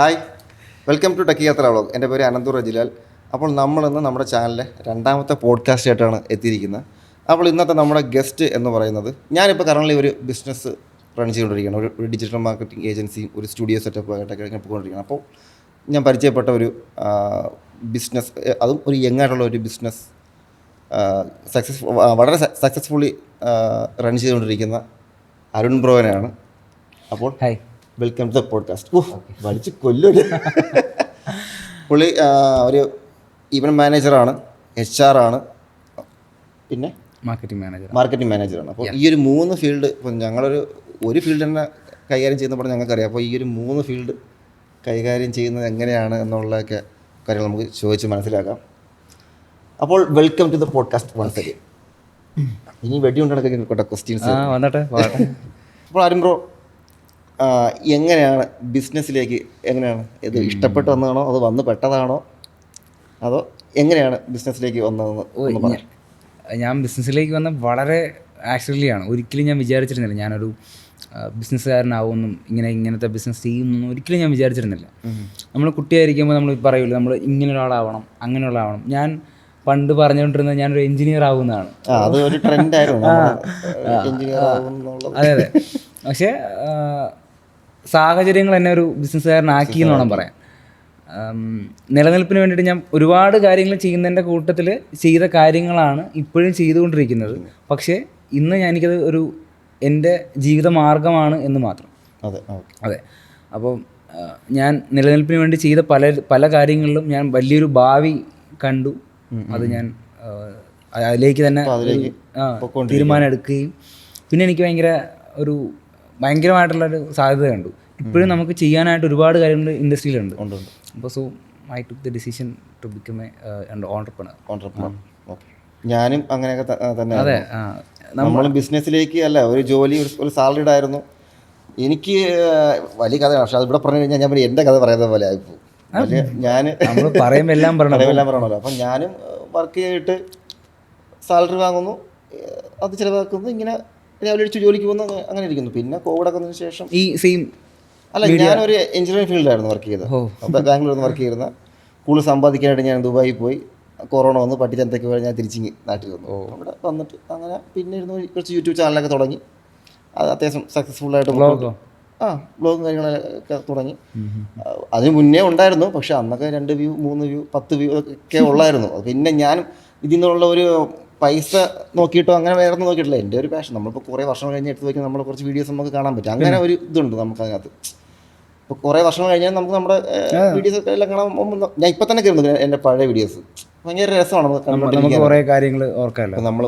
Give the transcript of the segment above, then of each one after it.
Hi, welcome to techie യാത്ര vlog. എൻ്റെ പേര് അനന്തു റജിലാൽ. അപ്പോൾ നമ്മളിന്ന് നമ്മുടെ ചാനലിലെ രണ്ടാമത്തെ പോഡ്കാസ്റ്റ് ആയിട്ടാണ് എത്തിയിരിക്കുന്നത്. അപ്പോൾ ഇന്നത്തെ നമ്മുടെ ഗസ്റ്റ് എന്ന് പറയുന്നത്, ഞാനിപ്പോൾ കറൻറ്റ്ലി ഒരു ബിസിനസ് റൺ ചെയ്തുകൊണ്ടിരിക്കുകയാണ്. ഒരു ഡിജിറ്റൽ മാർക്കറ്റിംഗ് ഏജൻസിയും ഒരു സ്റ്റുഡിയോ സെറ്റപ്പ് ആയിട്ടൊക്കെ ഇങ്ങനെ പോയിക്കൊണ്ടിരിക്കുകയാണ്. അപ്പോൾ ഞാൻ പരിചയപ്പെട്ട ഒരു ബിസിനസ്, അതും ഒരു യങ്ങായിട്ടുള്ള ഒരു ബിസിനസ് വളരെ സക്സസ്ഫുള്ളി റൺ ചെയ്തുകൊണ്ടിരിക്കുന്ന അരുൺ ബ്രോവനെയാണ്. അപ്പോൾ hi, welcome to the podcast. വലിച്ച് കൊല്ലൂര്. പുള്ളി ഒരു ഈവൻറ്റ് മാനേജറാണ്, HR ആണ്, പിന്നെ മാർക്കറ്റിംഗ് മാനേജറാണ്. അപ്പോൾ ഈ ഒരു 3 ഫീൽഡ്, ഇപ്പോൾ ഒരു ഫീൽഡ് തന്നെ കൈകാര്യം ചെയ്യുന്നപ്പോൾ ഞങ്ങൾക്കറിയാം. അപ്പോൾ ഈ ഒരു 3 ഫീൽഡ് കൈകാര്യം ചെയ്യുന്നത് എങ്ങനെയാണ് എന്നുള്ളതൊക്കെ കാര്യങ്ങൾ നമുക്ക് ചോദിച്ച് മനസ്സിലാക്കാം. അപ്പോൾ welcome to the podcast once again. ഇനി വെടിയുണ്ടാണ് ക്വസ്റ്റ്യൻസ്. അപ്പോൾ അരുൺ ബ്രോ, എങ്ങനെയാണ് ബിസിനസ്സിലേക്ക്, എങ്ങനെയാണ് ഇത് ഇഷ്ടപ്പെട്ട് വന്നതാണോ അതോ വന്ന് പെട്ടതാണോ, അതോ എങ്ങനെയാണ് ബിസിനസ്സിലേക്ക് വന്നതെന്ന് ഒന്ന് പറയാം. ഞാൻ ബിസിനസ്സിലേക്ക് വന്ന വളരെ ആക്ച്വലിയാണ്. ഒരിക്കലും ഞാൻ വിചാരിച്ചിരുന്നില്ല ഞാനൊരു ബിസിനസ്സുകാരനാവുമെന്നും ഇങ്ങനത്തെ ബിസിനസ് ചെയ്യുമെന്നൊന്നും ഒരിക്കലും ഞാൻ വിചാരിച്ചിരുന്നില്ല. നമ്മൾ കുട്ടിയായിരിക്കുമ്പോൾ നമ്മൾ പറയുമല്ലോ, നമ്മൾ ഇങ്ങനെ ഒരാളാവണം, അങ്ങനെയുള്ള ആവണം. ഞാൻ പണ്ട് പറഞ്ഞുകൊണ്ടിരുന്നത് ഞാനൊരു എഞ്ചിനീയർ ആവുന്നതാണ്. അതൊരു ട്രെൻഡായിരുന്നു. അതെ. പക്ഷേ സാഹചര്യങ്ങൾ എന്നെ ഒരു ബിസിനസ്സുകാരനാക്കി എന്ന് വേണം പറയാൻ. നിലനിൽപ്പിന് വേണ്ടിയിട്ട് ഞാൻ ഒരുപാട് കാര്യങ്ങൾ ചെയ്യുന്നതിൻ്റെ കൂട്ടത്തിൽ ചെയ്ത കാര്യങ്ങളാണ് ഇപ്പോഴും ചെയ്തുകൊണ്ടിരിക്കുന്നത്. പക്ഷേ ഇന്ന് എനിക്കത് എൻ്റെ ജീവിത മാർഗമാണ് എന്ന് മാത്രം. അതെ. അപ്പോൾ ഞാൻ നിലനിൽപ്പിന് വേണ്ടി ചെയ്ത പല കാര്യങ്ങളിലും ഞാൻ വലിയൊരു ഭാവി കണ്ടു. അത് ഞാൻ അതിലേക്ക് തന്നെ തീരുമാനം എടുക്കുകയും പിന്നെ എനിക്ക് ഭയങ്കരമായിട്ടുള്ളൊരു സാധ്യത കണ്ടു. ഇപ്പോഴും നമുക്ക് ചെയ്യാനായിട്ട് ഒരുപാട് കാര്യങ്ങൾ ഇൻഡസ്ട്രിയിലുണ്ട്. അപ്പോൾ so I took the decision to become a entrepreneur. ഞാനും അങ്ങനെയൊക്കെ തന്നെ. അതെ, നമ്മൾ ബിസിനസ്സിലേക്ക് അല്ല, ഒരു ജോലി, ഒരു സാലറിഡ് ആയിരുന്നു. എനിക്ക് വലിയ കഥയാണ്, പക്ഷെ അത് ഇവിടെ പറഞ്ഞു കഴിഞ്ഞാൽ ഞാൻ എൻ്റെ കഥ പറയുന്നത് പോലെ ആയിപ്പോൾ. ഞാൻ പറയുമ്പോൾ എല്ലാം പറയണമല്ലോ. അപ്പം ഞാനും വർക്ക് ചെയ്തിട്ട് സാലറി വാങ്ങുന്നു, അത് ചിലവാക്കുന്നു, ഇങ്ങനെ രാവിലെ അടിച്ച് ജോലിക്ക് പോകുന്നു, അങ്ങനെ ഇരിക്കുന്നു. പിന്നെ കോവിഡൊക്കെ വന്നതിന് ശേഷം അല്ല, ഞാനൊരു എഞ്ചിനീയറിംഗ് ഫീൽഡിലായിരുന്നു വർക്ക് ചെയ്തത്. അപ്പോൾ ബാംഗ്ലൂരിൽ നിന്ന് വർക്ക് ചെയ്യുന്ന, കൂടുതൽ സമ്പാദിക്കാനായിട്ട് ഞാൻ ദുബായിൽ പോയി. കൊറോണ വന്ന് പട്ടിച്ചന്തയ്ക്ക് പോയി ഞാൻ തിരിച്ച് നാട്ടിൽ വന്നു. അവിടെ വന്നിട്ട് അങ്ങനെ പിന്നെ ഇരുന്ന് കുറച്ച് യൂട്യൂബ് ചാനലൊക്കെ തുടങ്ങി. അത് അത്യാവശ്യം സക്സസ്ഫുള്ളായിട്ട് ബ്ലോഗും കാര്യങ്ങളൊക്കെ തുടങ്ങി. അതിന് മുന്നേ ഉണ്ടായിരുന്നു, പക്ഷെ അന്നൊക്കെ 2 വ്യൂ 3 വ്യൂ 10 വ്യൂ ഒക്കെ ഉള്ളായിരുന്നു. പിന്നെ ഞാൻ ഇതിൽ നിന്നുള്ള ഒരു പൈസ നോക്കിയിട്ടോ അങ്ങനെ വേറെ ഒന്നും നോക്കിയിട്ടില്ല. എൻ്റെ ഒരു പാഷൻ. നമ്മളിപ്പോൾ കുറേ വർഷം കഴിഞ്ഞ് എടുത്ത് വയ്ക്കുന്ന നമ്മൾ കുറച്ച് വീഡിയോസ് നമുക്ക് കാണാൻ പറ്റും. അങ്ങനെ ഒരു ഇതുണ്ട് നമുക്ക് അതിനകത്ത്. ഇപ്പോൾ കുറേ വർഷം കഴിഞ്ഞാൽ നമുക്ക് നമ്മുടെ വീഡിയോസ് ഒക്കെ എല്ലാം കാണാൻ. ഞാൻ ഇപ്പം തന്നെ കയറുന്നു എൻ്റെ പഴയ വീഡിയോസ്. ഭയങ്കര രസമാണ് നമുക്ക് കുറേ കാര്യങ്ങൾ ഓർക്കാമല്ലോ. നമ്മൾ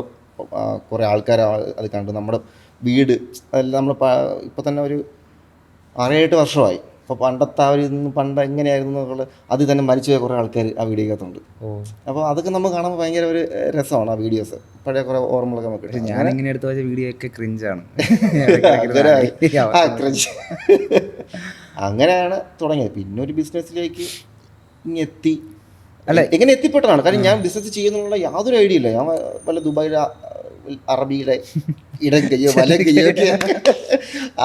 കുറേ ആൾക്കാർ അത് കണ്ട് നമ്മുടെ വീട് അതെല്ലാം നമ്മൾ ഇപ്പം തന്നെ ഒരു 6-8 വർഷമായി. അപ്പോൾ പണ്ടത്തെ പണ്ട് എങ്ങനെയായിരുന്നു എന്നുള്ളത് അതിൽ തന്നെ മരിച്ചുപോയ കുറേ ആൾക്കാർ ആ വീഡിയോക്കകത്തുണ്ട്. അപ്പോൾ അതൊക്കെ നമുക്ക് കാണുമ്പോൾ ഭയങ്കര ഒരു രസമാണ് ആ വീഡിയോസ്. പഴയ കുറേ ഓർമ്മകളൊക്കെ നമുക്ക്. ഞാനിങ്ങനെ എടുത്ത് വെച്ച വീഡിയോ ഒക്കെ ക്രിഞ്ചാണ്. ക്രിഞ്ച്. അങ്ങനെയാണ് തുടങ്ങിയത്. പിന്നെ ഒരു ബിസിനസ്സിലേക്ക് എത്തി. അല്ല, എങ്ങനെ എത്തിപ്പെട്ടതാണ്. കാരണം ഞാൻ ബിസിനസ് ചെയ്യുന്നുള്ള യാതൊരു ഐഡിയ ഇല്ല. ഞാൻ വല്ല ദുബായിലെ അറബിയിലെ ഇടം കയ്യോ വല കയ്യോ ഒക്കെ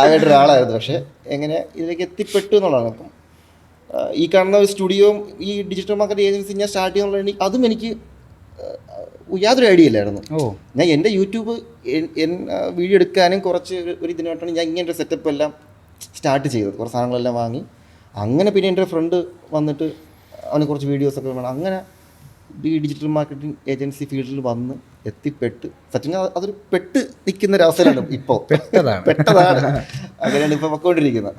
ആയിട്ടൊരാളായിരുന്നു. പക്ഷേ എങ്ങനെ ഇതിലേക്ക് എത്തിപ്പെട്ടു എന്നുള്ളതാണ്. ഇപ്പം ഈ കാണുന്ന ഒരു സ്റ്റുഡിയോയും ഈ ഡിജിറ്റൽ മാർക്കറ്റ് ഏജൻസി ഞാൻ സ്റ്റാർട്ട് ചെയ്യുന്നുള്ള അതും എനിക്ക് യാതൊരു ഐഡിയ ഇല്ലായിരുന്നു. ഞാൻ എൻ്റെ യൂട്യൂബ് വീഡിയോ എടുക്കാനും കുറച്ച് ഒരു ഇതിനായിട്ടാണ് ഞാൻ ഇങ്ങനത്തെ സെറ്റപ്പ് എല്ലാം സ്റ്റാർട്ട് ചെയ്തത്. കുറച്ച് സാധനങ്ങളെല്ലാം വാങ്ങി. അങ്ങനെ പിന്നെ എൻ്റെ ഫ്രണ്ട് വന്നിട്ട് അവന് കുറച്ച് വീഡിയോസൊക്കെ വേണം. അങ്ങനെ ഈ ഡിജിറ്റൽ മാർക്കറ്റിംഗ് ഏജൻസി ഫീൽഡിൽ വന്ന് എത്തിപ്പെട്ട് സത്യം അതൊരു പെട്ട് നിൽക്കുന്ന ഒരവസരമാണ് ഇപ്പോൾ. പെട്ടതാണ്. അങ്ങനെയാണ് ഇപ്പോൾ പൊയ്ക്കൊണ്ടിരിക്കുന്നത്.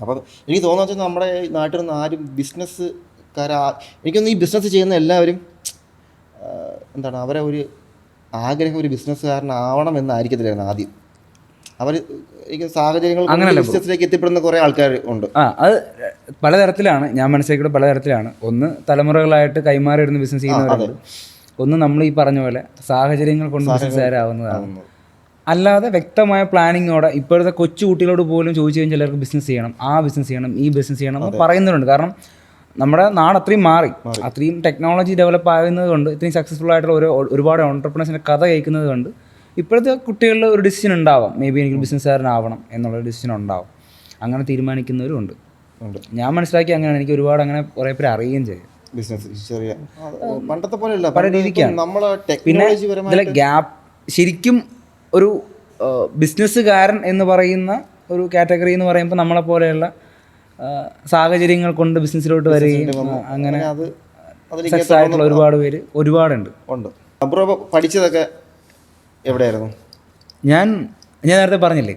അപ്പം എനിക്ക് തോന്നുന്നത് വെച്ചാൽ നമ്മുടെ നാട്ടിൽ നിന്ന് ആരും എനിക്കൊന്ന് ഈ ബിസിനസ് ചെയ്യുന്ന എല്ലാവരും എന്താണ്, അവരെ ഒരു ആഗ്രഹം ഒരു ബിസിനസ്സുകാരനാവണം എന്നായിരിക്കത്തില്ലായിരുന്നു ആദ്യം. അവർ സാഹചര്യങ്ങൾ ബിസിനസ്സിലേക്ക് എത്തിപ്പെടുന്ന കുറേ ആൾക്കാർ ഉണ്ട്. അത് പലതരത്തിലാണ്. ഞാൻ മനസ്സിലാക്കിയത് പലതരത്തിലാണ്. ഒന്ന് തലമുറകളായിട്ട് കൈമാറി വരുന്ന ബിസിനസ് ചെയ്യുന്നവരുണ്ട്. ഒന്ന് നമ്മൾ ഈ പറഞ്ഞ പോലെ സാഹചര്യങ്ങൾ കൊണ്ട് ബിസിനസ്സുകാരാവുന്നതാണ്. അല്ലാതെ വ്യക്തമായ പ്ലാനിങ്ങോടെ ഇപ്പോഴത്തെ കൊച്ചു കുട്ടികളോട് പോലും ചോദിച്ചു കഴിഞ്ഞാൽ ചിലർക്ക് ബിസിനസ് ചെയ്യണം, ആ ബിസിനസ് ചെയ്യണം, ഈ ബിസിനസ് ചെയ്യണം എന്ന് പറയുന്നവരുണ്ട്. കാരണം നമ്മുടെ നാട് അത്രയും മാറി, അത്രയും ടെക്നോളജി ഡെവലപ്പ് ആകുന്നത് കൊണ്ട്, ഇത്രയും സക്സസ്ഫുൾ ആയിട്ടുള്ള ഒരുപാട് ഓൺട്രപ്രണേഴ്സിൻ്റെ കഥ കേൾക്കുന്നത് കൊണ്ട് ഇപ്പോഴത്തെ കുട്ടികളിൽ ഒരു ഡിസിഷൻ ഉണ്ടാവാം. മേ ബി എനിക്ക് ബിസിനസ്സുകാരനാവണം എന്നുള്ളൊരു ഡിസിഷൻ ഉണ്ടാവും. അങ്ങനെ തീരുമാനിക്കുന്നവരും ഉണ്ട്. ഞാൻ മനസ്സിലാക്കി അങ്ങനെയാണ്. എനിക്ക് ഒരുപാട് അങ്ങനെ കുറേ പേര് അറിയുകയും ചെയ്യും. ബിസിനസ് ചെറിയ പണ്ടത്തെ പോലെയല്ല, പല രീതിക്കാണ്. നമ്മളെ പിന്നെ ടെക്നോളജി ഇതിലെ ഗ്യാപ്പ് ശരിക്കും ഒരു ബിസിനസ്സുകാരൻ എന്ന് പറയുന്ന ഒരു കാറ്റഗറി എന്ന് പറയുമ്പോൾ നമ്മളെ പോലെയുള്ള സാഹചര്യങ്ങൾ കൊണ്ട് ബിസിനസ്സിലോട്ട് വരികയും അങ്ങനെ സക്സസ് ആയിട്ടുള്ള ഒരുപാട് പേര് ഒരുപാടുണ്ട്. ബ്രോ പഠിച്ചതൊക്കെ എവിടെയായിരുന്നു? ഞാൻ നേരത്തെ പറഞ്ഞില്ലേ,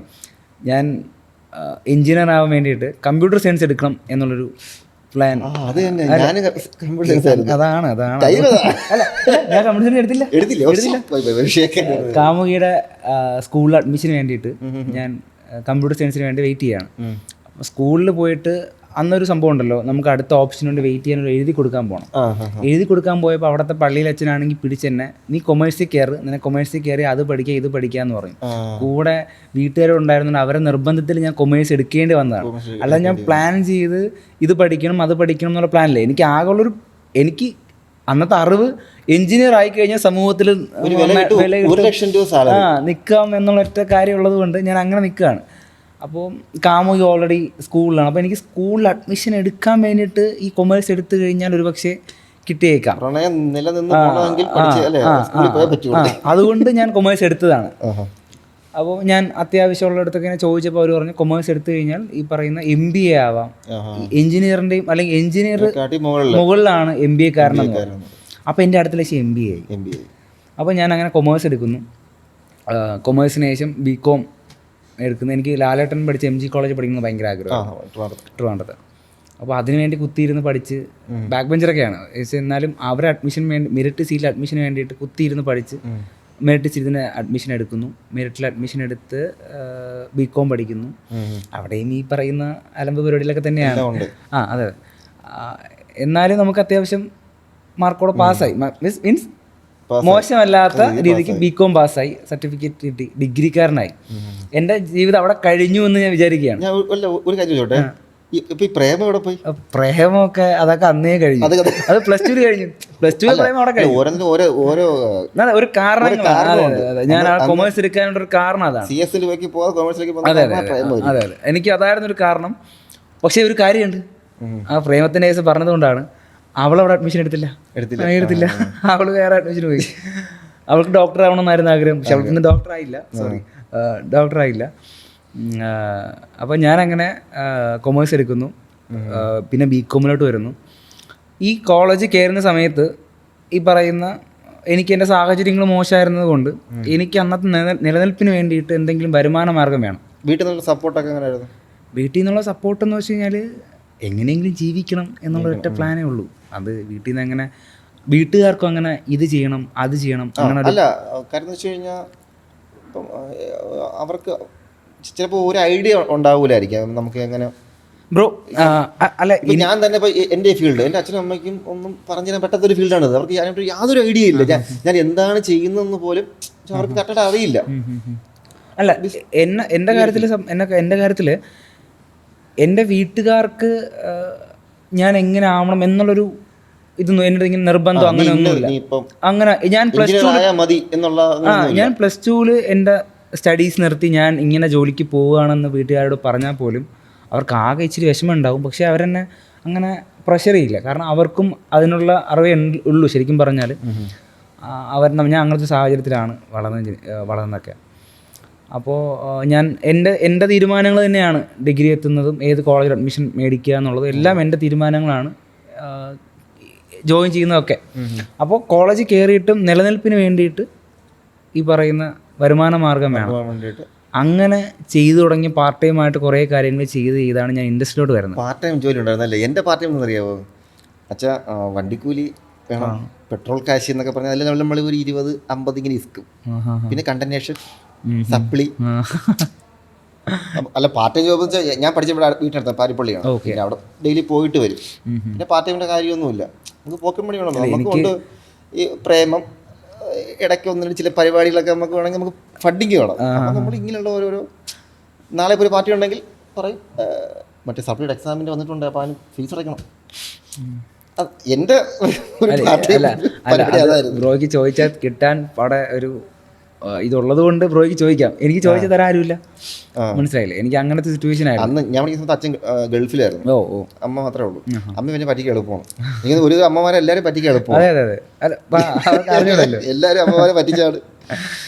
ഞാൻ എഞ്ചിനീയർ ആവാൻ വേണ്ടിയിട്ട് കമ്പ്യൂട്ടർ സയൻസ് എടുക്കണം എന്നുള്ളൊരു പ്ലാൻ. അതാണ് അല്ല, ഞാൻ കമ്പ്യൂട്ടർ സയൻസ് എടുത്തില്ല. കാമുകിയുടെ സ്കൂളിൽ അഡ്മിഷന് വേണ്ടിയിട്ട് ഞാൻ കമ്പ്യൂട്ടർ സയൻസിന് വേണ്ടി വെയിറ്റ് ചെയ്യാണ്. അപ്പോൾ സ്കൂളിൽ പോയിട്ട് അന്നൊരു സംഭവം ഉണ്ടല്ലോ, നമുക്ക് അടുത്ത ഓപ്ഷൻ കൊണ്ട് വെയിറ്റ് ചെയ്യാൻ എഴുതി കൊടുക്കാൻ പോകണം. എഴുതി കൊടുക്കാൻ പോയപ്പോൾ അവിടുത്തെ പള്ളിയിൽ അച്ഛനാണെങ്കിൽ പിടിച്ചെന്നെ, നീ കൊമേഴ്സിൽ കയറി, നിന്നെ കൊമേഴ്സിൽ കയറി അത് പഠിക്കുക ഇത് പഠിക്കാന്ന് പറയും. കൂടെ വീട്ടുകാരുണ്ടായിരുന്നു, അവരെ നിർബന്ധത്തിൽ ഞാൻ കൊമേഴ്സ് എടുക്കേണ്ടി വന്നതാണ്. അല്ലാതെ ഞാൻ പ്ലാൻ ചെയ്ത് ഇത് പഠിക്കണം അത് പഠിക്കണം എന്നുള്ള പ്ലാനില്ലേ. എനിക്ക് ആകെയുള്ളൊരു, എനിക്ക് അന്നത്തെ അറിവ് എഞ്ചിനീയർ ആയി കഴിഞ്ഞാൽ സമൂഹത്തിൽ നിൽക്കാം എന്നുള്ള ഒറ്റ കാര്യമുള്ളത് കൊണ്ട് ഞാൻ അങ്ങനെ നിൽക്കുകയാണ്. അപ്പോൾ കാമുകി ഓൾറെഡി സ്കൂളിലാണ്. അപ്പോൾ എനിക്ക് സ്കൂളിൽ അഡ്മിഷൻ എടുക്കാൻ വേണ്ടിയിട്ട് ഈ കൊമേഴ്സ് എടുത്തു കഴിഞ്ഞാൽ ഒരു പക്ഷേ കിട്ടിയേക്കാം. അതുകൊണ്ട് ഞാൻ കൊമേഴ്സ് എടുത്തതാണ്. അപ്പോൾ ഞാൻ അത്യാവശ്യമുള്ളിടത്തൊക്കെ ഇങ്ങനെ ചോദിച്ചപ്പോൾ അവർ പറഞ്ഞു കൊമേഴ്സ് എടുത്തു കഴിഞ്ഞാൽ ഈ പറയുന്ന MBA ആവാം, എഞ്ചിനീയറിൻ്റെയും അല്ലെങ്കിൽ എഞ്ചിനീയർ മുകളിലാണ് MBA കാരനെന്ന് പറഞ്ഞു. അപ്പോൾ എൻ്റെ അടുത്ത ലക്ഷ്യം MBA ആയി. അപ്പോൾ ഞാൻ അങ്ങനെ കൊമേഴ്സ് എടുക്കുന്നു. കൊമേഴ്സിന് ശേഷം BCom എടുക്കുന്നത്. എനിക്ക് ലാലേട്ടൻ പഠിച്ച MG കോളേജ് പഠിക്കുന്നത് ഭയങ്കര ആഗ്രഹം, ട്രിവാൻഡ്രത്ത്. അപ്പോൾ അതിനുവേണ്ടി കുത്തിയിരുന്ന് പഠിച്ച് ബാക്ക് ബെഞ്ചറൊക്കെയാണ്, എന്നാലും അവരെ അഡ്മിഷൻ വേണ്ടി മെറിറ്റ് സീറ്റിൽ അഡ്മിഷന് വേണ്ടിയിട്ട് കുത്തിയിരുന്ന് പഠിച്ച് മെറിറ്റ് സീറ്റിന് അഡ്മിഷൻ എടുക്കുന്നു. മെറിറ്റിൽ അഡ്മിഷൻ എടുത്ത് BCom പഠിക്കുന്നു. അവിടെയും ഈ പറയുന്ന അലമ്പ് പരിപാടിയിലൊക്കെ തന്നെയാണ്. അതെ. എന്നാലും നമുക്ക് അത്യാവശ്യം മാർക്കോടെ പാസ്സായി, മീൻസ് മോശമല്ലാത്ത രീതിക്ക് BCom പാസ്സായി, സർട്ടിഫിക്കറ്റ് കിട്ടി, ഡിഗ്രിക്കാരനായി. എൻ്റെ ജീവിതം അവിടെ കഴിഞ്ഞു എന്ന് ഞാൻ വിചാരിക്കുകയാണ്. ഒരു കാര്യം ചോട്ടെ, പ്രേമമൊക്കെ അതൊക്കെ അന്നേ കഴിഞ്ഞു. അത് +2 കഴിഞ്ഞു. +2 പ്രേമം അവിടെ കഴിഞ്ഞു. ഒരു കാരണം ഞാൻ ആ കൊമേഴ്സ് എടുക്കാനുള്ള ഒരു കാരണം അതാണ്. അതെ അതെ, എനിക്ക് അതായിരുന്നു ഒരു കാരണം. പക്ഷെ ഒരു കാര്യമുണ്ട്, ആ പ്രേമത്തിന്റെ കേസ് പറഞ്ഞതുകൊണ്ടാണ് അവളവിടെ അഡ്മിഷൻ എടുത്തില്ല. അവള് വേറെ അഡ്മിഷൻ പോയി. അവൾക്ക് ഡോക്ടർ ആവണമെന്നായിരുന്നു ആഗ്രഹം, പക്ഷെ അവൾക്ക് ഡോക്ടർ ആയില്ല. അപ്പോൾ ഞാനങ്ങനെ കൊമേഴ്സ് എടുക്കുന്നു. പിന്നെ BComലോട്ട് വരുന്നു. ഈ കോളേജ് കയറുന്ന സമയത്ത് ഈ പറയുന്ന എനിക്ക് എൻ്റെ സാഹചര്യങ്ങൾ മോശമായിരുന്നത് കൊണ്ട് എനിക്ക് അന്നത്തെ നിലനിൽപ്പിന് വേണ്ടിയിട്ട് എന്തെങ്കിലും വരുമാന മാർഗം വേണം. വീട്ടിൽ നിന്നുള്ള സപ്പോർട്ടൊക്കെ എങ്ങനെയായിരുന്നു? വീട്ടിൽ നിന്നുള്ള സപ്പോർട്ട് എന്ന് വെച്ച് കഴിഞ്ഞാൽ എങ്ങനെയെങ്കിലും ജീവിക്കണം എന്നുള്ള ഒറ്റ പ്ലാനേ ഉള്ളൂ. അത് വീട്ടിൽ നിന്ന് അങ്ങനെ വീട്ടുകാർക്കും അങ്ങനെ ഇത് ചെയ്യണം അത് ചെയ്യണം അങ്ങനെ അല്ല. കാര്യം എന്ന് വെച്ച് കഴിഞ്ഞാൽ ഇപ്പം അവർക്ക് ചിലപ്പോൾ ഒരു ഐഡിയ ഉണ്ടാവൂലായിരിക്കും നമുക്ക് എങ്ങനെ. ബ്രോ അല്ല, ഞാൻ തന്നെ ഇപ്പോൾ എൻ്റെ ഫീൽഡ്, എൻ്റെ അച്ഛനും അമ്മയ്ക്കും ഒന്നും പറഞ്ഞു തരാൻ പറ്റാത്തൊരു ഫീൽഡാണിത്. അവർക്ക് അതിനോട്ട് യാതൊരു ഐഡിയ ഇല്ല. ഞാൻ എന്താണ് ചെയ്യുന്നതെന്ന് പോലും അവർക്ക് കറക്റ്റായിട്ട് അറിയില്ല. അല്ല, എൻ്റെ കാര്യത്തിൽ എൻ്റെ വീട്ടുകാർക്ക് ഞാൻ എങ്ങനെ ആവണം എന്നുള്ളൊരു ഇതൊന്നും എന്നോട് ഇങ്ങനെ നിർബന്ധം അങ്ങനെ ഒന്നുമില്ല. അങ്ങനെ ഞാൻ +2 എൻ്റെ സ്റ്റഡീസ് നിർത്തി ഞാൻ ഇങ്ങനെ ജോലിക്ക് പോവുകയാണെന്ന് വീട്ടുകാരോട് പറഞ്ഞാൽ പോലും അവർക്ക് ആകെ ഇച്ചിരി വിഷമം ഉണ്ടാവും. പക്ഷേ അവരെന്നെ അങ്ങനെ പ്രഷർ ചെയ്യില്ല. കാരണം അവർക്കും അതിനുള്ള അറിവേ ഉള്ളൂ. ശരിക്കും പറഞ്ഞാൽ ഞാൻ അങ്ങനത്തെ സാഹചര്യത്തിലാണ് വളർന്നതൊക്കെ. അപ്പോൾ ഞാൻ എൻ്റെ തീരുമാനങ്ങൾ തന്നെയാണ് ഡിഗ്രി എത്തുന്നതും ഏത് കോളേജിൽ അഡ്മിഷൻ മേടിക്കുക എന്നുള്ളതും എല്ലാം എൻ്റെ തീരുമാനങ്ങളാണ്. ജോയിൻ ചെയ്യുന്നതൊക്കെ. അപ്പോൾ കോളേജിൽ കയറിയിട്ടും നിലനിൽപ്പിന് വേണ്ടിയിട്ട് ഈ പറയുന്ന വരുമാന മാർഗം വേണം. അങ്ങനെ ചെയ്തു തുടങ്ങി പാർട്ട് ടൈം ആയിട്ട് കുറേ കാര്യങ്ങൾ ചെയ്താണ് ഞാൻ ഇൻഡസ്ട്രിയിലോട്ട് വരുന്നത്. പാർട്ട് ടൈം ജോലി ഉണ്ടായിരുന്നല്ലേ? എൻ്റെ പാർട്ട് ടൈം എന്നറിയാമോ അച്ഛാ? വണ്ടിക്കൂലി വേണം, പെട്രോൾ കാശ് എന്നൊക്കെ പറഞ്ഞാൽ അതിൽ നമ്മൾ ഒരു 20-50 ഇങ്ങനെ ഇസ്ക്കും. പിന്നെ കണ്ടന്റേഷൻ, സപ്ലി. അല്ല, പാർട്ട് ടൈം ജോബ് വെച്ചാൽ ഞാൻ പഠിച്ചപ്പോൾ വീട്ടിനടുത്ത് പാരിപ്പള്ളിയാണ്. അവിടെ ഡെയിലി പോയിട്ട് വരും. പിന്നെ പാർട്ട് ടൈമിൻ്റെ കാര്യമൊന്നുമില്ല. നമുക്ക് പോക്കറ്റ് മണി വേണം. നമുക്ക് കൊണ്ട് ഈ പ്രേമം ഇടയ്ക്ക് ഒന്നും ചില പരിപാടികളൊക്കെ നമുക്ക് വേണമെങ്കിൽ നമുക്ക് ഫണ്ടിങ് വേണം. അപ്പം നമ്മൾ ഇങ്ങനെയുള്ള ഓരോരോ നാളെ ഇപ്പോൾ ഒരു പാർട്ടി ഉണ്ടെങ്കിൽ പറയും മറ്റേ സപ്ലിയുടെ എക്സാമിൻ്റെ വന്നിട്ടുണ്ട്, അപ്പോൾ അതിന് ഫീസ് അടയ്ക്കണം. എൻ്റെ ബ്രോയ്ക്ക് ചോദിച്ചാൽ കിട്ടാൻ അവിടെ ഒരു ഇതുള്ളത് കൊണ്ട് ബ്രോയ്ക്ക് ചോദിക്കാം. എനിക്ക് ചോദിച്ചു തരാൻ ആരുമില്ല, മനസ്സിലായില്ലേ? എനിക്ക് അങ്ങനത്തെ സിറ്റുവേഷൻ ആയിരുന്നു. അന്ന് ഞാൻ പഠിക്കുന്ന സമയത്ത് അച്ഛൻ ഗൾഫിലായിരുന്നു. അമ്മ മാത്രമേ ഉള്ളൂ. അമ്മ പിന്നെ പറ്റിക്കാൻ എളുപ്പമാണ്. എനിക്ക് ഒരു അമ്മമാരെ എല്ലാവരും പറ്റിക്കാൻ എളുപ്പമാണ്. അതെ എല്ലാവരും അമ്മമാരെ പറ്റിച്ചാണ്.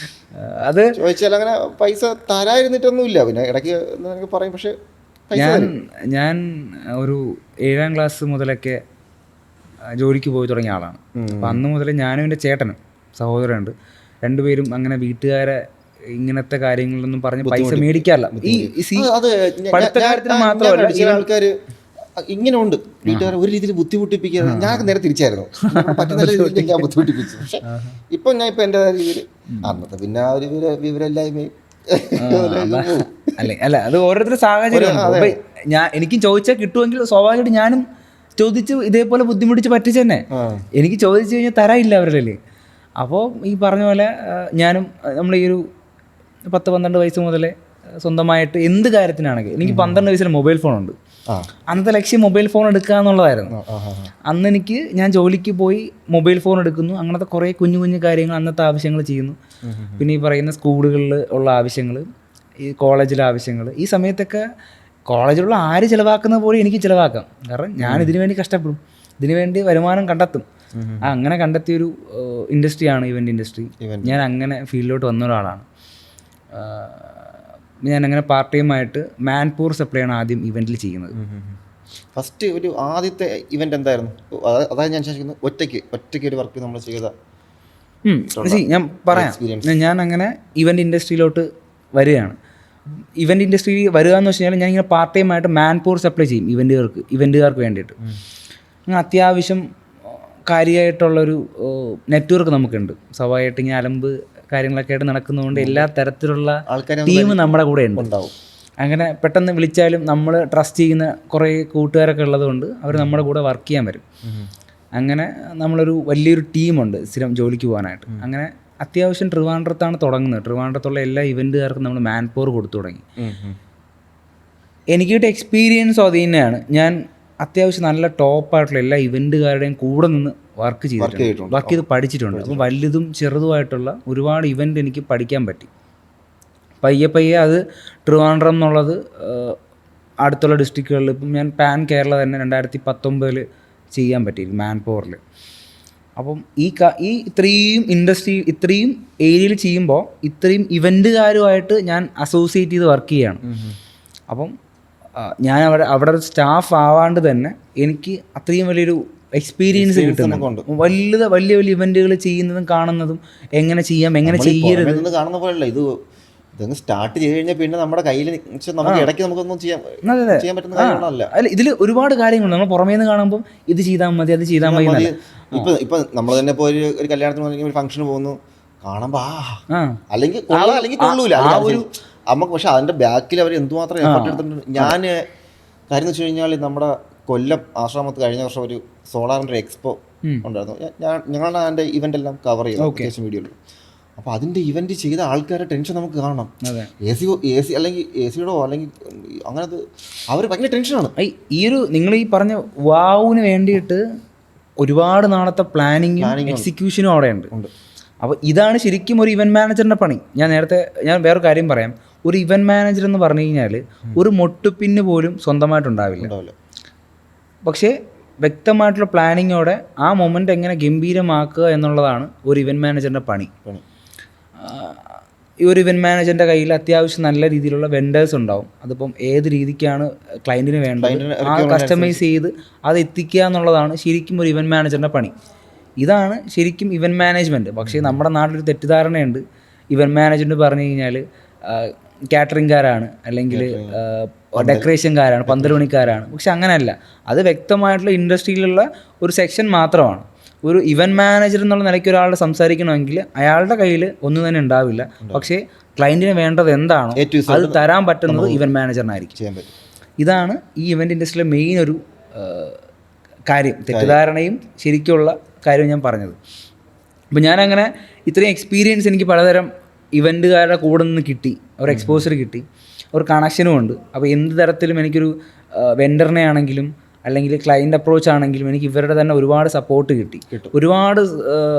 അത് ചോദിച്ചാൽ അങ്ങനെ പൈസ തരാതിരുന്നിട്ടൊന്നുമില്ല. പിന്നെ ഇടയ്ക്ക് എന്നൊക്കെ പറയും. പക്ഷെ ഞാൻ ഒരു 7ാം ക്ലാസ് മുതലൊക്കെ ജോലിക്ക് പോയി തുടങ്ങിയ ആളാണ്. അപ്പം അന്ന് മുതൽ ഞാനും എൻ്റെ ചേട്ടനും സഹോദരനുണ്ട്, രണ്ടുപേരും അങ്ങനെ വീട്ടുകാരെ ഇങ്ങനത്തെ കാര്യങ്ങളിലൊന്നും പറഞ്ഞ് പൈസ മേടിക്കാറില്ല. പഠിത്ത കാര്യത്തിന് മാത്രമല്ല, ആൾക്കാർ ഇങ്ങനെ ഉണ്ട് വീട്ടുകാരെ ഒരു രീതിയിൽ ബുദ്ധിമുട്ടിപ്പിക്കുക. ഞാൻ നേരെ തിരിച്ചായിരുന്നു, പറ്റുന്ന രീതിയിൽ ഞാൻ ബുദ്ധിമുട്ടിപ്പിച്ചു. പക്ഷെ ഇപ്പം ഞാൻ ഇപ്പം എൻ്റെ രീതിയിൽ അന്നത്തെ പിന്നെ ആ ഒരു വിവരമില്ലായ്മയും അല്ല അത് ഓരോരുത്തരുടെ സാഹചര്യം. എനിക്കും ചോദിച്ചാൽ കിട്ടുമെങ്കിൽ സ്വാഭാവികമായിട്ട് ഞാനും ചോദിച്ച് ഇതേപോലെ ബുദ്ധിമുട്ടിച്ച് പറ്റിച്ച് തന്നെ. എനിക്ക് ചോദിച്ചു കഴിഞ്ഞാൽ തരാനില്ല അവരല്ലേ. അപ്പോൾ ഈ പറഞ്ഞ പോലെ ഞാനും നമ്മൾ ഈ ഒരു 10-12 വയസ്സ് മുതലേ സ്വന്തമായിട്ട് എന്ത് കാര്യത്തിനാണെങ്കിൽ, എനിക്ക് 12 വയസ്സിൽ മൊബൈൽ ഫോണുണ്ട്. അന്നത്തെ ലക്ഷ്യം മൊബൈൽ ഫോൺ എടുക്കുക എന്നുള്ളതായിരുന്നു. അന്ന് ഞാൻ ജോലിക്ക് പോയി മൊബൈൽ ഫോൺ എടുക്കുന്നു, അങ്ങനത്തെ കുറേ കുഞ്ഞു കുഞ്ഞു കാര്യങ്ങൾ, അന്നത്തെ ആവശ്യങ്ങൾ ചെയ്യുന്നു. പിന്നെ ഈ പറയുന്ന സ്കൂളുകളിൽ ഉള്ള ആവശ്യങ്ങൾ, ഈ കോളേജിലെ ആവശ്യങ്ങൾ, ഈ സമയത്തൊക്കെ കോളേജിലുള്ള ആര് ചിലവാക്കുന്ന പോലെ എനിക്ക് ചിലവാക്കാം. കാരണം ഞാൻ ഇതിനു വേണ്ടി കഷ്ടപ്പെടും, ഇതിനു വേണ്ടി വരുമാനം കണ്ടെത്തും. അങ്ങനെ കണ്ടെത്തിയൊരു ഇൻഡസ്ട്രിയാണ് ഇവൻ്റ് ഇൻഡസ്ട്രി. ഞാൻ അങ്ങനെ ഫീൽഡിലോട്ട് വന്ന ഒരാളാണ്. ഞാൻ അങ്ങനെ പാർട്ട് ടൈം ആയിട്ട് മാൻപൂർ സപ്ലൈയാണ് ആദ്യം ഇവൻറ്റിൽ ചെയ്യുന്നത്. ഫസ്റ്റ് ഒരു ആദ്യത്തെ ഇവൻ്റ് എന്തായിരുന്നു? അതായത് ഞാൻ ചോദിക്കുന്നത്, ഒറ്റയ്ക്ക് ഒരു വർക്ക് നമ്മൾ ചെയ്ത. ഞാൻ പറയാം, ഞാൻ അങ്ങനെ ഇവൻ്റ് ഇൻഡസ്ട്രിയിലോട്ട് വരികയാണ്. ഇവൻ്റ് ഇൻഡസ്ട്രിയിൽ വരിക എന്ന് വെച്ച് കഴിഞ്ഞാൽ ഞാനിങ്ങനെ പാർട്ട് ടൈം ആയിട്ട് മാൻപൂർ സപ്ലൈ ചെയ്യും ഇവൻറ്റുകാർക്ക് വേണ്ടിയിട്ട്. അങ്ങനെ അത്യാവശ്യം കാര്യമായിട്ടുള്ളൊരു നെറ്റ്വർക്ക് നമുക്കുണ്ട്. സ്വാഭാവികമായിട്ട് ഇങ്ങനെ അലമ്പ് കാര്യങ്ങളൊക്കെ ആയിട്ട് നടക്കുന്നതുകൊണ്ട് എല്ലാ തരത്തിലുള്ള ടീം നമ്മുടെ കൂടെ ഉണ്ടാവും. അങ്ങനെ പെട്ടെന്ന് വിളിച്ചാലും നമ്മൾ ട്രസ്റ്റ് ചെയ്യുന്ന കുറേ കൂട്ടുകാരൊക്കെ ഉള്ളതുകൊണ്ട് അവർ നമ്മുടെ കൂടെ വർക്ക് ചെയ്യാൻ വരും. അങ്ങനെ നമ്മളൊരു വലിയൊരു ടീമുണ്ട് സ്ഥിരം ജോലിക്ക് പോകാനായിട്ട്. അങ്ങനെ അത്യാവശ്യം ട്രിവാൻഡ്രത്താണ് തുടങ്ങുന്നത്. ട്രിവാൻഡ്രത്തുള്ള എല്ലാ ഇവൻറ്റുകാർക്കും നമ്മൾ മാൻ പവർ കൊടുത്തു തുടങ്ങി. എനിക്ക് കിട്ടിയ എക്സ്പീരിയൻസ് അത് തന്നെയാണ്. ഞാൻ അത്യാവശ്യം നല്ല ടോപ്പായിട്ടുള്ള എല്ലാ ഇവൻറ്റുകാരുടെയും കൂടെ നിന്ന് വർക്ക് ചെയ്ത് പഠിച്ചിട്ടുണ്ട്. അപ്പോൾ വലുതും ചെറുതുമായിട്ടുള്ള ഒരുപാട് ഇവൻ്റ് എനിക്ക് പഠിക്കാൻ പറ്റി. പയ്യെ അത് ട്രിവാൻഡ്രം എന്നുള്ളത് അടുത്തുള്ള ഡിസ്ട്രിക്റ്റുകളിൽ, ഇപ്പം ഞാൻ പാൻ കേരള തന്നെ 2019 ചെയ്യാൻ പറ്റിയിരുന്നു മാൻ പവറിൽ. അപ്പം ഈ ഇത്രയും ഏരിയയിൽ ചെയ്യുമ്പോൾ ഇത്രയും ഇവൻറ്റുകാരുമായിട്ട് ഞാൻ അസോസിയേറ്റ് ചെയ്ത് വർക്ക് ചെയ്യുകയാണ്. അപ്പം ഞാൻ അവിടെ ഒരു സ്റ്റാഫ് ആവാണ്ട് തന്നെ എനിക്ക് അത്രയും വലിയൊരു എക്സ്പീരിയൻസ് കിട്ടുന്നുണ്ട്. വലിയ വലിയ ഇവൻറ്റുകൾ ചെയ്യുന്നതും കാണുന്നതും, എങ്ങനെ ചെയ്യാം എങ്ങനെ ചെയ്യരുത് കാണുന്ന പോലെയല്ല. ഇതൊന്ന് സ്റ്റാർട്ട് ചെയ്ത് കഴിഞ്ഞാൽ പിന്നെ നമ്മുടെ കയ്യിൽ നമുക്ക് ഇടയ്ക്ക് നമുക്കൊന്നും ചെയ്യാൻ പറ്റുന്ന കാര്യങ്ങളല്ല. അല്ല, ഇതിൽ ഒരുപാട് കാര്യങ്ങളുണ്ട്. നമ്മൾ പുറമേ നിന്ന് കാണുമ്പോൾ ഇത് ചെയ്താൽ മതി, അത് ചെയ്താൽ മതി. ഇപ്പൊ നമ്മൾ തന്നെ ഇപ്പോൾ ഒരു കല്യാണത്തിന് ഒരു ഫംഗ്ഷന് പോകുന്നു, കാണുമ്പോൾ അല്ലെങ്കിൽ കൊള്ളൂല നമുക്ക്. പക്ഷെ അതിന്റെ ബാക്കിൽ അവർ എന്തുമാത്രം എഫർട്ട് എടുത്തിട്ടുണ്ട്. ഞാൻ കാര്യം വെച്ച് കഴിഞ്ഞാൽ നമ്മുടെ കൊല്ലം ആശ്രമത്ത് കഴിഞ്ഞ വർഷം ഒരു സോളാറിൻ്റെ എക്സ്പോ ഉണ്ടായിരുന്നു. ഞങ്ങളാണ് അതിൻ്റെ ഇവൻ്റ് എല്ലാം കവർ ചെയ്തത് അത്യാവശ്യം വീഡിയോയിൽ. അപ്പോൾ അതിൻ്റെ ഇവൻറ്റ് ചെയ്ത ആൾക്കാരുടെ ടെൻഷൻ നമുക്ക് കാണാം. എ സി അല്ലെങ്കിൽ എ സിയോടോ അല്ലെങ്കിൽ അങ്ങനത്തെ അവർ ഭയങ്കര ടെൻഷനാണ്. ഈ ഒരു നിങ്ങൾ ഈ പറഞ്ഞ വാവിന് വേണ്ടിയിട്ട് ഒരുപാട് നാളത്തെ പ്ലാനിങ്ങും എക്സിക്യൂഷനും അവിടെ ഉണ്ട്. അപ്പോൾ ഇതാണ് ശരിക്കും ഒരു ഇവൻറ്റ് മാനേജറിൻ്റെ പണി. ഞാൻ വേറൊരു കാര്യം പറയാം. ഒരു ഇവൻറ്റ് മാനേജർ എന്ന് പറഞ്ഞു കഴിഞ്ഞാൽ ഒരു മൊട്ടുപിന്ന് പോലും സ്വന്തമായിട്ടുണ്ടാവില്ല. പക്ഷേ വ്യക്തമായിട്ടുള്ള പ്ലാനിങ്ങോടെ ആ മൊമെൻ്റ് എങ്ങനെ ഗംഭീരമാക്കുക എന്നുള്ളതാണ് ഒരു ഇവൻറ്റ് മാനേജറിൻ്റെ പണി. ഈ ഒരു ഇവൻറ്റ് മാനേജറിൻ്റെ കയ്യിൽ അത്യാവശ്യം നല്ല രീതിയിലുള്ള വെൻഡേഴ്സ് ഉണ്ടാവും. അതിപ്പം ഏത് രീതിക്കാണ് ക്ലയൻറ്റിന് വേണ്ടത് ആ കസ്റ്റമൈസ് ചെയ്ത് അത് എത്തിക്കുക എന്നുള്ളതാണ് ശരിക്കും ഒരു ഇവൻറ്റ് മാനേജറിൻ്റെ പണി. ഇതാണ് ശരിക്കും ഇവൻറ്റ് മാനേജ്മെൻറ്റ്. പക്ഷേ നമ്മുടെ നാട്ടിലൊരു തെറ്റിദ്ധാരണയുണ്ട്, ഇവൻറ്റ് മാനേജ്മെൻറ്റ് പറഞ്ഞു കഴിഞ്ഞാൽ കാറ്ററിംഗുകാരാണ്, അല്ലെങ്കിൽ ഡെക്കറേഷൻകാരാണ്, 12 മണിക്കാരാണ്. പക്ഷെ അങ്ങനെയല്ല. അത് വ്യക്തമായിട്ടുള്ള ഇൻഡസ്ട്രിയിലുള്ള ഒരു സെക്ഷൻ മാത്രമാണ്. ഒരു ഇവൻറ്റ് മാനേജർ എന്നുള്ള നിലയ്ക്ക് ഒരാളുടെ സംസാരിക്കണമെങ്കിൽ അയാളുടെ കയ്യിൽ ഒന്നും തന്നെ ഉണ്ടാവില്ല. പക്ഷേ ക്ലയൻറ്റിന് വേണ്ടത് എന്താണോ അത് തരാൻ പറ്റുന്നത് ഇവൻറ്റ് മാനേജറിനായിരിക്കും. ഇതാണ് ഈ ഇവൻറ്റ് ഇൻഡസ്ട്രിയിലെ മെയിൻ ഒരു കാര്യം, തെറ്റിദ്ധാരണയും ശരിക്കുള്ള കാര്യം ഞാൻ പറഞ്ഞത്. അപ്പോൾ ഞാനങ്ങനെ ഇത്രയും എക്സ്പീരിയൻസ് എനിക്ക് പലതരം ഇവൻറ്റുകാരുടെ കൂടെ നിന്ന് കിട്ടി, ഒരു എക്സ്പോസർ കിട്ടി, ഒരു കണക്ഷനും ഉണ്ട്. അപ്പോൾ എന്ത് തരത്തിലും എനിക്കൊരു വെൻഡറിനെ ആണെങ്കിലും അല്ലെങ്കിൽ ക്ലയൻറ്റ് അപ്രോച്ച് ആണെങ്കിലും എനിക്ക് ഇവരുടെ തന്നെ ഒരുപാട് സപ്പോർട്ട് കിട്ടി. ഒരുപാട്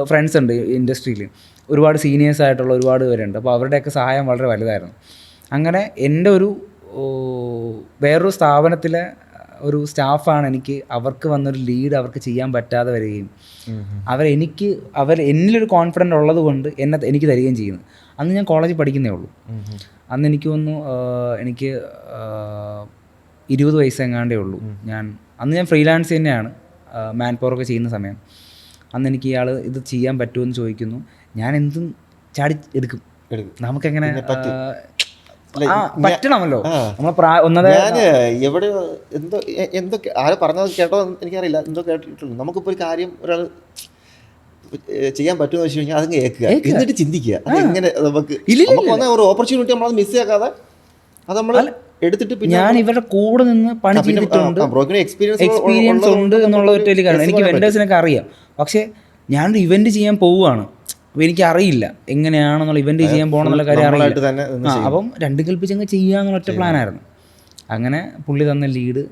ഫ്രണ്ട്സ് ഉണ്ട് ഇൻഡസ്ട്രിയിൽ. ഒരുപാട് സീനിയേഴ്സ് ആയിട്ടുള്ള ഒരുപാട് പേരുണ്ട്. അപ്പോൾ അവരുടെയൊക്കെ സഹായം വളരെ വലുതായിരുന്നു. അങ്ങനെ എൻ്റെ ഒരു വേറൊരു സ്ഥാപനത്തിലെ ഒരു സ്റ്റാഫാണ് എനിക്ക് അവർക്ക് വന്നൊരു ലീഡ് അവർക്ക് ചെയ്യാൻ പറ്റാതെ വരികയും അവർ എന്നിലൊരു കോൺഫിഡൻ്റ് ഉള്ളത് കൊണ്ട് എനിക്ക് തരികയും ചെയ്യുന്നു. അന്ന് ഞാൻ കോളേജിൽ പഠിക്കുന്നേ ഉള്ളൂ. അന്ന് എനിക്ക് തോന്നുന്നു എനിക്ക് 20 വയസ്സെങ്ങാണ്ടേ ഉള്ളൂ. അന്ന് ഞാൻ ഫ്രീലാൻസ് തന്നെയാണ്, മാൻ പവറൊക്കെ ചെയ്യുന്ന സമയം. അന്ന് എനിക്ക് ഇയാൾ ഇത് ചെയ്യാൻ പറ്റുമെന്ന് ചോദിക്കുന്നു. ഞാൻ എന്തും ചാടി എടുക്കും. നമുക്കെങ്ങനെ പറ്റണമല്ലോ. ഞാൻ എവിടെ എന്തൊക്കെ ആര് പറഞ്ഞത് കേട്ടോ എനിക്കറിയില്ല, എന്തോ കേട്ടിട്ടുള്ളൂ. നമുക്കിപ്പോൾ ഒരു കാര്യം ഒരാൾ ചെയ്യാൻ പറ്റുമെന്ന് വെച്ച് കഴിഞ്ഞാൽ അത് കേൾക്കുക, എന്നിട്ട് ചിന്തിക്കുക അതെങ്ങനെ നമുക്ക് വന്ന ഒരു ഓപ്പർച്യൂണിറ്റി നമ്മളത് മിസ് ആക്കാതെ അത് നമ്മൾ എടുത്തിട്ട്. പിന്നെ ഞാൻ ഇവരുടെ കൂടെ നിന്ന് പണി ചെയ്തിട്ടുണ്ട്, എക്സ്പീരിയൻസ് ഉണ്ട് എന്നുള്ള ഒറ്റ കാരണം. എനിക്ക് വെൻഡേഴ്സിനൊക്കെ അറിയാം. പക്ഷേ ഞാനൊരു ഇവന്റ് ചെയ്യാൻ പോവുകയാണ്, അപ്പോൾ എനിക്കറിയില്ല എങ്ങനെയാണെന്നുള്ള ഇവന്റ് ചെയ്യാൻ പോകണം എന്നുള്ള കാര്യം അറിയില്ല. അപ്പം രണ്ടും കൽപ്പിച്ചങ്ങ് ചെയ്യുക എന്നുള്ള ഒറ്റ പ്ലാനായിരുന്നു. അങ്ങനെ പുള്ളി തന്ന ലീഡ്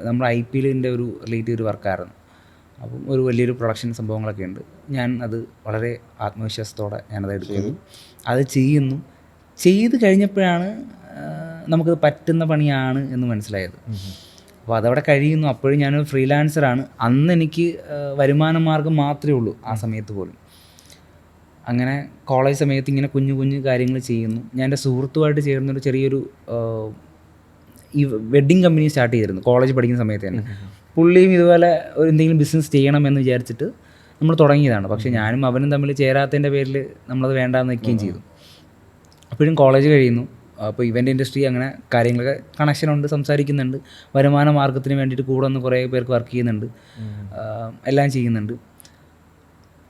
നമ്മുടെ IPLൻ്റെ ഒരു റിലേറ്റീവ് ഒരു വർക്കായിരുന്നു. അപ്പം ഒരു വലിയൊരു പ്രൊഡക്ഷൻ സംഭവങ്ങളൊക്കെ ഉണ്ട്. ഞാൻ അത് വളരെ ആത്മവിശ്വാസത്തോടെ ഞാനത് എടുക്കുന്നു, അത് ചെയ്യുന്നു. ചെയ്ത് കഴിഞ്ഞപ്പോഴാണ് നമുക്കത് പറ്റുന്ന പണിയാണ് എന്ന് മനസ്സിലായത്. അപ്പോൾ അതവിടെ കഴിയുന്നു. അപ്പോഴും ഞാനൊരു ഫ്രീലാൻസറാണ്. അന്ന് എനിക്ക് വരുമാന മാർഗം മാത്രമേ ഉള്ളൂ ആ സമയത്ത് പോലും. അങ്ങനെ കോളേജ് സമയത്ത് ഇങ്ങനെ കുഞ്ഞു കുഞ്ഞു കാര്യങ്ങൾ ചെയ്യുന്നു. ഞാൻ എൻ്റെ സുഹൃത്തുമായിട്ട് ചേർന്നൊരു ചെറിയൊരു ഈ വെഡ്ഡിങ് കമ്പനി സ്റ്റാർട്ട് ചെയ്തിരുന്നു കോളേജ് പഠിക്കുന്ന സമയത്ത് തന്നെ. പുള്ളിയും ഇതുപോലെ എന്തെങ്കിലും ബിസിനസ് ചെയ്യണമെന്ന് വിചാരിച്ചിട്ട് നമ്മൾ തുടങ്ങിയതാണ്. പക്ഷേ ഞാനും അവനും തമ്മിൽ ചേരാത്തതിൻ്റെ പേരിൽ നമ്മളത് വേണ്ടാന്ന് വെക്കുകയും ചെയ്തു. അപ്പോഴും കോളേജ് കഴിയുന്നു. അപ്പോൾ ഇവൻ്റ് ഇൻഡസ്ട്രി അങ്ങനെ കാര്യങ്ങളൊക്കെ കണക്ഷനുണ്ട്, സംസാരിക്കുന്നുണ്ട്. വരുമാന മാർഗത്തിന് വേണ്ടിയിട്ട് കൂടെ ഒന്ന് കുറേ പേർക്ക് വർക്ക് ചെയ്യുന്നുണ്ട്, എല്ലാം ചെയ്യുന്നുണ്ട്.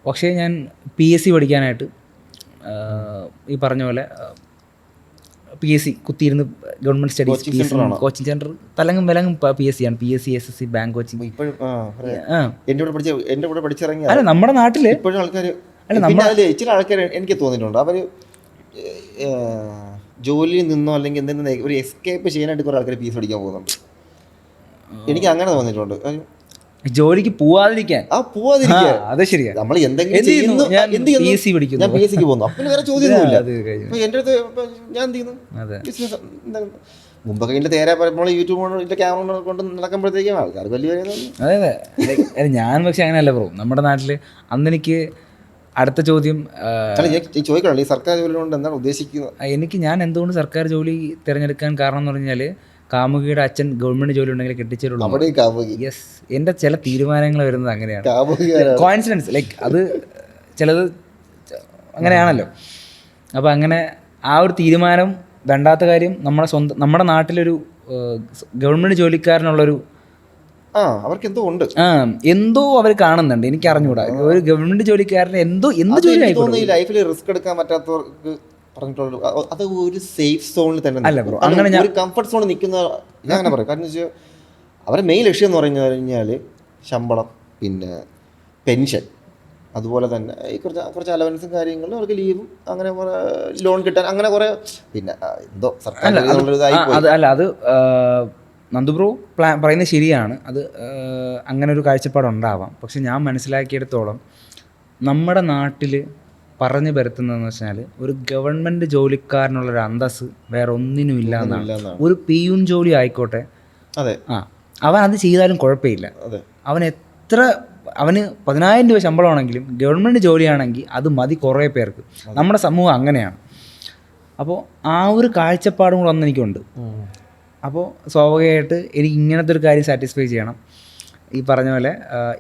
പക്ഷേ ഞാൻ PSC പഠിക്കാനായിട്ട് ഈ പറഞ്ഞ പോലെ PSC കുത്തിയിരുന്ന് ഗവൺമെൻറ് സ്റ്റഡീസ് കോച്ചിങ് സെൻറ്റർ തലങ്ങും വിലങ്ങും PSC ആണ്. PSC, SSC, bank coaching. അല്ല നമ്മുടെ നാട്ടിൽ ചില ആൾക്കാർ എനിക്ക് തോന്നിയിട്ടുണ്ട്, അവർ ജോലിയിൽ നിന്നോ അല്ലെങ്കിൽ എന്തെങ്കിലും ഒരു എസ്കേപ്പ് ചെയ്യാനായിട്ട് കുറേ ആൾക്കാർ PSC പഠിക്കാൻ പോകുന്നുണ്ട്. എനിക്ക് അങ്ങനെ തോന്നിയിട്ടുണ്ട്. ജോലിക്ക് പോവാതിരിക്കാൻ. അത് ശരിയാ. നമ്മൾ എന്തെങ്കിലും ഞാൻ PSCക്ക് പോകുന്നു, അപ്പം വേറെ ചോദ്യമൊന്നുമില്ല. എൻ്റെ അടുത്ത് ഞാൻ എന്ത് ചെയ്യുന്നു, ബിസിനസ് മുമ്പൊക്കെ ഇതിൻ്റെ നേരെ നമ്മൾ യൂട്യൂബ് ക്യാമറ കൊണ്ട് നടക്കുമ്പോഴത്തേക്കും ആൾക്കാർ വലിയ. അതെ അതെ, ഞാൻ പക്ഷെ അങ്ങനെയല്ല ബ്രോ. നമ്മുടെ നാട്ടിൽ അന്ന് എനിക്ക് അടുത്ത ചോദ്യം ചോദിക്കണം, ഈ സർക്കാർ ജോലി കൊണ്ട് എന്താണ് ഉദ്ദേശിക്കുന്നത്? ഞാൻ എന്തുകൊണ്ട് സർക്കാർ ജോലി തിരഞ്ഞെടുക്കാൻ കാരണം എന്ന് പറഞ്ഞാൽ, കാമുകിയുടെ അച്ഛൻ ഗവൺമെന്റ് ജോലി ഉണ്ടെങ്കിൽ കെട്ടിച്ചിട്ടുള്ളൂ. യെസ്, എൻ്റെ ചില തീരുമാനങ്ങൾ വരുന്നത് അങ്ങനെയാണ്. കോയിൻസിഡൻസ്, ലൈക്ക് അത് ചിലത് അങ്ങനെയാണല്ലോ. അപ്പോൾ അങ്ങനെ ആ ഒരു തീരുമാനം. രണ്ടാമത്തെ കാര്യം, നമ്മുടെ നാട്ടിലൊരു ഗവൺമെന്റ് ജോലിക്കാരനുള്ളൊരു അവർക്ക് എന്തോ ഉണ്ട്, എന്തോ അവർ കാണുന്നുണ്ട്. എനിക്ക് അറിഞ്ഞുകൂടാ, ഒരു ഗവൺമെന്റ് ജോലിക്കാരന് എന്ത് ജോലി ആയിക്കോട്ടെ, ലൈഫിൽ റിസ്ക് എടുക്കാൻ പറ്റാത്തവർക്ക് പറഞ്ഞിട്ടുള്ളൂ. അത് ഒരു സേഫ് സോണിൽ തന്നെ അല്ല ബ്രോ, അങ്ങനെ ഒരു കംഫർട്ട് സോണിൽ നിൽക്കുന്ന ഞാൻ അങ്ങനെ പറയും. കാരണം വെച്ചാൽ അവരുടെ മെയിൻ ലക്ഷ്യം എന്ന് പറഞ്ഞു കഴിഞ്ഞാൽ ശമ്പളം, പിന്നെ പെൻഷൻ, അതുപോലെ തന്നെ ഈ കുറച്ച് അലവൻസും കാര്യങ്ങളും, അവർക്ക് ലീവും, അങ്ങനെ കുറേ ലോൺ കിട്ടാൻ, അങ്ങനെ കുറേ, പിന്നെ എന്തോ സർക്കാർ അല്ല അത് നന്ദു ബ്രോ പറയുന്നത് ശരിയാണ്. അത് അങ്ങനെ ഒരു കാഴ്ചപ്പാടുണ്ടാവാം. പക്ഷെ ഞാൻ മനസ്സിലാക്കിയെടുത്തോളം നമ്മുടെ നാട്ടിൽ പറഞ്ഞു പരത്തുന്നതെന്ന് വെച്ചാൽ, ഒരു ഗവൺമെൻറ് ജോലിക്കാരനുള്ളൊരു അന്തസ്സ് വേറെ ഒന്നിനും ഇല്ല എന്നാണ്. ഒരു പിയൂൺ ജോലി ആയിക്കോട്ടെ, അതെ, അവൻ അത് ചെയ്താലും കുഴപ്പമില്ല. അവന് 10,000 രൂപ ശമ്പളമാണെങ്കിലും ഗവൺമെൻറ് ജോലിയാണെങ്കിൽ അത് മതി കുറേ പേർക്ക്. നമ്മുടെ സമൂഹം അങ്ങനെയാണ്. അപ്പോൾ ആ ഒരു കാഴ്ചപ്പാടും കൂടെ ഒന്നും എനിക്കുണ്ട്. അപ്പോൾ സ്വാഭാവികമായിട്ട് എനിക്ക് ഇങ്ങനത്തെ ഒരു കാര്യം സാറ്റിസ്ഫൈ ചെയ്യണം. ഈ പറഞ്ഞ പോലെ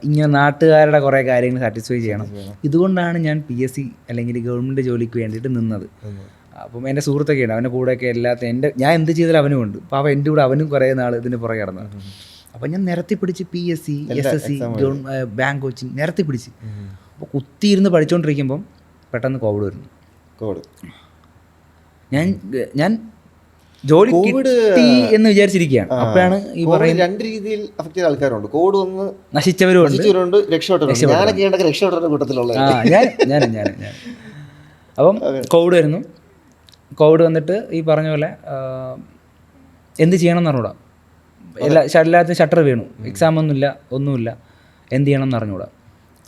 ഇങ്ങനെ നാട്ടുകാരുടെ കുറേ കാര്യങ്ങൾ സാറ്റിസ്ഫൈ ചെയ്യണം. ഇതുകൊണ്ടാണ് ഞാൻ PSC അല്ലെങ്കിൽ ഗവൺമെൻറ് ജോലിക്ക് വേണ്ടിയിട്ട് നിന്നത്. അപ്പം എൻ്റെ സുഹൃത്തൊക്കെ ഉണ്ട്, അവൻ്റെ കൂടെയൊക്കെ ഞാൻ എന്ത് ചെയ്താലും അവനും ഉണ്ട്. അപ്പോൾ അവൻ എൻ്റെ കൂടെ അവനും കുറേ നാൾ ഇതിന് പുറകെ കിടന്നത്. അപ്പം ഞാൻ നിരത്തി പിടിച്ച് PSC, SSC, ബാങ്ക് കോച്ചിങ് നിരത്തി പിടിച്ച്. അപ്പോൾ കുത്തിയിരുന്ന് പഠിച്ചുകൊണ്ടിരിക്കുമ്പം പെട്ടെന്ന് കോവിഡ് വരുന്നു. ഞാൻ ജോലി കിട്ടി എന്ന് വിചാരിച്ചിരിക്കുകയാണ്. അപ്പോഴാണ് ഈ പറയുന്ന രണ്ട് രീതിയിൽ അഫക്ട് ചെയ്ത ആൾക്കാരുണ്ട്. കോവിഡ് വന്ന് നശിച്ചവരുണ്ട്, രക്ഷപ്പെട്ടവരുടെ കൂട്ടത്തിലുള്ള ഞാൻ അപ്പം കോവിഡ് വരുന്നു. കോവിഡ് വന്നിട്ട് ഈ പറഞ്ഞ പോലെ എന്ത് ചെയ്യണം എന്ന് അറിഞ്ഞൂടാ. എല്ലാത്തിനും ഷട്ടർ വീണു. എക്സാം ഒന്നുമില്ല, എന്ത് ചെയ്യണം എന്ന് അറിഞ്ഞൂടാ.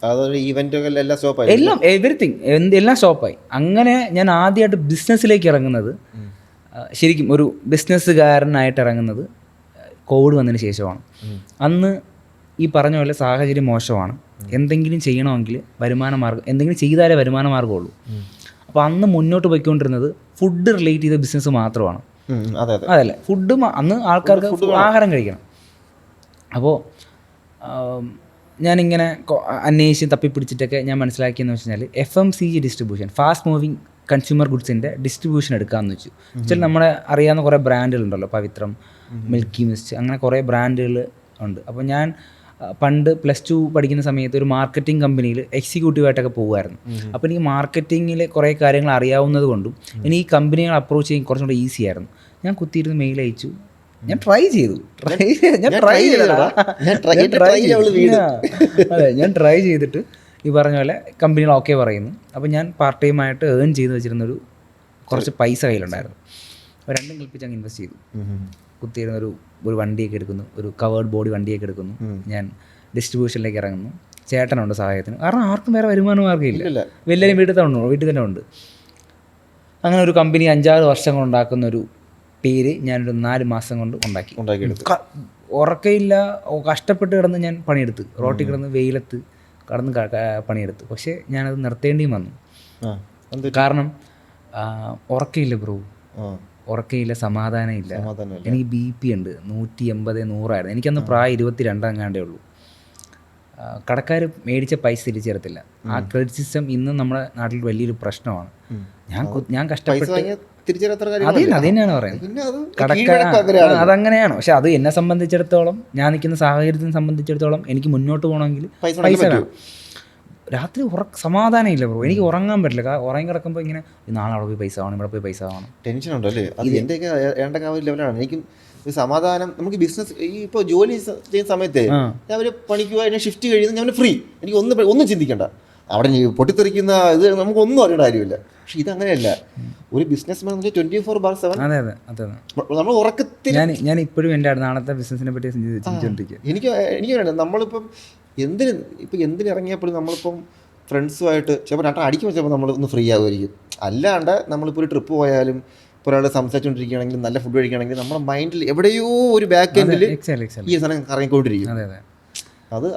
അതൊരു ഈവെന്റുകൾ എല്ലാം സ്റ്റോപ്പായി, എല്ലാം എവറിത്തിങ് എല്ലാം സ്റ്റോപ്പായി. അങ്ങനെ ഞാൻ ആദ്യമായിട്ട് ബിസിനസ്സിലേക്ക് ഇറങ്ങുന്നത്, ശരിക്കും ഒരു ബിസിനസ്സുകാരനായിട്ട് ഇറങ്ങുന്നത് കോവിഡ് വന്നതിന് ശേഷമാണ്. അന്ന് ഈ പറഞ്ഞ പോലെ സാഹചര്യം മോശമാണ്. എന്തെങ്കിലും ചെയ്യണമെങ്കിൽ വരുമാന മാർഗ്ഗം, എന്തെങ്കിലും ചെയ്താലേ വരുമാന മാർഗ്ഗമുള്ളൂ. അപ്പോൾ അന്ന് മുന്നോട്ട് പോയിക്കൊണ്ടിരുന്നത് ഫുഡ് റിലേറ്റ് ചെയ്ത ബിസിനസ് മാത്രമാണ്. അതല്ലേ, ഫുഡ് അന്ന് ആൾക്കാർക്ക് ആഹാരം കഴിക്കണം. അപ്പോൾ ഞാനിങ്ങനെ അന്വേഷിച്ച് തപ്പിപ്പിടിച്ചിട്ടൊക്കെ ഞാൻ മനസ്സിലാക്കിയെന്ന് വെച്ച് കഴിഞ്ഞാൽ FMCG distribution, fast moving consumer ഗുഡ്സിൻ്റെ ഡിസ്ട്രിബ്യൂഷൻ എടുക്കാമെന്ന് വെച്ചു. വെച്ചാൽ നമ്മുടെ അറിയാവുന്ന കുറേ ബ്രാൻഡുകളുണ്ടല്ലോ, പവിത്രം, മിൽക്കി മിസ്റ്റ്, അങ്ങനെ കുറേ ബ്രാൻഡുകൾ ഉണ്ട്. അപ്പോൾ ഞാൻ പണ്ട് +2 പഠിക്കുന്ന സമയത്ത് ഒരു മാർക്കറ്റിംഗ് കമ്പനിയിൽ എക്സിക്യൂട്ടീവായിട്ടൊക്കെ പോകുമായിരുന്നു. അപ്പോൾ എനിക്ക് മാർക്കറ്റിങ്ങിൽ കുറേ കാര്യങ്ങൾ അറിയാവുന്നത് കൊണ്ടും എനിക്ക് ഈ കമ്പനികൾ അപ്രോച്ച് ചെയ്യാൻ കുറച്ചും കൂടെ ഈസി ആയിരുന്നു. ഞാൻ കുത്തിയിരുന്ന് മെയിൽ അയച്ചു, ഞാൻ ട്രൈ ചെയ്തിട്ട് ഈ പറഞ്ഞ പോലെ കമ്പനികൾ ഓക്കെ പറയുന്നു. അപ്പോൾ ഞാൻ പാർട്ട് ടൈം ആയിട്ട് ഏൺ ചെയ്ത് വെച്ചിരുന്നൊരു കുറച്ച് പൈസ കയ്യിലുണ്ടായിരുന്നു. അപ്പോൾ രണ്ടും കൽപ്പിച്ച് അങ്ങ് ഇൻവെസ്റ്റ് ചെയ്തു. കുത്തിയിരുന്നൊരു വണ്ടിയൊക്കെ എടുക്കുന്നു, ഒരു കവേർഡ് ബോഡി വണ്ടിയൊക്കെ എടുക്കുന്നു. ഞാൻ ഡിസ്ട്രിബ്യൂഷനിലേക്ക് ഇറങ്ങുന്നു. ചേട്ടനുണ്ട് സഹായത്തിന്, കാരണം ആർക്കും വേറെ വരുമാന മാർഗ്ഗമില്ല, വലിയ വീട്ടിൽ തന്നെ ഉണ്ട്. അങ്ങനെ ഒരു കമ്പനി 5-6 വർഷം കൊണ്ട് ഉണ്ടാക്കുന്നൊരു പേര് ഞാനൊരു 4 മാസം കൊണ്ട് ഉണ്ടാക്കിയെടുത്തു. ഉറക്കയില്ല, കഷ്ടപ്പെട്ട് കിടന്ന് ഞാൻ പണിയെടുത്ത്, റോട്ടിൽ കിടന്ന് വെയിലത്ത് കടന്ന് പണിയെടുത്തു. പക്ഷേ ഞാനത് നിർത്തേണ്ടിയും വന്നു. കാരണം ഉറക്കയില്ല ബ്രോ, ഉറക്കയില്ല, സമാധാനം ഇല്ല. എനിക്ക് BP ഉണ്ട് 180-100 എനിക്കന്ന് പ്രായം 22 അങ്ങാണ്ടേ ഉള്ളൂ. കടക്കാർ മേടിച്ച പൈസ തിരിച്ചു തരത്തില്ല. ആ ക്രെഡിറ്റ് സിസ്റ്റം ഇന്നും നമ്മുടെ നാട്ടിൽ വലിയൊരു പ്രശ്നമാണ്. ഞാൻ കഷ്ടപ്പെട്ട് അത് തന്നെയാണ് പറയുന്നത്, അതങ്ങനെയാണ്. പക്ഷെ അത് എന്നെ സംബന്ധിച്ചിടത്തോളം, ഞാൻ നിൽക്കുന്ന സാഹചര്യത്തിനെ സംബന്ധിച്ചിടത്തോളം എനിക്ക് മുന്നോട്ട് പോകണമെങ്കിൽ പൈസ വേണം. രാത്രി സമാധാനം ഇല്ല ബ്രോ, എനിക്ക് ഉറങ്ങാൻ പറ്റില്ല. ഉറങ്ങി കിടക്കുമ്പോൾ ഇങ്ങനെ നാളെ അവിടെ പോയി പൈസ ആവണം, ഇവിടെ പോയി പൈസ ആവണം, ടെൻഷൻ ഉണ്ടല്ലേ. അത് എൻ്റെയൊക്കെ ലെവലാണ്. എനിക്കും ഒരു സമാധാനം. നമുക്ക് ബിസിനസ് ഈ ഇപ്പോൾ ജോലി ചെയ്യുന്ന സമയത്ത് ഞാൻ ഒരു പണിക്ക് പോയി ഷിഫ്റ്റ് കഴിയുന്നത് ഞാൻ ഫ്രീ, എനിക്ക് ഒന്നും ചിന്തിക്കണ്ട. അവിടെ പൊട്ടിത്തെറിക്കുന്ന ഇത് നമുക്കൊന്നും അറിയേണ്ട കാര്യമില്ല. പക്ഷെ ഇതങ്ങനെയല്ല. ഒരു ബിസിനസ് മാൻ 24/7. അതെ നമ്മൾ ഉറക്കത്തിൽ ഞാൻ ഇപ്പോഴും എൻ്റെ നാളത്തെ ബിസിനസിനെ പറ്റി ചിന്തിച്ചുകൊണ്ടിരിക്കുക. എനിക്ക് നമ്മളിപ്പം എന്തിനിറങ്ങിയപ്പോഴും നമ്മളിപ്പം ഫ്രണ്ട്സുമായിട്ട് ചിലപ്പോൾ രണ്ടാം അടിക്കുമ്പോൾ ചിലപ്പോൾ നമ്മളൊന്ന് ഫ്രീ ആകുമായിരിക്കും. അല്ലാണ്ട് നമ്മളിപ്പോൾ ഒരു ട്രിപ്പ് പോയാലും ഇപ്പോൾ ഒരാൾ സംസാരിച്ചുകൊണ്ടിരിക്കുകയാണെങ്കിലും നല്ല ഫുഡ് കഴിക്കുകയാണെങ്കിലും നമ്മുടെ മൈൻഡിൽ എവിടെയോ ഒരു ബാക്ക് എൻഡിൽ ഈ സാധനം കറങ്ങിക്കൊണ്ടിരിക്കും. അത്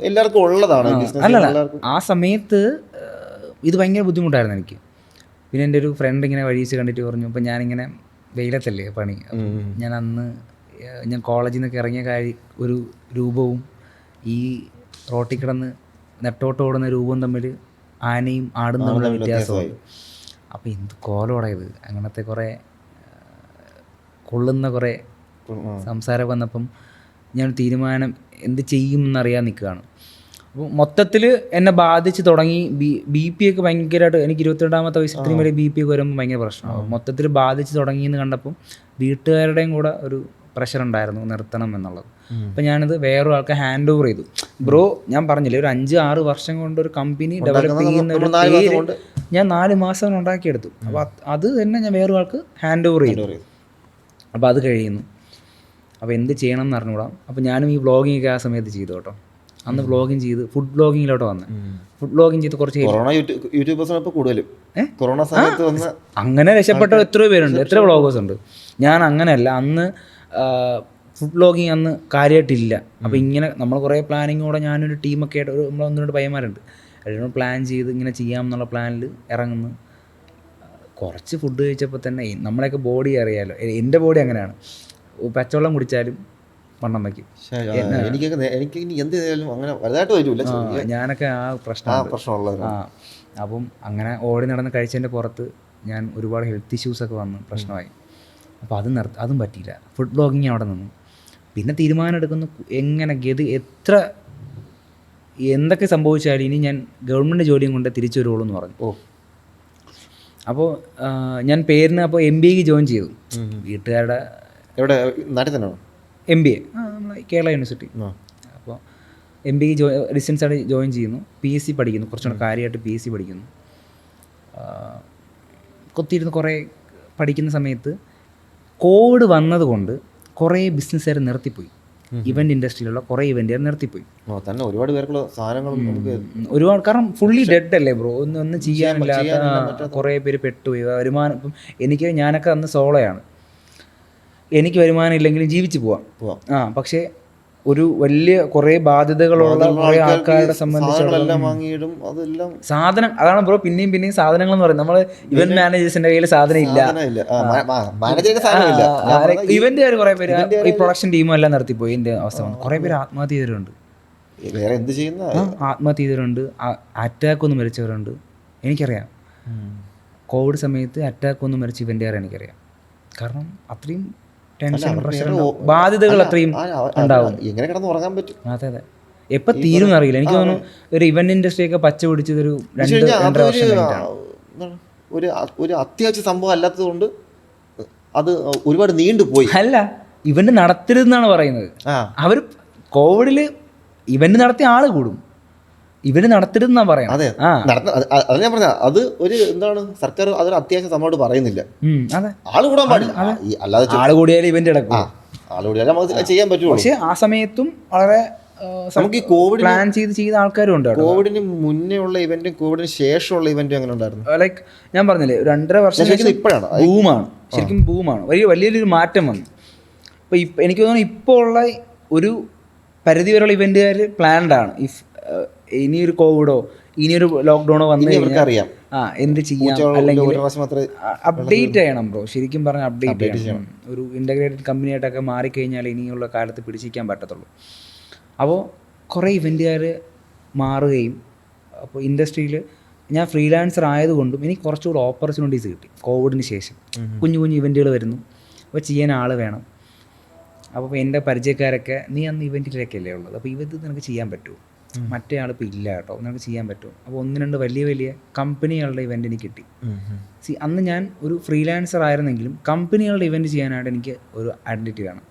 എല്ലാവർക്കും ഉള്ളതാണ്. ആ സമയത്ത് ഇത് ഭയങ്കര ബുദ്ധിമുട്ടായിരുന്നു എനിക്ക്. പിന്നെ എൻ്റെ ഒരു ഫ്രണ്ട് ഇങ്ങനെ വഴിച്ച് കണ്ടിട്ട് പറഞ്ഞു, അപ്പോൾ ഞാനിങ്ങനെ വെയിലത്തല്ലേ പണി, ഞാൻ കോളേജിൽ നിന്നൊക്കെ ഇറങ്ങിയ ഒരു രൂപവും ഈ റോട്ടിൽ കിടന്ന് നെട്ടോട്ട് ഓടുന്ന രൂപവും തമ്മിൽ ആനയും ആടും തമ്മിലുള്ള വ്യത്യാസമാണ്. അപ്പോൾ എന്ത് കോലോടായത്, അങ്ങനത്തെ കുറേ കൊള്ളുന്ന കുറേ സംസാരം വന്നപ്പം ഞാൻ തീരുമാനം എന്ത് ചെയ്യും എന്നറിയാൻ നിൽക്കുകയാണ്. അപ്പോൾ മൊത്തത്തിൽ എന്നെ ബാധിച്ച് തുടങ്ങി. BP ഒക്കെ ഭയങ്കരമായിട്ട്, എനിക്ക് 22-ാമത്തെ വയസ്സിൽ ഇത്രയും വരെ BP ഒക്കെ വരുമ്പോൾ ഭയങ്കര പ്രശ്നമാണ്. മൊത്തത്തിൽ ബാധിച്ച് തുടങ്ങിയെന്ന് കണ്ടപ്പം വീട്ടുകാരുടെയും കൂടെ ഒരു പ്രഷർ ഉണ്ടായിരുന്നു നിർത്തണം എന്നുള്ളത്. അപ്പം ഞാനിത് വേറൊരാൾക്ക് ഹാൻഡ് ഓവർ ചെയ്തു. ബ്രോ, ഞാൻ പറഞ്ഞില്ലേ, ഒരു 5-6 വർഷം കൊണ്ട് ഒരു കമ്പനി ഡെവലപ്പ് ചെയ്യുന്ന ഒരു പേര് ഞാൻ 4 മാസം ഉണ്ടാക്കിയെടുത്തു. അപ്പോൾ അത് തന്നെ ഞാൻ വേറൊരാൾക്ക് ഹാൻഡ് ഓവർ ചെയ്തു. അപ്പോൾ അത് കഴിയുന്നു. അപ്പോൾ എന്ത് ചെയ്യണം എന്ന് അറിഞ്ഞുകൂടാം. അപ്പോൾ ഞാനും ഈ വ്ളോഗിങ് ഒക്കെ ആ സമയത്ത് ചെയ്തു കേട്ടോ. അന്ന് വ്ളോഗിങ് ചെയ്ത് ഫുഡ് വ്ളോഗിങ്ങിലോട്ട് വന്ന് ഫുഡ് വ്ളോഗിങ് ചെയ്ത് കുറച്ച് അങ്ങനെ രക്ഷപ്പെട്ട എത്രയോ പേരുണ്ട്, എത്ര വ്ളോഗേഴ്സ് ഉണ്ട്. ഞാൻ അങ്ങനെയല്ല, അന്ന് ഫുഡ് വ്ളോഗിങ് അന്ന് കാര്യമായിട്ടില്ല. അപ്പോൾ ഇങ്ങനെ നമ്മൾ കുറേ പ്ലാനിങ്ങോടെ ഞാനൊരു ടീമൊക്കെ ആയിട്ട് നമ്മൾ 1-2 പയ്യന്മാരുണ്ട്, അതിനോട് പ്ലാൻ ചെയ്ത് ഇങ്ങനെ ചെയ്യാമെന്നുള്ള പ്ലാനിൽ ഇറങ്ങുന്നു. കുറച്ച് ഫുഡ് കഴിച്ചപ്പോൾ തന്നെ നമ്മളെയൊക്കെ ബോഡി അറിയാമല്ലോ, എൻ്റെ ബോഡി അങ്ങനെയാണ്, പച്ചവെള്ളം കുടിച്ചാലും വണ്ണം വയ്ക്കും. ഞാനൊക്കെ ആ പ്രശ്നമുള്ളത്. അപ്പം അങ്ങനെ ഓടി നടന്ന് കഴിച്ചതിൻ്റെ പുറത്ത് ഞാൻ ഒരുപാട് ഹെൽത്ത് ഇഷ്യൂസൊക്കെ വന്ന് പ്രശ്നമായി. അപ്പോൾ അതും പറ്റിയില്ല. ഫുഡ് വ്ളോഗിങ് അവിടെ നിന്നു. പിന്നെ തീരുമാനം എടുക്കുന്നു, എങ്ങനെ എന്തൊക്കെ സംഭവിച്ചാലും ഇനി ഞാൻ ഗവൺമെൻറ് ജോലിയും കൊണ്ട് തിരിച്ചു വരുള്ളൂ എന്ന് പറഞ്ഞു. അപ്പോൾ ഞാൻ പേരിന് അപ്പോൾ MBA ജോയിൻ ചെയ്തു. വീട്ടുകാരുടെ എവിടെ, നാട്ടിൽ തന്നെയാണോ? MBA നമ്മൾ കേരള യൂണിവേഴ്സിറ്റി. അപ്പോൾ MBA ഡിസ്റ്റൻസ് ആയിട്ട് ജോയിൻ ചെയ്യുന്നു. PSC പഠിക്കുന്നു, കുറച്ചുകൂടെ കാര്യമായിട്ട് PSC പഠിക്കുന്നു. കൊത്തിയിരുന്ന് കുറേ പഠിക്കുന്ന സമയത്ത് കോവിഡ് വന്നതുകൊണ്ട് കുറേ ബിസിനസ്സുകാർ നിർത്തിപ്പോയി. ഇവൻ്റ് ഇൻഡസ്ട്രിയിലുള്ള കുറേ ഇവൻ്റുകാർ നിർത്തിപ്പോയി. തന്നെ ഒരുപാട് പേർക്കുള്ള സാധനങ്ങളും നമുക്ക് ഒരുപാട്, കാരണം ഫുള്ളി ഡെഡ് അല്ലേ ബ്രോ, ഒന്നും ചെയ്യാനില്ലാത്ത കുറേ പേര് പെട്ടുപോയി. വരുമാനം ഇപ്പം ഞാനൊക്കെ അന്ന് സോളോയാണ്, എനിക്ക് വരുമാനം ഇല്ലെങ്കിലും ജീവിച്ച് പോവാം. പക്ഷേ ഒരു വലിയ കുറേ ബാധ്യതകളുള്ള കുറേ ആൾക്കാരെ സംബന്ധിച്ചിടത്തോളം സാധനം, അതാണ് ബ്രോ പിന്നെയും സാധനങ്ങൾ എന്ന് പറയുന്നത്. നമ്മൾ ഇവന്റ് മാനേജേഴ്സിന്റെ കയ്യിൽ സാധനം ഇല്ല, ഇവന്റുകാർ കുറേ പേര് ഈ പ്രൊഡക്ഷൻ ടീമും എല്ലാം നിർത്തിപ്പോയി. ഇതിന്റെ അവസ്ഥ വന്നു. കുറേ പേര് ആത്മഹത്യ ചെയ്തവരുണ്ട്, അറ്റാക്ക് ഒന്ന് മരിച്ചവരുണ്ട്. എനിക്കറിയാം, കോവിഡ് സമയത്ത് അറ്റാക്ക് ഒന്ന് മരിച്ച ഇവന്റുകാരെ എനിക്കറിയാം. കാരണം അത്രയും ടെൻഷൻ, പ്രഷർ, ബാധ്യതകൾ അത്രയും ഉണ്ടാവും. എങ്ങനെ കിടന്ന് ഉറങ്ങാൻ പറ്റും? അതെ, എപ്പോൾ തീരും അറിയില്ല. എനിക്ക് തോന്നുന്നു ഒരു ഇവന്റ് ഇൻഡസ്ട്രി ഒക്കെ പച്ച പിടിച്ചത് ഒരു 2-2.5 വർഷം കഴിഞ്ഞിട്ടാണ്. ഒരു അത്യാവശ്യ സംഭവം അല്ലാത്തത് കൊണ്ട് അത് ഒരുപാട് നീണ്ടുപോയി. അല്ല, ഇവന്റ് നടത്തരുതെന്നാണ് പറയുന്നത്. അവർ കോവിഡിൽ ഇവന്റ് നടത്തിയ ആള് കൂടും, ഇവര് നടത്തരുതെന്നാണ് പറയാം. അതെ, അത് ഞാൻ പറഞ്ഞ അത് ഒരു എന്താണ്, സർക്കാർ അതൊരു അത്യാവശ്യം സംഭവമായിട്ട് പറയുന്നില്ല. ആള് കൂടാൻ പാടില്ല, അല്ലാതെ ആള് കൂടിയാലും ഇവന്റ് നടക്കും, ആള് കൂടിയാലും നമുക്ക് ചെയ്യാൻ പറ്റുള്ളൂ. പക്ഷെ ആ സമയത്തും വളരെ നമുക്ക് ഈ കോവിഡ് പ്ലാൻ ചെയ്ത ആൾക്കാരും ഉണ്ട്. കോവിഡിന് മുന്നേ ഉള്ള ഇവന്റും കോവിഡിന് ശേഷമുള്ള ഇവന്റും എങ്ങനെ ഉണ്ടായിരുന്നു? ലൈക്ക് ഞാൻ പറഞ്ഞില്ലേ, 2.5 വർഷം ഇപ്പോഴാണ് ബൂമാണ്, ശരിക്കും ബൂമാണ്, വലിയൊരു മാറ്റം വന്നു. അപ്പോൾ എനിക്ക് തോന്നുന്നു ഇപ്പോൾ ഉള്ള ഒരു പരിധി വരെയുള്ള ഇവന്റുകാർ പ്ലാൻഡ് ആണ്. ഇനിയൊരു കോവിഡോ ഇനിയൊരു ലോക്ക്ഡൗണോ വന്നു കഴിഞ്ഞാൽ എന്ത് ചെയ്യാം, അല്ലെങ്കിൽ അപ്ഡേറ്റ് ചെയ്യണം ബ്രോ. ശരിക്കും പറഞ്ഞാൽ അപ്ഡേറ്റ് ചെയ്യണം. ഒരു ഇൻ്റഗ്രേറ്റഡ് കമ്പനിയായിട്ടൊക്കെ മാറിക്കഴിഞ്ഞാൽ ഇനിയുള്ള കാലത്ത് പിടിച്ചിരിക്കാൻ പറ്റത്തുള്ളൂ. അപ്പോൾ കുറേ ഇവൻറ്റുകാർ മാറുകയും, അപ്പോൾ ഇൻഡസ്ട്രിയിൽ ഞാൻ ഫ്രീലാൻസർ ആയതുകൊണ്ടും എനിക്ക് കുറച്ചുകൂടി ഓപ്പർച്യൂണിറ്റീസ് കിട്ടി. കോവിഡിന് ശേഷം കുഞ്ഞു ഇവൻറ്റുകൾ വരുന്നു, അപ്പോൾ ചെയ്യാൻ ആൾ വേണം. അപ്പോൾ എൻ്റെ പരിചയക്കാരൊക്കെ നീ അന്ന് ഇവൻറ്റിലൊക്കെ അല്ലേ ഉള്ളത്, അപ്പോൾ ഇത് നിനക്ക് ചെയ്യാൻ പറ്റുമോ, മറ്റേ ആളിപ്പോൾ ഇല്ല കേട്ടോ, നിനക്ക് ചെയ്യാൻ പറ്റുമോ. അപ്പോൾ 1-2 വലിയ കമ്പനികളുടെ ഇവൻ്റ് എനിക്ക് കിട്ടി. അന്ന് ഞാൻ ഒരു ഫ്രീലാൻസർ ആയിരുന്നെങ്കിലും കമ്പനികളുടെ ഇവൻറ്റ് ചെയ്യാനായിട്ട് എനിക്ക് ഒരു ഐഡൻറ്റിറ്റി വേണം,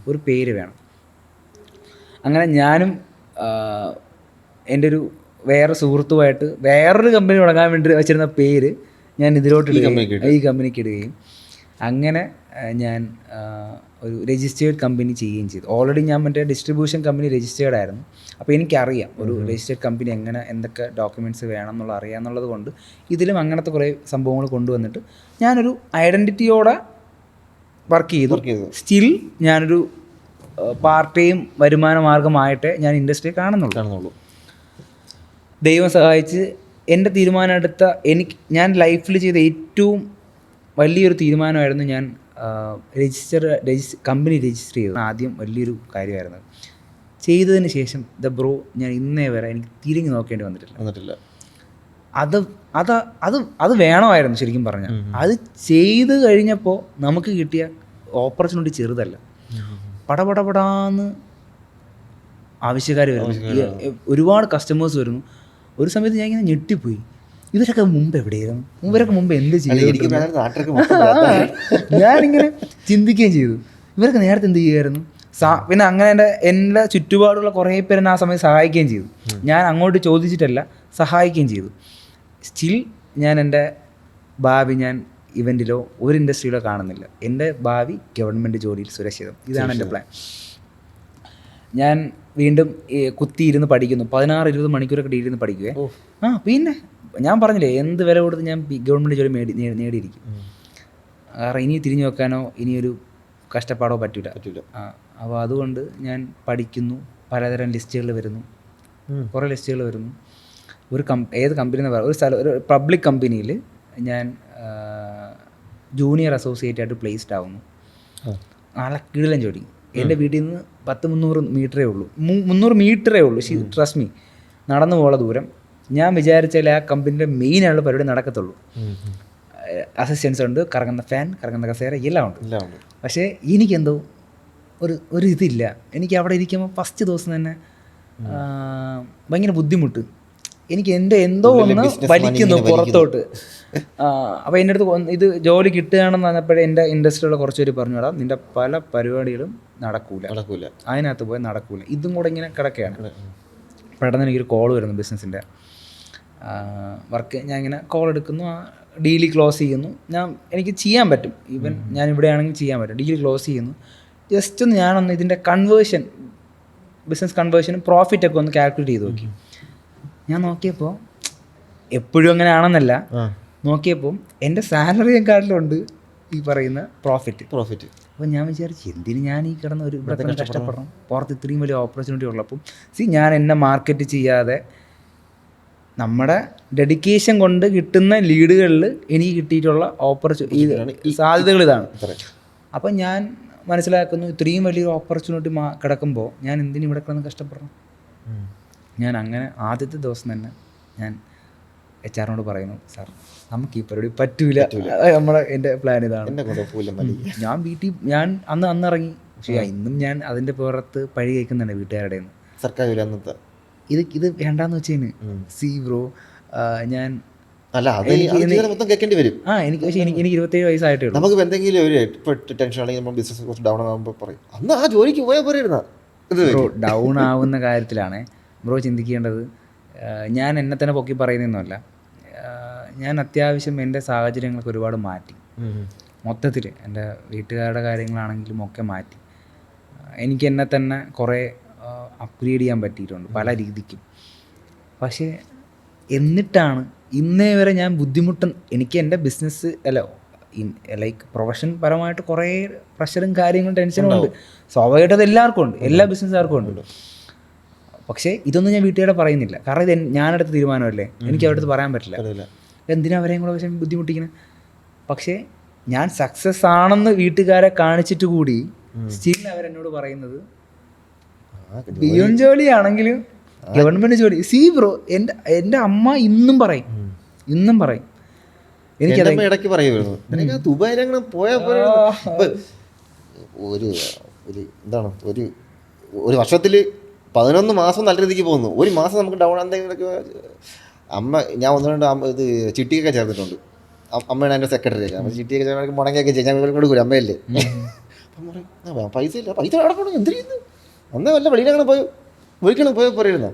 ഒരു പേര് വേണം. അങ്ങനെ ഞാനും എൻ്റെ ഒരു വേറെ സുഹൃത്തുമായിട്ട് വേറൊരു കമ്പനി തുടങ്ങാൻ വേണ്ടി വെച്ചിരുന്ന പേര് ഞാൻ ഇതിലോട്ട് ഈ കമ്പനിക്ക് ഇടുകയും, അങ്ങനെ ഞാൻ ഒരു രജിസ്റ്റേർഡ് കമ്പനി ചെയ്യുകയും ചെയ്തു. ഓൾറെഡി ഞാൻ മറ്റേ ഡിസ്ട്രിബ്യൂഷൻ കമ്പനി രജിസ്റ്റേർഡ് ആയിരുന്നു. അപ്പോൾ എനിക്കറിയാം ഒരു രജിസ്റ്റേർഡ് കമ്പനി എങ്ങനെ എന്തൊക്കെ ഡോക്യുമെൻറ്റ്സ് വേണം എന്നുള്ള അറിയാമെന്നുള്ളത് കൊണ്ട് ഇതിലും അങ്ങനത്തെ കുറേ സംഭവങ്ങൾ കൊണ്ടുവന്നിട്ട് ഞാനൊരു ഐഡൻറ്റിറ്റിയോടെ വർക്ക് ചെയ്തു. സ്റ്റിൽ ഞാനൊരു പാർട്ട് ടൈം വരുമാന മാർഗമായിട്ടേ ഞാൻ ഇൻഡസ്ട്രി കാണുന്നുള്ളൂ. ദൈവം സഹായിച്ച് എൻ്റെ തീരുമാനം എടുത്ത ഞാൻ ലൈഫിൽ ചെയ്ത ഏറ്റവും വലിയൊരു തീരുമാനമായിരുന്നു ഞാൻ കമ്പനി രജിസ്റ്റർ ചെയ്തത്. ആദ്യം വലിയൊരു കാര്യമായിരുന്നു. ചെയ്തതിന് ശേഷം ബ്രോ ഞാൻ ഇന്നേ വരെ എനിക്ക് തിരിഞ്ഞു നോക്കേണ്ടി വന്നിട്ടില്ല. അത് വേണമായിരുന്നു ശരിക്കും പറഞ്ഞാൽ. അത് ചെയ്ത് കഴിഞ്ഞപ്പോൾ നമുക്ക് കിട്ടിയ ഓപ്പർച്യൂണിറ്റി ചെറുതല്ല. പടപടാന്ന് ആവശ്യക്കാർ വരുന്നു, ഒരുപാട് കസ്റ്റമേഴ്സ് വരുന്നു. ഒരു സമയത്ത് ഞാൻ ഇങ്ങനെ ഞെട്ടിപ്പോയി, ഇവരൊക്കെ മുമ്പ് എവിടെയായിരുന്നു, ഇവരൊക്കെ മുമ്പ് എന്ത് ചെയ്തു. ഞാനിങ്ങനെ ചിന്തിക്കുകയും ചെയ്തു, ഇവരൊക്കെ നേരത്തെ എന്ത് ചെയ്യുമായിരുന്നു. പിന്നെ അങ്ങനെ എൻ്റെ ചുറ്റുപാടുള്ള കുറേ പേരെന്നെ ആ സമയത്ത് സഹായിക്കുകയും ചെയ്തു. ഞാൻ അങ്ങോട്ട് ചോദിച്ചിട്ടല്ല, സഹായിക്കുകയും ചെയ്തു. സ്റ്റിൽ ഞാൻ എൻ്റെ ഭാവി ഞാൻ ഇവൻറ്റിലോ ഒരു ഇൻഡസ്ട്രിയിലോ കാണുന്നില്ല. എൻ്റെ ഭാവി ഗവൺമെൻറ് ജോലിയിൽ സുരക്ഷിതം. ഇതാണ് എൻ്റെ പ്ലാൻ. ഞാൻ വീണ്ടും കുത്തിയിരുന്ന് പഠിക്കുന്നു, 16-20 മണിക്കൂറൊക്കെ ഇരുന്ന് പഠിക്കുവേ. പിന്നെ ഞാൻ പറഞ്ഞില്ലേ, എന്ത് വില കൊടുത്ത് ഞാൻ ഗവൺമെൻറ് ജോലി നേടിയിരിക്കും. കാരണം ഇനി തിരിഞ്ഞു നോക്കാനോ ഇനിയൊരു കഷ്ടപ്പാടോ പറ്റില്ല. അപ്പോൾ അതുകൊണ്ട് ഞാൻ പഠിക്കുന്നു, പലതരം ലിസ്റ്റുകൾ വരുന്നു, കുറേ ലിസ്റ്റുകൾ വരുന്നു. ഏത് കമ്പനി എന്ന് പറയാം, ഒരു പബ്ലിക് കമ്പനിയിൽ ഞാൻ ജൂനിയർ അസോസിയേറ്റ് ആയിട്ട് പ്ലേസ്ഡ് ആവുന്നു. നല്ല കിടിലൻ ജോലി. എൻ്റെ വീട്ടിൽ നിന്ന് 10-300 മീറ്ററേ ഉള്ളൂ, 300 മീറ്ററേ ഉള്ളൂ. ട്രസ്റ്റ് മീ, നടന്നു പോകാനുള്ള ദൂരം. ഞാൻ വിചാരിച്ചാൽ ആ കമ്പനിയുടെ മെയിനായുള്ള പരിപാടി നടക്കത്തുള്ളൂ. അസിസ്റ്റൻസ് ഉണ്ട്, കറങ്ങുന്ന ഫാൻ, കറങ്ങുന്ന കസേര എല്ലാം ഉണ്ട്. പക്ഷേ എനിക്കെന്തോ ഒരു ഇതില്ല. എനിക്ക് അവിടെ ഇരിക്കുമ്പോൾ ഫസ്റ്റ് ദിവസം തന്നെ ഭയങ്കര ബുദ്ധിമുട്ട്. എനിക്ക് എന്തോ ഒന്ന് വലിക്കുന്നു പുറത്തോട്ട്. അപ്പോൾ എൻ്റെ അടുത്ത് ഇത് ജോലി കിട്ടുകയാണെന്ന് പറഞ്ഞപ്പോഴേ എൻ്റെ ഇൻഡസ്ട്രിയിലുള്ള കുറച്ച് പേര് പറഞ്ഞു, വിടാം നിൻ്റെ പല പരിപാടികളും നടക്കൂല, അതിനകത്ത് പോയി നടക്കൂല, ഇതും കൂടെ ഇങ്ങനെ കിടക്കുകയാണ്. പെട്ടെന്ന് എനിക്കൊരു കോൾ വരുന്നു, ബിസിനസ്സിൻ്റെ വർക്ക്. ഞാൻ ഇങ്ങനെ കോൾ എടുക്കുന്നു, ഡീല് ക്ലോസ് ചെയ്യുന്നു. എനിക്ക് ചെയ്യാൻ പറ്റും, ഈവൻ ഞാൻ ഇവിടെ ആണെങ്കിൽ ചെയ്യാൻ പറ്റും. ഡീല് ക്ലോസ് ചെയ്യുന്നു, ജസ്റ്റ് ഒന്ന് ഞാനൊന്ന് ഇതിൻ്റെ ബിസിനസ് കൺവേർഷനും പ്രോഫിറ്റൊക്കെ ഒന്ന് കാൽക്കുലേറ്റ് ചെയ്ത് നോക്കി. ഞാൻ നോക്കിയപ്പോൾ എപ്പോഴും അങ്ങനെ ആണെന്നല്ല, നോക്കിയപ്പോൾ എൻ്റെ സാലറിയെക്കാട്ടിലുണ്ട് ഈ പറയുന്ന പ്രോഫിറ്റ്. അപ്പോൾ ഞാൻ വിചാരിച്ചു എന്തിന് ഞാൻ ഈ കിടന്ന് ഒരു ഇവിടെ കഷ്ടപ്പെടണം, പുറത്ത് ഇത്രയും വലിയ ഓപ്പർച്യൂണിറ്റി ഉള്ളപ്പം ഞാൻ എന്നെ മാർക്കറ്റ് ചെയ്യാതെ നമ്മുടെ ഡെഡിക്കേഷൻ കൊണ്ട് കിട്ടുന്ന ലീഡുകളിൽ എനിക്ക് കിട്ടിയിട്ടുള്ള സാധ്യതകൾ ഇതാണ്. അപ്പം ഞാൻ മനസ്സിലാക്കുന്നു ഇത്രയും വലിയൊരു ഓപ്പർച്യൂണിറ്റി കിടക്കുമ്പോൾ ഞാൻ എന്തിനും ഇവിടെ കിടന്ന് കഷ്ടപ്പെടണം. ഞാൻ അങ്ങനെ ആദ്യത്തെ ദിവസം തന്നെ ഞാൻ HR-നോട് പറയുന്നു, സാർ നമുക്ക് ഈ പരിപാടി പറ്റൂല, എൻ്റെ പ്ലാൻ ഇതാണ്. ഞാൻ അന്ന് ഇറങ്ങി. പക്ഷേ ഇന്നും ഞാൻ അതിൻ്റെ പുറത്ത് പഴി കേൾക്കുന്നുണ്ട് വീട്ടുകാരുടെ നിന്ന്. സർക്കാർ ഇത് വേണ്ടാന്ന് വെച്ചേന്. സി ബ്രോ, ഞാൻ കേൾക്കേണ്ടി വരും. എനിക്ക് 27 വയസ്സായിട്ടേ ഉള്ളൂ. നമുക്ക് എന്തെങ്കിലും ഒരു ടെൻഷൻ ആണെങ്കിൽ നമ്മൾ ബിസിനസ് കുറച്ച് ഡൗൺ ആകുമ്പോൾ പറയും അന്ന് ആ ജോലിക്ക് പോയാൽ പോരായിരുന്ന. ബ്രോ ഡൗൺ ആവുന്ന കാര്യത്തിലാണ് ബ്രോ ചിന്തിക്കേണ്ടത്. ഞാൻ എന്നെ തന്നെ പൊക്കി പറയുന്നതൊന്നുമല്ല. ഞാൻ അത്യാവശ്യം എൻ്റെ സാഹചര്യങ്ങളൊക്കെ ഒരുപാട് മാറ്റി. മൊത്തത്തിൽ എൻ്റെ വീട്ടുകാരുടെ കാര്യങ്ങളാണെങ്കിലും ഒക്കെ മാറ്റി. എനിക്ക് എന്നെ തന്നെ കുറേ അപ്ഗ്രേഡ് ചെയ്യാൻ പറ്റിയിട്ടുണ്ട് പല രീതിക്കും. പക്ഷേ എന്നിട്ടാണ് ഇന്നേ വരെ ഞാൻ എനിക്ക് എൻ്റെ ബിസിനസ് ലൈക്ക് പ്രൊഫഷൻ പരമായിട്ട് കുറേ പ്രഷറും കാര്യങ്ങളും ടെൻഷനും ഉണ്ട്. സ്വാഭാവികമായിട്ട് എല്ലാവർക്കും ഉണ്ട്, എല്ലാ ബിസിനസ്സുകാർക്കും ഉണ്ട്. പക്ഷേ ഇതൊന്നും ഞാൻ വീട്ടുകാരെ പറയുന്നില്ല. കാരണം ഇത് ഞാനെടുത്ത തീരുമാനമല്ലേ, എനിക്ക് അവരുടെ അടുത്ത് പറയാൻ പറ്റില്ല. എന്തിനാ അവരെയും കൂടെ പക്ഷേ ബുദ്ധിമുട്ടിക്കുന്നത്. പക്ഷേ ഞാൻ സക്സസ് ആണെന്ന് വീട്ടുകാരെ കാണിച്ചിട്ട് കൂടി സ്റ്റിൽ അവരെന്നോട് പറയുന്നത് പിയൂൺ ജോലിയാണെങ്കിലും ഗവൺമെൻറ് ജോലി. സി ബ്രോ, എൻ്റെ അമ്മ ഇന്നും പറയും എനിക്കത് ഇടയ്ക്ക് പറയുമായിരുന്നു, എനിക്ക് ദുബായിലങ്ങനെ പോയാൽ എന്താണ് ഒരു വർഷത്തിൽ 11 മാസം നല്ല രീതിക്ക് പോകുന്നു. ഒരു മാസം നമുക്ക് ഡൗൺ എന്തെങ്കിലുമൊക്കെ. അമ്മ ഞാൻ 1-2 ഇത് ചിട്ടിയൊക്കെ ചേർത്തിട്ടുണ്ട്. അമ്മയാണ് എൻ്റെ സെക്രട്ടറിയൊക്കെ. അപ്പോൾ ചിട്ടിയൊക്കെ ചേർന്ന് മുടങ്ങിയൊക്കെ ചെയ്യും. ഞാൻ കൊടുക്കൂല അമ്മയല്ലേ. അപ്പം പറയും പൈസ ഇല്ല, പൈസ അടക്കണം, എന്ത് ചെയ്യുന്നു അന്നേ വല്ല വെളിയിലങ്ങനെ പോയി പറയുന്ന.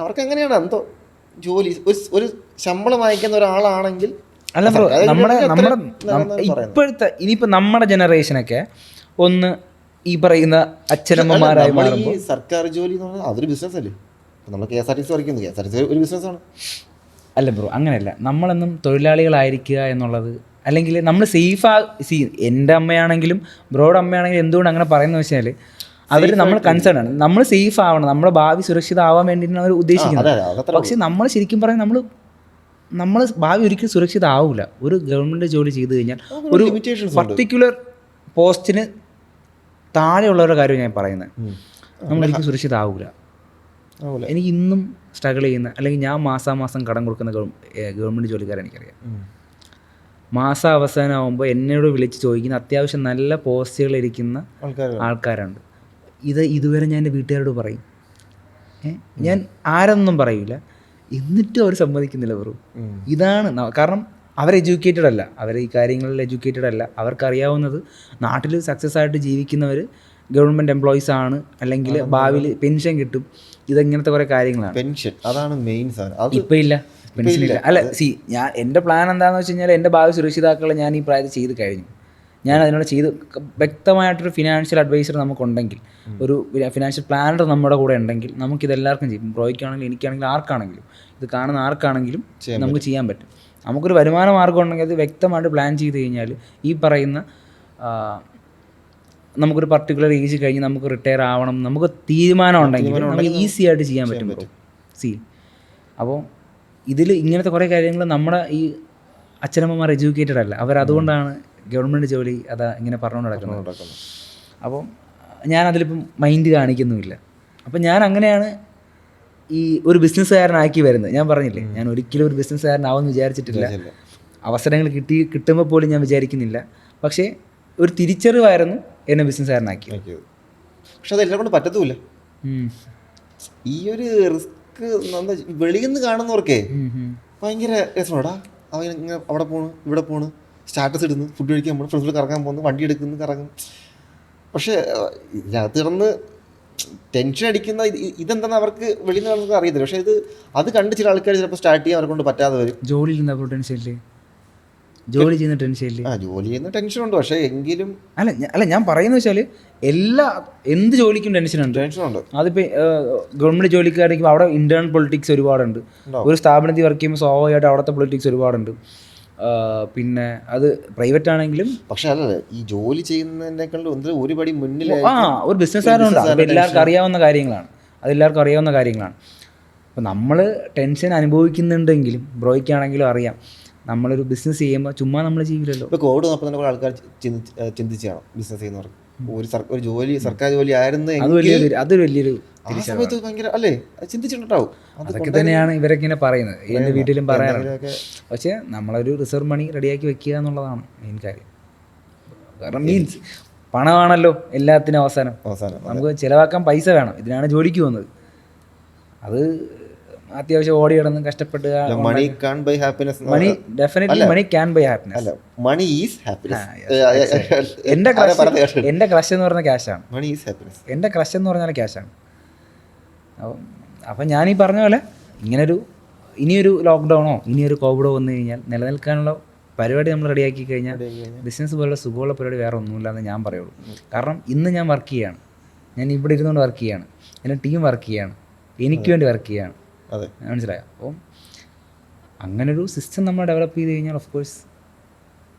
അവർക്ക് എങ്ങനെയാണ് എന്തോ ജോലി ഒരു ശമ്പളം വാങ്ങിക്കുന്ന ഒരാളാണെങ്കിൽ അല്ല ബ്രോ, നമ്മുടെ ഇപ്പോഴത്തെ ഇനിയിപ്പോൾ നമ്മുടെ ജനറേഷനൊക്കെ ഒന്ന് ഈ പറയുന്ന അച്ഛനമ്മമാരായി മാറുമ്പോൾ സർക്കാർ ജോലി എന്ന് പറഞ്ഞാൽ അതൊരു ബിസിനസ് അല്ലേ. നമ്മൾ KSRTC വരയ്ക്കുന്നു, KSRTC ഒരു ബിസിനസ്സാണ്. അല്ല ബ്രോ, അങ്ങനെയല്ല. നമ്മളെന്നും തൊഴിലാളികളായിരിക്കുക എന്നുള്ളത്, അല്ലെങ്കിൽ നമ്മൾ എൻ്റെ അമ്മയാണെങ്കിലും ബ്രോയുടെ അമ്മയാണെങ്കിലും എന്തുകൊണ്ട് അങ്ങനെ പറയുന്നത് വെച്ചാൽ അവർ നമ്മൾ കൺസേൺ ആണ്. നമ്മൾ സേഫ് ആവണം, നമ്മുടെ ഭാവി സുരക്ഷിതമാവാൻ വേണ്ടിയിട്ടാണ് അവർ ഉദ്ദേശിക്കുന്നത്. പക്ഷെ നമ്മൾ ശരിക്കും പറയാൻ നമ്മൾ ഭാവി ഒരിക്കലും സുരക്ഷിതമാവില്ല. ഒരു ഗവൺമെൻറ് ജോലി ചെയ്തു കഴിഞ്ഞാൽ ഒരു പർട്ടിക്കുലർ പോസ്റ്റിന് താഴെയുള്ളവരുടെ കാര്യം ഞാൻ പറയുന്നത്, നമ്മളൊരിക്കലും സുരക്ഷിതമാവില്ല. എനിക്ക് ഇന്നും സ്ട്രഗിൾ ചെയ്യുന്ന, അല്ലെങ്കിൽ ഞാൻ മാസാമാസം കടം കൊടുക്കുന്ന ഗവൺമെൻറ് ജോലിക്കാരെ എനിക്കറിയാം. മാസം അവസാനമാകുമ്പോൾ എന്നോട് വിളിച്ച് ചോദിക്കുന്ന അത്യാവശ്യം നല്ല പോസ്റ്റുകളിരിക്കുന്ന ആൾക്കാരുണ്ട്. ഇതുവരെ ഞാൻ എൻ്റെ വീട്ടുകാരോട് പറയും, ഞാൻ ആരെന്നൊന്നും പറയില്ല, എന്നിട്ടും അവർ സമ്മതിക്കുന്നില്ല ബ്രോ. ഇതാണ് കാരണം അവർ എഡ്യൂക്കേറ്റഡ് അല്ല, അവർ ഈ കാര്യങ്ങളിൽ എഡ്യൂക്കേറ്റഡ് അല്ല. അവർക്കറിയാവുന്നത് നാട്ടിൽ സക്സസ് ആയിട്ട് ജീവിക്കുന്നവർ ഗവൺമെൻറ് എംപ്ലോയീസ് ആണ്, അല്ലെങ്കിൽ ഭാവിയിൽ പെൻഷൻ കിട്ടും, ഇതെങ്ങനത്തെ കുറേ കാര്യങ്ങളാണ്. പെൻഷൻ അതാണ് മെയിൻ സാധനം. ഇപ്പം ഇല്ല, പെൻഷനില്ല. അല്ല ഞാൻ എൻ്റെ പ്ലാൻ എന്താണെന്ന് വെച്ച് കഴിഞ്ഞാൽ എൻ്റെ ഭാവി സുരക്ഷിതാക്കളെ ഞാൻ ഈ പ്രായത്തിൽ ചെയ്ത് കഴിഞ്ഞു. ഞാൻ അതിനോട് വ്യക്തമായിട്ടൊരു ഫിനാൻഷ്യൽ അഡ്വൈസർ നമുക്കുണ്ടെങ്കിൽ, ഒരു ഫിനാൻഷ്യൽ പ്ലാനർ നമ്മുടെ കൂടെ ഉണ്ടെങ്കിൽ നമുക്കിതെല്ലാവർക്കും ചെയ്യും. ബ്രോയ്ക്കാണെങ്കിലും എനിക്കാണെങ്കിലും ആർക്കാണെങ്കിലും, ഇത് കാണുന്ന ആർക്കാണെങ്കിലും നമുക്ക് ചെയ്യാൻ പറ്റും. നമുക്കൊരു വരുമാന മാർഗ്ഗം ഉണ്ടെങ്കിൽ അത് വ്യക്തമായിട്ട് പ്ലാൻ ചെയ്ത് കഴിഞ്ഞാൽ ഈ പറയുന്ന നമുക്കൊരു പർട്ടിക്കുലർ ഏജ് കഴിഞ്ഞ് നമുക്ക് റിട്ടയർ ആവണം, നമുക്ക് തീരുമാനം ഉണ്ടെങ്കിൽ നമുക്ക് ഈസി ആയിട്ട് ചെയ്യാൻ പറ്റും. അപ്പോൾ ഇതിൽ ഇങ്ങനത്തെ കുറേ കാര്യങ്ങൾ നമ്മുടെ ഈ അച്ഛനമ്മമാർ എഡ്യൂക്കേറ്റഡ് അല്ല, അവരതുകൊണ്ടാണ് ഗവൺമെൻറ് ജോലി ഇങ്ങനെ പറഞ്ഞുകൊണ്ട് നടക്കുന്നത്. അപ്പം ഞാനതിലിപ്പം മൈൻഡ് കാണിക്കുന്നുമില്ല. അപ്പം ഞാൻ അങ്ങനെയാണ് ഈ ഒരു ബിസിനസ്സുകാരനാക്കി വരുന്നത്. ഞാൻ പറഞ്ഞില്ലേ, ഞാൻ ഒരിക്കലും ഒരു ബിസിനസ്സുകാരനാവുമെന്ന് വിചാരിച്ചിട്ടില്ല. അവസരങ്ങൾ കിട്ടുമ്പോൾ പോലും ഞാൻ വിചാരിക്കുന്നില്ല. പക്ഷേ ഒരു തിരിച്ചറിവായിരുന്നു എന്നെ ബിസിനസ്സുകാരനാക്കി. പക്ഷെ അതെല്ലാം കൊണ്ട് പറ്റത്തുമില്ല. ഈ ഒരു റിസ്ക് വെളിയിൽ നിന്ന് കാണുന്നവർക്കേ ഭയങ്കര രസമാടാ. അവൻ ഇങ്ങനെ അവിടെ പോണു, ഇവിടെ പോണു, സ്റ്റാറ്റസ് ഇടുന്നു, ഫുഡ് കഴിക്കാൻ പോകുന്നു, ഫ്രണ്ട്സിൽ കറങ്ങാൻ പോകുന്നു, വണ്ടി എടുക്കുന്നു, കറങ്ങും. പക്ഷേ ഇതിനകത്ത് കിടന്ന് ടെൻഷൻ അടിക്കുന്ന ഇതെന്താണെന്ന് അവർക്ക് വെളിയിൽ നിന്ന് നമുക്ക് അറിയത്തില്ല. പക്ഷേ അത് കണ്ട് ചില ആൾക്കാർ ചിലപ്പോൾ സ്റ്റാർട്ട് ചെയ്യാൻ അവരെ കൊണ്ട് പറ്റാതെ വരും. ജോലിയിൽ ടെൻഷൻ ഇല്ലേ? ജോലി ചെയ്യുന്ന ടെൻഷനിൽ. ജോലി ചെയ്യുന്ന ടെൻഷനുണ്ട്, പക്ഷേ എങ്കിലും അല്ല ഞാൻ പറയുന്നത് വെച്ചാൽ എന്ത് ജോലിക്കും ടെൻഷനുണ്ട്. അതിപ്പോൾ ഗവൺമെൻറ് ജോലിക്കാരായിരിക്കും അവിടെ ഇന്റേണൽ പൊളിറ്റിക്സ് ഒരുപാടുണ്ട്. ഒരു സ്ഥാപനത്തിൽ വർക്ക് ചെയ്യുമ്പോൾ സ്വാഭാവികമായിട്ട് അവിടുത്തെ പൊളിറ്റിക്സ് ഒരുപാടുണ്ട്. പിന്നെ അത് പ്രൈവറ്റ് ആണെങ്കിലും. പക്ഷെ അല്ലല്ലേ, ഈ ജോലി ചെയ്യുന്നതിനേക്കാളും ഒരുപടി മുന്നിൽ ഒരു ബിസിനസ്സുകാരുണ്ട്. അത് എല്ലാവർക്കും അറിയാവുന്ന കാര്യങ്ങളാണ്. അപ്പോൾ നമ്മൾ ടെൻഷൻ അനുഭവിക്കുന്നുണ്ടെങ്കിലും ബ്രോയ്ക്കാണെങ്കിലും അറിയാം, നമ്മളൊരു ബിസിനസ് ചെയ്യുമ്പോൾ ചുമ്മാ നമ്മൾ ചെയ്യില്ലല്ലോ. ഇപ്പോൾ കോവിഡ് വന്നപ്പോൾ തന്നെ കുറേ ആൾക്കാർ ചിന്തിച്ചാണ് ബിസിനസ് ചെയ്യുന്നവർക്ക് ഒരു ജോലി, സർക്കാർ ജോലി ആയിരുന്നു, അതൊരു വലിയൊരു ഭയങ്കര അല്ലേ, ചിന്തിച്ചിട്ടുണ്ടാവും. അതൊക്കെ തന്നെയാണ് ഇവരൊക്കെ ഇങ്ങനെ പറയുന്നത്, എൻ്റെ വീട്ടിലും പറയാറുണ്ട്. പക്ഷേ നമ്മളൊരു റിസർവ് മണി റെഡിയാക്കി വെക്കുക എന്നുള്ളതാണ് മെയിൻ കാര്യം. കാരണം മീൻസ് പണമാണല്ലോ എല്ലാത്തിനും അവസാനം. നമുക്ക് ചിലവാക്കാൻ പൈസ വേണം. ഇതിനാണ് ജോലിക്ക് പോകുന്നത്. അത് അത്യാവശ്യം ഓടി കിടന്ന് കഷ്ടപ്പെട്ട് money can buy happiness. Money definitely money can buy happiness. അല്ല, മണി ഈസ് ഹാപ്പിനെസ്. എൻ്റെ ക്രഷ് എന്ന് പറഞ്ഞ ക്യാഷാണ്. Money is happiness. എൻ്റെ ക്രഷ് എന്ന് പറഞ്ഞാൽ ക്യാഷാണ്. അപ്പം ഞാനീ പറഞ്ഞ പോലെ ഇനിയൊരു ലോക്ക്ഡൗണോ ഇനിയൊരു കോവിഡോ വന്നു കഴിഞ്ഞാൽ നിലനിൽക്കാനുള്ള പരിപാടി നമ്മൾ റെഡിയാക്കി കഴിഞ്ഞാൽ ബിസിനസ് പോലുള്ള സുഖമുള്ള പരിപാടി വേറെ ഒന്നുമില്ലെന്ന് ഞാൻ പറയുള്ളൂ. കാരണം ഇന്ന് ഞാൻ വർക്ക് ചെയ്യുകയാണ്, ഞാൻ ഇവിടെ ഇരുന്നുകൊണ്ട് വർക്ക് ചെയ്യുകയാണ്, എൻ്റെ ടീം വർക്ക് ചെയ്യുകയാണ്, എനിക്ക് വേണ്ടി വർക്ക് ചെയ്യുകയാണ്. മനസ്സിലായോ? അപ്പം അങ്ങനൊരു സിസ്റ്റം നമ്മൾ ഡെവലപ്പ് ചെയ്ത് കഴിഞ്ഞാൽ ഓഫ് കോഴ്സ്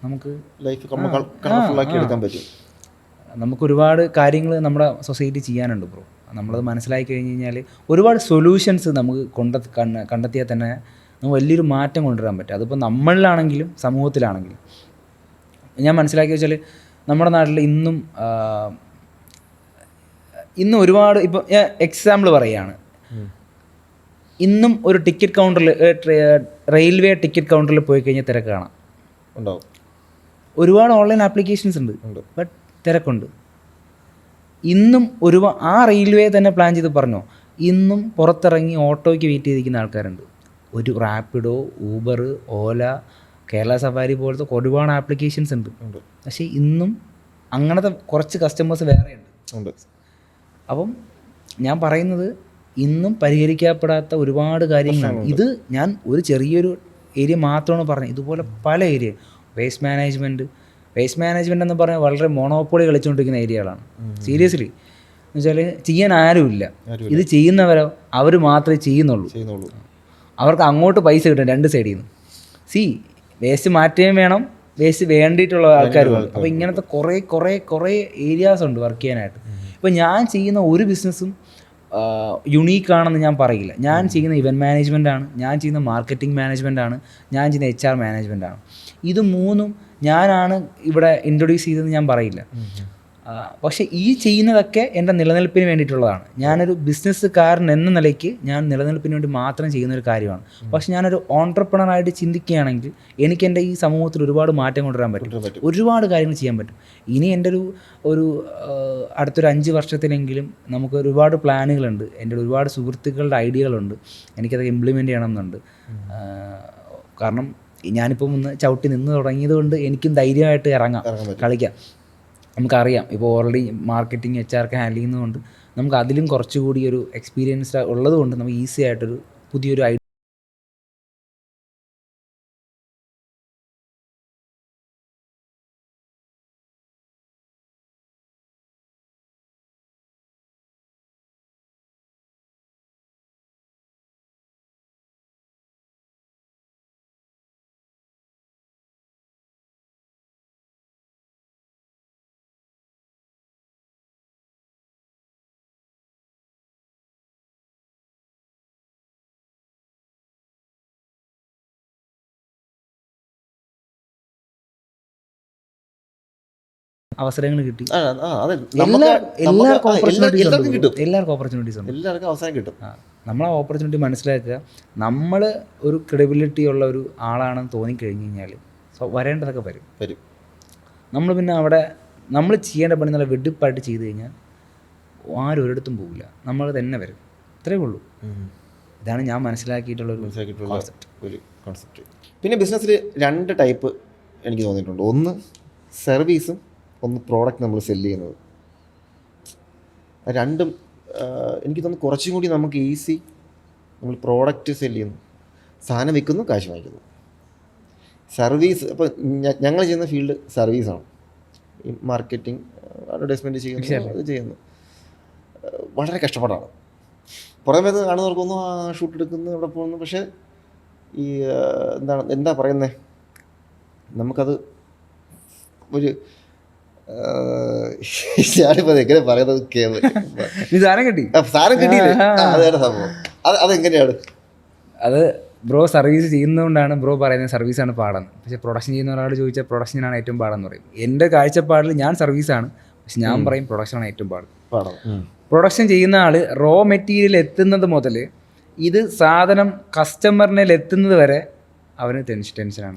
നമുക്ക് ലൈഫ് കളർഫുള്ളാക്കി എടുക്കാൻ പറ്റും. നമുക്ക് ഒരുപാട് കാര്യങ്ങൾ നമ്മുടെ സൊസൈറ്റി ചെയ്യാനുണ്ട് ബ്രോ. നമ്മളത് മനസ്സിലാക്കി കഴിഞ്ഞ് കഴിഞ്ഞാൽ ഒരുപാട് സൊല്യൂഷൻസ് നമുക്ക് കണ്ടെത്തിയാൽ തന്നെ നമുക്ക് വലിയൊരു മാറ്റം കൊണ്ടുവരാൻ പറ്റും. അതിപ്പോൾ നമ്മളിലാണെങ്കിലും സമൂഹത്തിലാണെങ്കിലും. ഞാൻ മനസ്സിലാക്കി വെച്ചാൽ നമ്മുടെ നാട്ടിൽ ഇന്നും ഒരുപാട്, ഇപ്പോൾ ഞാൻ എക്സാമ്പിൾ പറയുകയാണ്, ഇന്നും ഒരു ടിക്കറ്റ് കൗണ്ടറിൽ, റെയിൽവേ ടിക്കറ്റ് കൗണ്ടറിൽ പോയി കഴിഞ്ഞാൽ തിരക്ക് കാണാം. ഒരുപാട് ഓൺലൈൻ ആപ്ലിക്കേഷൻസ് ഉണ്ട്, ബട്ട് തിരക്കുണ്ട്. ഇന്നും ആ റെയിൽവേ തന്നെ പ്ലാൻ ചെയ്ത് പറഞ്ഞോ, ഇന്നും പുറത്തിറങ്ങി ഓട്ടോയ്ക്ക് വെയിറ്റ് ചെയ്തിരിക്കുന്ന ആൾക്കാരുണ്ട്. ഒരു റാപ്പിഡോ, ഊബർ, ഓല, കേരള സഫാരി പോലത്തെ ഒരുപാട് ആപ്ലിക്കേഷൻസ് ഉണ്ട്. പക്ഷേ ഇന്നും അങ്ങനത്തെ കുറച്ച് കസ്റ്റമേഴ്സ് വേറെ ഉണ്ട്. അപ്പം ഞാൻ പറയുന്നത് ഇന്നും പരിഹരിക്കപ്പെടാത്ത ഒരുപാട് കാര്യങ്ങളാണ്. ഇത് ഞാൻ ഒരു ചെറിയൊരു ഏരിയ മാത്രമാണ് പറഞ്ഞത്. ഇതുപോലെ പല ഏരിയ, വേസ്റ്റ് മാനേജ്മെൻറ്റ് എന്ന് പറഞ്ഞാൽ വളരെ മോണോപ്പൊളി കളിച്ചുകൊണ്ടിരിക്കുന്ന ഏരിയകളാണ്. സീരിയസ്ലി എന്ന് വെച്ചാൽ ചെയ്യാൻ ആരുമില്ല. ഇത് ചെയ്യുന്നവരോ അവർ മാത്രമേ ചെയ്യുന്നുള്ളൂ. അവർക്ക് അങ്ങോട്ട് പൈസ കിട്ടും രണ്ട് സൈഡിൽ നിന്ന്. വേസ്റ്റ് മാറ്റുകയും വേണം, വേസ്റ്റ് വേണ്ടിയിട്ടുള്ള ആൾക്കാരുമാണ്. അപ്പോൾ ഇങ്ങനത്തെ കുറേ ഏരിയാസ് ഉണ്ട് വർക്ക് ചെയ്യാനായിട്ട്. ഇപ്പോൾ ഞാൻ ചെയ്യുന്ന ഒരു ബിസിനസ്സും യുണീക്കാണെന്ന് ഞാൻ പറയില്ല. ഞാൻ ചെയ്യുന്ന ഇവൻറ്റ് മാനേജ്മെൻറ്റാണ്, ഞാൻ ചെയ്യുന്ന മാർക്കറ്റിംഗ് മാനേജ്മെൻറ്റാണ്, ഞാൻ ചെയ്യുന്ന HR മാനേജ്മെൻറ്റാണ്. ഇത് മൂന്നും ഞാനാണ് ഇവിടെ ഇൻട്രൊഡ്യൂസ് ചെയ്തതെന്ന് ഞാൻ പറയില്ല. പക്ഷേ ഈ ചെയ്യുന്നതൊക്കെ എൻ്റെ നിലനിൽപ്പിന് വേണ്ടിയിട്ടുള്ളതാണ്. ഞാനൊരു ബിസിനസ്സുകാരൻ എന്ന നിലയ്ക്ക് ഞാൻ നിലനിൽപ്പിന് വേണ്ടി മാത്രം ചെയ്യുന്നൊരു കാര്യമാണ്. പക്ഷേ ഞാനൊരു ഓൺട്രപ്രണറായിട്ട് ചിന്തിക്കുകയാണെങ്കിൽ എനിക്ക് എൻ്റെ ഈ സമൂഹത്തിൽ ഒരുപാട് മാറ്റം കൊണ്ടുവരാൻ പറ്റും, ഒരുപാട് കാര്യങ്ങൾ ചെയ്യാൻ പറ്റും. ഇനി എൻ്റെ ഒരു അടുത്തൊരു 5 വർഷത്തിലെങ്കിലും നമുക്ക് ഒരുപാട് പ്ലാനുകളുണ്ട്. എൻ്റെ ഒരുപാട് സുഹൃത്തുക്കളുടെ ഐഡിയകളുണ്ട്. എനിക്കത് ഇംപ്ലിമെൻ്റ് ചെയ്യണമെന്നുണ്ട്. കാരണം ഞാനിപ്പം ചവിട്ടി നിന്ന് തുടങ്ങിയത് കൊണ്ട് എനിക്കും ധൈര്യമായിട്ട് കളിക്കാം. നമുക്കറിയാം, ഇപ്പോൾ ഓൾറെഡി മാർക്കറ്റിംഗ് HR ഹാൻഡിൽ ചെയ്യുന്നതുകൊണ്ട് നമുക്ക് അതിലും കുറച്ചുകൂടി ഒരു എക്സ്പീരിയൻസ് ഉള്ളത് കൊണ്ട് നമുക്ക് ഈസി ആയിട്ടൊരു പുതിയൊരു ഐഡിയ. അവസരങ്ങൾ കിട്ടി. എല്ലാവർക്കും ഓപ്പർച്യൂണിറ്റീസ് ഉണ്ട്. എല്ലാവർക്കും അവസരം കിട്ടും. നമ്മൾ ആ ഓപ്പർച്യൂണിറ്റി മനസ്സിലാക്കുക. നമ്മൾ ഒരു ക്രെഡിബിലിറ്റി ഉള്ള ഒരു ആളാണെന്ന് തോന്നിക്കഴിഞ്ഞ് കഴിഞ്ഞാൽ വരേണ്ടതൊക്കെ വരും. നമ്മൾ പിന്നെ അവിടെ നമ്മൾ ചെയ്യേണ്ട പണി നല്ല വെടിപ്പായിട്ട് ചെയ്ത് കഴിഞ്ഞാൽ ആരും ഒരിടത്തും പോകില്ല, നമ്മൾ തന്നെ വരും. ഇത്രയേ ഉള്ളൂ. ഇതാണ് ഞാൻ മനസ്സിലാക്കിയിട്ടുള്ള ഒരു കോൺസെപ്റ്റ്. പിന്നെ ബിസിനസ്സിൽ 2 ടൈപ്പ് എനിക്ക് തോന്നിയിട്ടുണ്ട്. ഒന്ന് സർവീസും, ഒന്ന് പ്രോഡക്റ്റ് നമ്മൾ സെല്ല് ചെയ്യുന്നത്. രണ്ടും എനിക്ക് തോന്നുന്നു കുറച്ചും കൂടി നമുക്ക് ഈസി. നമ്മൾ പ്രോഡക്റ്റ് സെല്ല് ചെയ്യുന്നു, സാധനം വിൽക്കുന്നു, കാശ് വാങ്ങിക്കുന്നു. സർവീസ് ഇപ്പോൾ ഞങ്ങൾ ചെയ്യുന്ന ഫീൽഡ് സർവീസാണ്. ഈ മാർക്കറ്റിംഗ്, അഡ്വർടൈസ്മെൻറ്റ് ചെയ്യുന്നു, അത് ചെയ്യുന്നു. വളരെ കഷ്ടപ്പാടാണ്. പുറമേ നിന്ന് കാണുന്നവർക്കൊന്നും ഷൂട്ട് എടുക്കുന്നു, ഇവിടെ പോകുന്നു. പക്ഷേ ഈ എന്താ പറയുന്നത്, നമുക്കത് ഒരു ഞാനിപ്പോൾ എങ്ങനെ പറയുന്നത് സാധനം കിട്ടി, സാധനം കിട്ടിയില്ലേ, അതാണ് സംഭവം. അതെങ്ങനെയാണ്? അത് ബ്രോ സർവീസ് ചെയ്യുന്നതുകൊണ്ടാണ് ബ്രോ പറയുന്നത് സർവീസാണ് പാടെന്ന്. പക്ഷേ പ്രൊഡക്ഷൻ ചെയ്യുന്ന ഒരാളോട് ചോദിച്ചാൽ പ്രൊഡക്ഷനാണ് ഏറ്റവും പാടെന്ന് പറയും. എൻ്റെ കാഴ്ചപ്പാടിൽ ഞാൻ സർവീസാണ്, പക്ഷെ ഞാൻ പറയും പ്രൊഡക്ഷനാണ് ഏറ്റവും പാട്. പ്രൊഡക്ഷൻ ചെയ്യുന്ന ആൾ റോ മെറ്റീരിയൽ എത്തുന്നത് മുതൽ ഇത് സാധനം കസ്റ്റമറിനിൽ എത്തുന്നത് വരെ അവന് ടെൻഷനാണ്.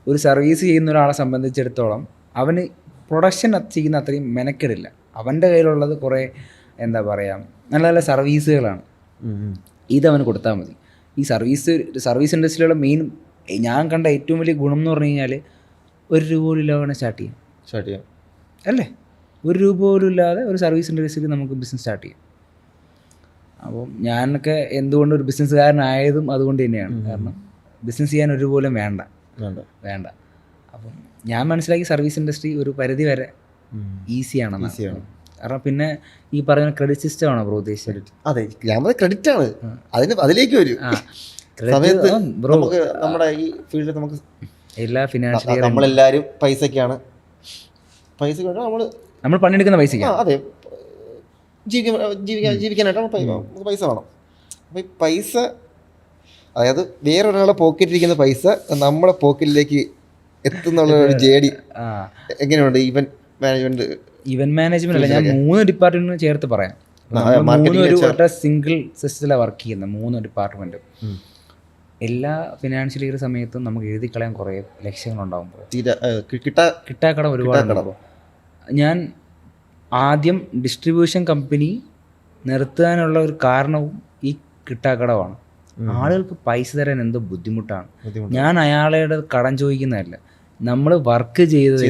ഒരു സർവീസ് ചെയ്യുന്ന ഒരാളെ സംബന്ധിച്ചിടത്തോളം അവന് പ്രൊഡക്ഷൻ ചെയ്യുന്ന അത്രയും മെനക്കെടില്ല. അവൻ്റെ കയ്യിലുള്ളത് കുറേ എന്താ പറയുക, നല്ല നല്ല സർവീസുകളാണ്. ഇതവന് കൊടുത്താൽ മതി. ഈ സർവീസ് ഇൻഡസ്ട്രിയിലുള്ള മെയിൻ ഞാൻ കണ്ട ഏറ്റവും വലിയ ഗുണം എന്ന് പറഞ്ഞു കഴിഞ്ഞാൽ 1 രൂപ പോലും ഇല്ലാതെ സ്റ്റാർട്ട് ചെയ്യാം അല്ലേ? 1 രൂപ പോലും ഇല്ലാതെ ഒരു സർവീസ് ഇൻഡസ്ട്രിയിൽ നമുക്ക് ബിസിനസ് സ്റ്റാർട്ട് ചെയ്യാം. അപ്പം ഞാനൊക്കെ എന്തുകൊണ്ട് ഒരു ബിസിനസ്സുകാരനായതും അതുകൊണ്ട് തന്നെയാണ്. കാരണം ബിസിനസ് ചെയ്യാൻ 1 രൂപ പോലും വേണ്ട. അപ്പം ഞാൻ മനസ്സിലാക്കി സർവീസ് ഇൻഡസ്ട്രി ഒരു പരിധി വരെ ഈസിയാണ്. കാരണം പിന്നെ ഈ പറയുന്ന ക്രെഡിറ്റ് സിസ്റ്റമാണ് ബ്രോ ഉദ്ദേശിച്ചത്. അതെ, ഞാൻ ക്രെഡിറ്റ് ആണ് അതിലേക്ക് വരും സമയത്ത്. നമുക്ക് നമ്മുടെ ഈ ഫീൽഡിൽ നമുക്ക് എല്ലാ ഫിനാൻഷ്യൽ നമ്മളെല്ലാവരും പൈസക്കാണ് നമ്മൾ പണിയെടുക്കുന്ന പൈസക്കാണ്. അതെ, ജീവിക്കാനായിട്ട് നമുക്ക് പൈസ വേണം. അപ്പം ഈ പൈസ, അതായത് വേറൊരാളെ പോക്കറ്റിലിരിക്കുന്ന പൈസ നമ്മുടെ പോക്കറ്റിലേക്ക് എത്തുന്നുള്ള ഒരു ജേടി എങ്ങനെയുണ്ട്? ഇവന്റ് മാനേജ്മെന്റ് അല്ല, ഞാൻ 3 ഡിപ്പാർട്ട്മെന്റ് ചേർത്ത് പറയാം. ഒരു സിംഗിൾ സിസ്റ്റത്തിലാണ് വർക്ക് ചെയ്യുന്ന 3 ഡിപ്പാർട്ട്മെന്റ്. എല്ലാ ഫിനാൻഷ്യൽ ഇയർ സമയത്തും നമുക്ക് എഴുതി കളയാൻ കുറേ ലക്ഷ്യങ്ങളുണ്ടാകുമ്പോൾ കിട്ടാക്കടം ഒരുപാട്. ഞാൻ ആദ്യം ഡിസ്ട്രിബ്യൂഷൻ കമ്പനി നിർത്താനുള്ള ഒരു കാരണവും ഈ കിട്ടാക്കടമാണ്. ആളുകൾക്ക് പൈസ തരാൻ എന്തോ ബുദ്ധിമുട്ടാണ്. ഞാൻ അയാളുടെ കടം ചോദിക്കുന്നതല്ല, നമ്മൾ വർക്ക് ചെയ്തത്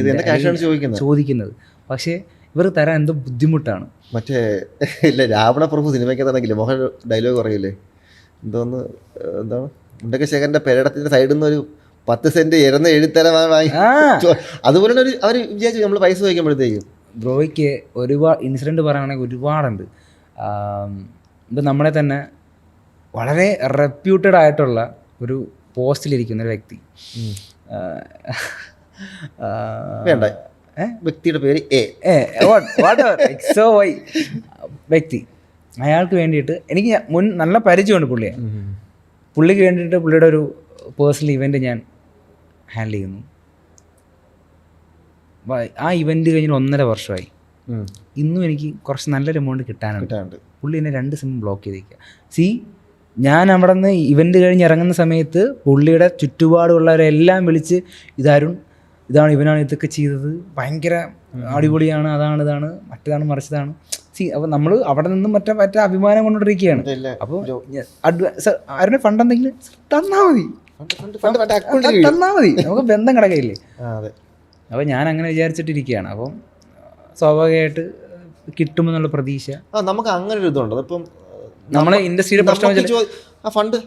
ചോദിക്കുന്നത്. പക്ഷേ ഇവർ തരാൻ എന്തോ ബുദ്ധിമുട്ടാണ്. മറ്റേ ഇല്ല, രാവണ പ്രഭു സിനിമയ്ക്കകത്താണെങ്കിലേ മോഹൻ ഡയലോഗ് പറയില്ലേ, എന്താണ് മുണ്ടക ശേഖരൻ്റെ പെരടത്തിൻ്റെ സൈഡിൽ നിന്ന് ഒരു 10 സെൻറ്റ് ഇരന്ന് എഴുത്തരം വാങ്ങി. അതുപോലെ തന്നെ അവർ വിചാരിച്ചു നമ്മൾ പൈസ ചോദിക്കുമ്പോഴത്തേക്കും. ബ്രോയ്ക്ക് ഒരുപാട് ഇൻസിഡൻറ്റ് പറയുകയാണെങ്കിൽ ഒരുപാടുണ്ട്. ഇപ്പം നമ്മളെ തന്നെ വളരെ റെപ്യൂട്ടഡ് ആയിട്ടുള്ള ഒരു പോസ്റ്റിലിരിക്കുന്ന ഒരു വ്യക്തി, വേണ്ട വ്യക്തിയുടെ പേര് വ്യക്തി, അയാൾക്ക് വേണ്ടിയിട്ട് എനിക്ക് നല്ല പരിചയമുണ്ട് പുള്ളിയെ. പുള്ളിക്ക് വേണ്ടിയിട്ട് പുള്ളിയുടെ ഒരു പേഴ്സണൽ ഇവൻ്റ് ഞാൻ ഹാൻഡിൽ ചെയ്യുന്നു. ആ ഇവൻ്റ് കഴിഞ്ഞ് 1.5 വർഷമായി. ഇന്നും എനിക്ക് കുറച്ച് നല്ലൊരു എമൗണ്ട് കിട്ടാനുണ്ട്. പുള്ളി എന്നെ 2 സിം ബ്ലോക്ക് ചെയ്തിരിക്കുക. ഞാൻ അവിടെ നിന്ന് ഇവൻ്റ് കഴിഞ്ഞ് ഇറങ്ങുന്ന സമയത്ത് പുള്ളിയുടെ ചുറ്റുപാടുള്ളവരെല്ലാം വിളിച്ച് ഇതാണ് ഇവനാണ് ഇതൊക്കെ ചെയ്തത്, ഭയങ്കര അടിപൊളിയാണ്, ഇതാണ് മറ്റേതാണ് മറിച്ചതാണ്. അപ്പോൾ നമ്മൾ അവിടെ നിന്നും മറ്റേ അഭിമാനം കൊണ്ടുകൊണ്ടിരിക്കുകയാണ്. അപ്പോൾ ആരുടെ ഫണ്ട് എന്തെങ്കിലും തന്നാൽ മതി, നമുക്ക് ബന്ധം കിടക്കയില്ലേ. അപ്പോൾ ഞാൻ അങ്ങനെ വിചാരിച്ചിട്ടിരിക്കുകയാണ്. അപ്പം സ്വാഭാവികമായിട്ട് കിട്ടുമെന്നുള്ള പ്രതീക്ഷ നമുക്ക് അങ്ങനെ ഒരു ഇതുണ്ട്. ഇപ്പം നമ്മളെ ഇൻഡസ്ട്രിയുടെ പ്രശ്നം ഫണ്ട്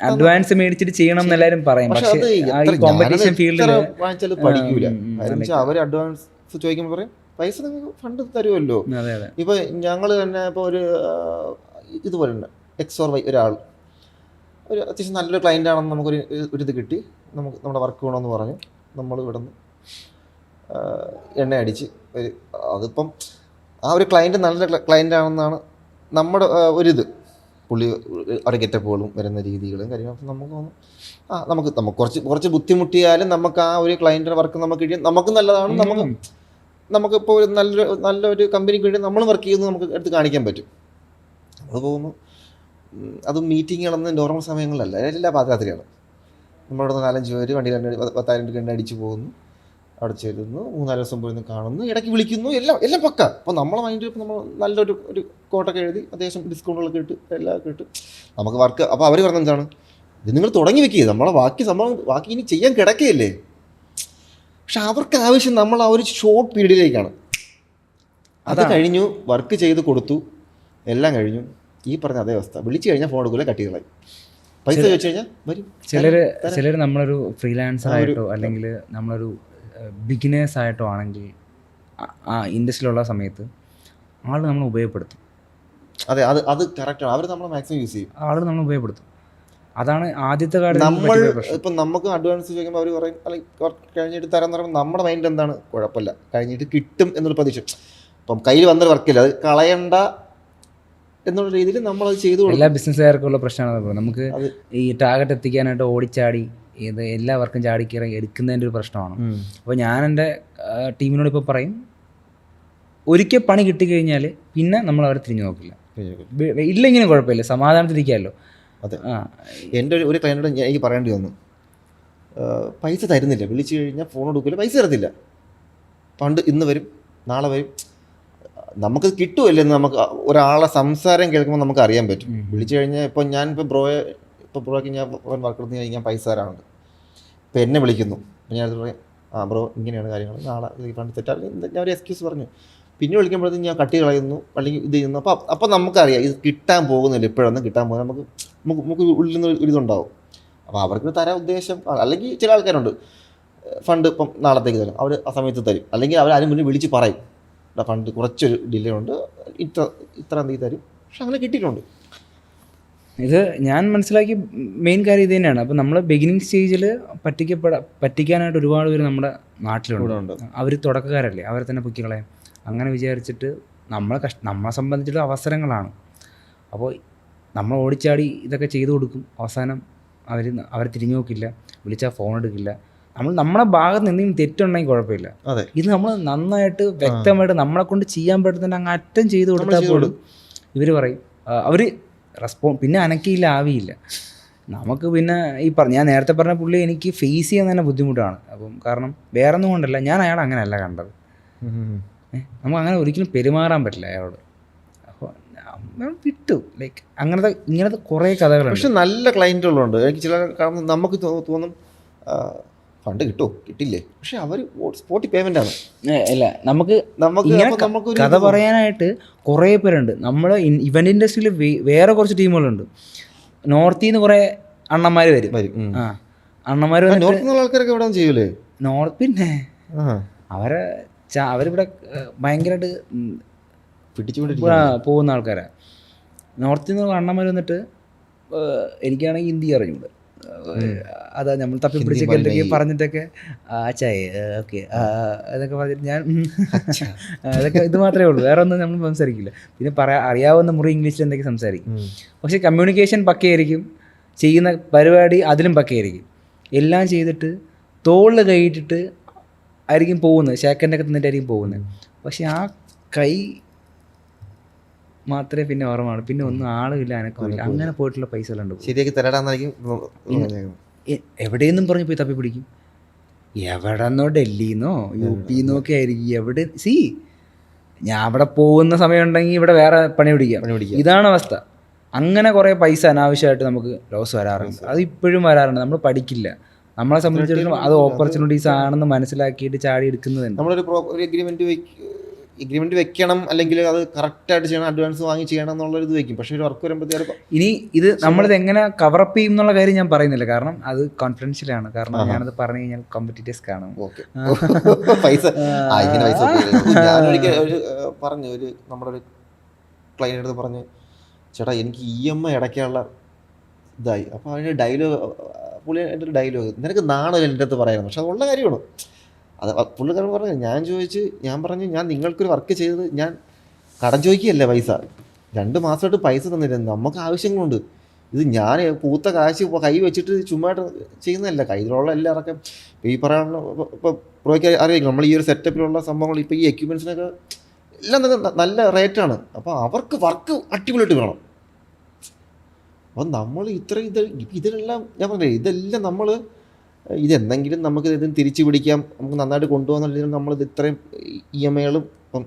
അഡ്വാൻസ് മേടിച്ചിട്ട് ചെയ്യണം എന്നെല്ലാവരും പറയും. പക്ഷേ ഈ കോമ്പറ്റീഷൻ ഫീൽഡിൽ പഠിക്കൂല. അവർ അഡ്വാൻസ് ചോദിക്കുമ്പോൾ പറയും പൈസ നിങ്ങൾക്ക് ഫണ്ട് തരുമല്ലോ. ഇപ്പൊ ഞങ്ങൾ തന്നെ ഇപ്പോൾ ഒരു ഇതുപോലെ ഉണ്ട്, XOR ഒരാൾ ഒരു അത്യാവശ്യം നല്ലൊരു ക്ലയൻ്റ് ആണെന്ന് നമുക്കൊരു ഇത് കിട്ടി. നമ്മുടെ വർക്ക് വേണമെന്ന് പറഞ്ഞു നമ്മൾ ഇവിടെ നിന്ന് എണ്ണ അടിച്ച് അതിപ്പം ആ ഒരു ക്ലയൻറ്റ് നല്ല ക്ലയൻ്റ് ആണെന്നാണ് നമ്മുടെ ഒരിത്. പുള്ളി അവരുടെ ഗെറ്റപ്പുകളും വരുന്ന രീതികളും കാര്യങ്ങളും നമുക്ക് തോന്നും നമുക്ക് കുറച്ച് ബുദ്ധിമുട്ടിയാലും നമുക്ക് ആ ഒരു ക്ലയൻറ്റിൻ്റെ വർക്ക് നമുക്ക് കിട്ടിയാൽ നമുക്ക് നല്ലതാണ്. നമുക്കിപ്പോൾ ഒരു നല്ലൊരു കമ്പനിക്ക് വേണ്ടി നമ്മൾ വർക്ക് ചെയ്യുന്നത് നമുക്ക് എടുത്ത് കാണിക്കാൻ പറ്റും. നമ്മൾ പോകുന്നു, അത് മീറ്റിങ്ങുകളൊന്നും നോർമൽ സമയങ്ങളിലല്ല, എല്ലാ പാതിരാത്രിയാണ്. നമ്മളവിടെ 4-5 പേര് വണ്ടിയിൽ 10,000 രൂപ എണ്ണ അടിച്ച് പോകുന്നു, അവിടെ ചെല്ലുന്നു, 3-4 ദിവസം പോയി കാണുന്നു, ഇടയ്ക്ക് വിളിക്കുന്നു, എല്ലാം പക്ക. അപ്പോൾ നമ്മളെ മൈൻഡിൽ ഇപ്പോൾ നമ്മൾ നല്ലൊരു കോട്ടൊക്കെ എഴുതി അത്യാവശ്യം ഡിസ്കൗണ്ടുകളൊക്കെ ഇട്ട് എല്ലാം ഇട്ട് നമുക്ക് വർക്ക്. അപ്പോൾ അവർ പറഞ്ഞത് എന്താണ്, ഇത് നിങ്ങൾ തുടങ്ങി വെക്കുക, നമ്മളെ ബാക്കി ഇനി ചെയ്യാൻ കിടക്കുകയല്ലേ. പക്ഷെ അവർക്ക് ആവശ്യം നമ്മൾ ആ ഒരു ഷോർട്ട് പീരീഡിലേക്കാണ്. അത് കഴിഞ്ഞു, വർക്ക് ചെയ്ത് കൊടുത്തു, എല്ലാം കഴിഞ്ഞു, ഈ പറഞ്ഞ അതേ അവസ്ഥ. വിളിച്ചു കഴിഞ്ഞാൽ ഫോൺ എടുക്കില്ല, കട്ട് ചെയ്ത് കളയും. പൈസ ചോദിച്ചു കഴിഞ്ഞാൽ വരും. ചിലർ നമ്മളൊരു ഫ്രീലാൻസർ ആയിട്ടോ അല്ലെങ്കിൽ നമ്മളൊരു ബിഗിനേഴ്സ് ആയിട്ടോ ആണെങ്കിൽ ആ ഇൻഡസ്ട്രിയിലുള്ള സമയത്ത് ആൾ നമ്മൾ ഉപയോഗപ്പെടുത്തും. അതെ, അത് കറക്റ്റാണ്. അവർ നമ്മളെ മാക്സിമം യൂസ് ചെയ്യും, ആളുകൾ നമ്മൾ ഉപയോഗപ്പെടുത്തും. അതാണ് ആദ്യത്തെ കാര്യം. നമ്മൾ ഇപ്പം നമുക്ക് അഡ്വാൻസ് ചോദിക്കുമ്പോൾ അവർ പറയും അല്ലെങ്കിൽ കഴിഞ്ഞിട്ട് തരാൻ പറയുമ്പോൾ നമ്മുടെ മൈൻഡ് എന്താണ്, കുഴപ്പമില്ല കഴിഞ്ഞിട്ട് കിട്ടും എന്നുള്ള പ്രതീക്ഷ. ഇപ്പം കയ്യിൽ വന്നൊരു വർക്കില്ല, അത് കളയണ്ട എന്നുള്ള രീതിയിൽ നമ്മളത് ചെയ്തു കൊടുക്കും. എല്ലാ ബിസിനസ്സുകാർക്കുള്ള പ്രശ്നമാണ്. നമുക്ക് ഈ ടാർഗറ്റ് എത്തിക്കാനായിട്ട് ഓടിച്ചാടി ഇത് എല്ലാവർക്കും ചാടിക്കറി എടുക്കുന്നതിൻ്റെ ഒരു പ്രശ്നമാണ്. അപ്പോൾ ഞാൻ എൻ്റെ ടീമിനോട് ഇപ്പോൾ പറയും, ഒരിക്കൽ പണി കിട്ടിക്കഴിഞ്ഞാൽ പിന്നെ നമ്മൾ അവരെ തിരിഞ്ഞു നോക്കില്ല. ഇല്ലെങ്കിലും കുഴപ്പമില്ല, സമാധാനത്തിരിക്കാമല്ലോ. അതെ, എൻ്റെ ഒരു ക്ലയൻറ്റോട് എനിക്ക് പറയേണ്ടി വന്നു, പൈസ തരുന്നില്ല, വിളിച്ചു കഴിഞ്ഞാൽ ഫോൺ എടുക്കില്ല, പൈസ തരത്തില്ല. പണ്ട് ഇന്ന് വരും നാളെ വരും, നമുക്ക് കിട്ടുമല്ലെന്ന് നമുക്ക് ഒരാളെ സംസാരം കേൾക്കുമ്പോൾ നമുക്ക് അറിയാൻ പറ്റും. വിളിച്ചു കഴിഞ്ഞാൽ ഇപ്പോൾ ഞാനിപ്പോൾ ബ്രോയ്ക്ക് ഞാൻ വർക്ക് എടുത്ത് കഴിഞ്ഞാൽ പൈസ തരാറുണ്ട്. ഇപ്പോൾ എന്നെ വിളിക്കുന്നു, ഞാൻ അത് പറയും, ബ്രോ ഇങ്ങനെയാണ് കാര്യങ്ങൾ, നാളെ ഫണ്ട് തെറ്റാണ്, ഞാൻ ഒരു എക്സ്ക്യൂസ് പറഞ്ഞു. പിന്നെ വിളിക്കുമ്പോഴത്തേക്കും ഞാൻ കട്ടി കളയുന്നു അല്ലെങ്കിൽ ഇത് ചെയ്യുന്നു. അപ്പോൾ നമുക്കറിയാം ഇത് കിട്ടാൻ പോകുന്നില്ല, ഇപ്പോഴൊന്നും കിട്ടാൻ പോകുന്നത് നമുക്ക് ഉള്ളിൽ നിന്ന് ഒരു ഇതുണ്ടാവും. അപ്പോൾ അവർക്ക് തരാൻ ഉദ്ദേശം, അല്ലെങ്കിൽ ചില ആൾക്കാരുണ്ട് ഫണ്ട് ഇപ്പം നാളത്തേക്ക് തരും, അവർ ആ സമയത്ത് തരും, അല്ലെങ്കിൽ അവർ ആരും മുന്നേ വിളിച്ച് പറയും ഫണ്ട് കുറച്ചൊരു ഡിലേ ഉണ്ട്, ഇത്ര തീയതി തരും. പക്ഷെ അങ്ങനെ കിട്ടിയിട്ടുണ്ട്. ഇത് ഞാൻ മനസ്സിലാക്കിയ മെയിൻ കാര്യം ഇത് തന്നെയാണ്. അപ്പോൾ നമ്മൾ ബിഗിനിങ് സ്റ്റേജിൽ പറ്റിക്കാനായിട്ട് ഒരുപാട് പേര് നമ്മുടെ നാട്ടിലുണ്ട്. അവർ തുടക്കക്കാരല്ലേ, അവരെ തന്നെ പൊക്കിക്കളയാം അങ്ങനെ വിചാരിച്ചിട്ട് നമ്മളെ സംബന്ധിച്ചിട്ട് അവസരങ്ങളാണ്. അപ്പോൾ നമ്മൾ ഓടിച്ചാടി ഇതൊക്കെ ചെയ്തു കൊടുക്കും, അവസാനം അവർ തിരിഞ്ഞു നോക്കില്ല, വിളിച്ചാൽ ഫോൺ എടുക്കില്ല. നമ്മുടെ ഭാഗത്ത് എന്തെങ്കിലും തെറ്റുണ്ടെങ്കിൽ കുഴപ്പമില്ല. ഇത് നമ്മൾ നന്നായിട്ട് വ്യക്തമായിട്ട് നമ്മളെ കൊണ്ട് ചെയ്യാൻ പറ്റുന്ന അങ്ങ് അറ്റം ചെയ്ത് കൊടുത്താൽ പോലും ഇവർ പറയും, അവർ പിന്നെ അനക്കിയില്ല ആവിയില്ല. നമുക്ക് പിന്നെ ഞാൻ നേരത്തെ പറഞ്ഞ പുള്ളി എനിക്ക് ഫേസ് ചെയ്യാൻ തന്നെ ബുദ്ധിമുട്ടാണ്. അപ്പം കാരണം വേറെ ഒന്നും കൊണ്ടല്ല, ഞാൻ അയാൾ അങ്ങനെയല്ല കണ്ടത്. നമുക്ക് അങ്ങനെ ഒരിക്കലും പെരുമാറാൻ പറ്റില്ല അയാളോട്. അപ്പോൾ വിട്ടു ലൈക്ക് ഇങ്ങനത്തെ കുറേ കഥകളുണ്ട്. പക്ഷെ നല്ല ക്ലയൻറ്റുകളുണ്ട്. എനിക്ക് ചില കാരണം നമുക്ക് തോന്നും ഫണ്ട് കിട്ടുമോ കിട്ടില്ലേ, പക്ഷെ അവർ സ്പോട്ടി പേയ്മെൻ്റ് ആണ്. ഇല്ല, നമുക്ക് കഥ പറയാനായിട്ട് കുറേ പേരുണ്ട്. നമ്മൾ ഇവന്റ് ഇൻഡസ്ട്രിയിൽ വേറെ കുറച്ച് ടീമുകളുണ്ട്. നോർത്തിൽ നിന്ന് കുറേ അണ്ണന്മാർ വരും. ആ അണ്ണന്മാർ ആൾക്കാരൊക്കെ ഇവിടെ ചെയ്യൂലേ പിന്നെ അവരിവിടെ ഭയങ്കരമായിട്ട് പോകുന്ന ആൾക്കാരാണ്. നോർത്തിൽ നിന്ന് അണ്ണന്മാർ വന്നിട്ട് എനിക്കാണെങ്കിൽ ഹിന്ദി അറിഞ്ഞൂടെ, അതാ നമ്മൾ തപ്പി പിടിച്ചൊക്കെ എന്തൊക്കെയോ പറഞ്ഞിട്ടൊക്കെ ചായ ഓക്കെ അതൊക്കെ പറഞ്ഞിട്ട് ഞാൻ അതൊക്കെ ഇത് മാത്രമേ ഉള്ളൂ, വേറെ ഒന്നും നമ്മൾ സംസാരിക്കില്ല. പിന്നെ അറിയാവുന്ന മുറി ഇംഗ്ലീഷിൽ എന്തൊക്കെ സംസാരിക്കും. പക്ഷെ കമ്മ്യൂണിക്കേഷൻ പക്കയായിരിക്കും, ചെയ്യുന്ന പരിപാടി അതിലും പക്കയായിരിക്കും. എല്ലാം ചെയ്തിട്ട് തോളിൽ കൈയിട്ടിട്ട് ആയിരിക്കും പോകുന്നത്, ഷേക്കൻ്റെയൊക്കെ തന്നിട്ടായിരിക്കും പോകുന്നത്. പക്ഷെ ആ കൈ മാത്രമേ പിന്നെ ഓർമ്മയാണ്, പിന്നെ ഒന്നും ആളുമില്ല അനക്കമില്ല. അങ്ങനെ പോയിട്ടുള്ള പൈസകളുണ്ട്. ശരിയാക്കി തരാടാന്നായിരിക്കും എവിടെയെന്നും പറഞ്ഞ് പോയി തപ്പി പിടിക്കും. എവിടെന്നോ ഡൽഹിന്നോ യു പിന്നോ ഒക്കെ ആയിരിക്കും. ഞാൻ അവിടെ പോകുന്ന സമയം ഉണ്ടെങ്കിൽ ഇവിടെ വേറെ പണി പിടിക്കാം. ഇതാണ് അവസ്ഥ. അങ്ങനെ കുറേ പൈസ അനാവശ്യമായിട്ട് നമുക്ക് ലോസ് വരാറുണ്ട്. അത് ഇപ്പോഴും വരാറുണ്ട്. നമ്മൾ പഠിക്കില്ല. നമ്മളെ സംബന്ധിച്ചിടത്തോളം അത് ഓപ്പർച്യൂണിറ്റീസ് ആണെന്ന് മനസ്സിലാക്കിയിട്ട് ചാടി എടുക്കുന്നതുണ്ട്. നമ്മളൊരു എഗ്രിമെന്റ് വെക്കണം, അല്ലെങ്കിൽ അത് കറക്റ്റായിട്ട് ചെയ്യണം, അഡ്വാൻസ് വാങ്ങി ചെയ്യണം എന്നുള്ളൊരു ഇത് വെക്കും. പക്ഷേ ഒരു വർക്ക് വരുമ്പോഴത്തേക്കും ഇനി ഇത് നമ്മളിത് എങ്ങനെ കവറപ്പ് ചെയ്യും എന്നുള്ള കാര്യം ഞാൻ പറയുന്നില്ല, കാരണം അത് കോൺഫിഡൻഷ്യലാണ്. കാരണം ഞാനത് പറഞ്ഞു കഴിഞ്ഞാൽ കോമ്പറ്റീറ്റേഴ്സ് കാണും. പൈസ ഞാനൊരിക്കൽ പറഞ്ഞു, നമ്മുടെ ഒരു ക്ലയൻ്റ് അടുത്ത് പറഞ്ഞ്, ചേട്ടാ എനിക്ക് EMI അടയ്ക്കാനുള്ള ഇതായി. അപ്പോൾ അതിന് പുള്ളി എൻ്റെ ഒരു ഡയലോഗ്, നിനക്ക് നാണോ എൻ്റെ അടുത്ത് പറയായിരുന്നു. പക്ഷെ അതുള്ള കാര്യമാണ്. അത് പുള്ളിക്കാരൻ പറഞ്ഞു. ഞാൻ പറഞ്ഞു ഞാൻ നിങ്ങൾക്കൊരു വർക്ക് ചെയ്തത് ഞാൻ കടം ചോദിക്കുകയല്ല, പൈസ 2 മാസമായിട്ട് പൈസ തന്നില്ല, നമുക്ക് ആവശ്യങ്ങളുണ്ട്. ഇത് ഞാൻ പൂത്ത കാശ് കൈ വെച്ചിട്ട് ചുമ്മായിട്ട് ചെയ്യുന്നതല്ല, കയ്യിലുള്ള എല്ലാം ഇറക്കാം. ഈ പറയാനുള്ള ഇപ്പോൾ പ്രോയ്ക്ക് അറിയാം, നമ്മൾ ഈ ഒരു സെറ്റപ്പിലുള്ള സംഭവങ്ങൾ ഇപ്പോൾ ഈ എക്യുപ്മെൻറ്റ്സിനൊക്കെ എല്ലാം നല്ല റേറ്റാണ്. അപ്പോൾ അവർക്ക് വർക്ക് അടിപൊളിയായിട്ട് വേണം. അപ്പം നമ്മൾ ഇതിലെല്ലാം ഞാൻ പറഞ്ഞില്ലേ, ഇതെല്ലാം നമ്മൾ ഇതെന്തെങ്കിലും നമുക്ക് ഇതിന് തിരിച്ചു പിടിക്കാം, നമുക്ക് നന്നായിട്ട് കൊണ്ടുപോകുന്ന രീതിയിൽ നമ്മളിത് ഇത്രയും EMIകളും ഇപ്പം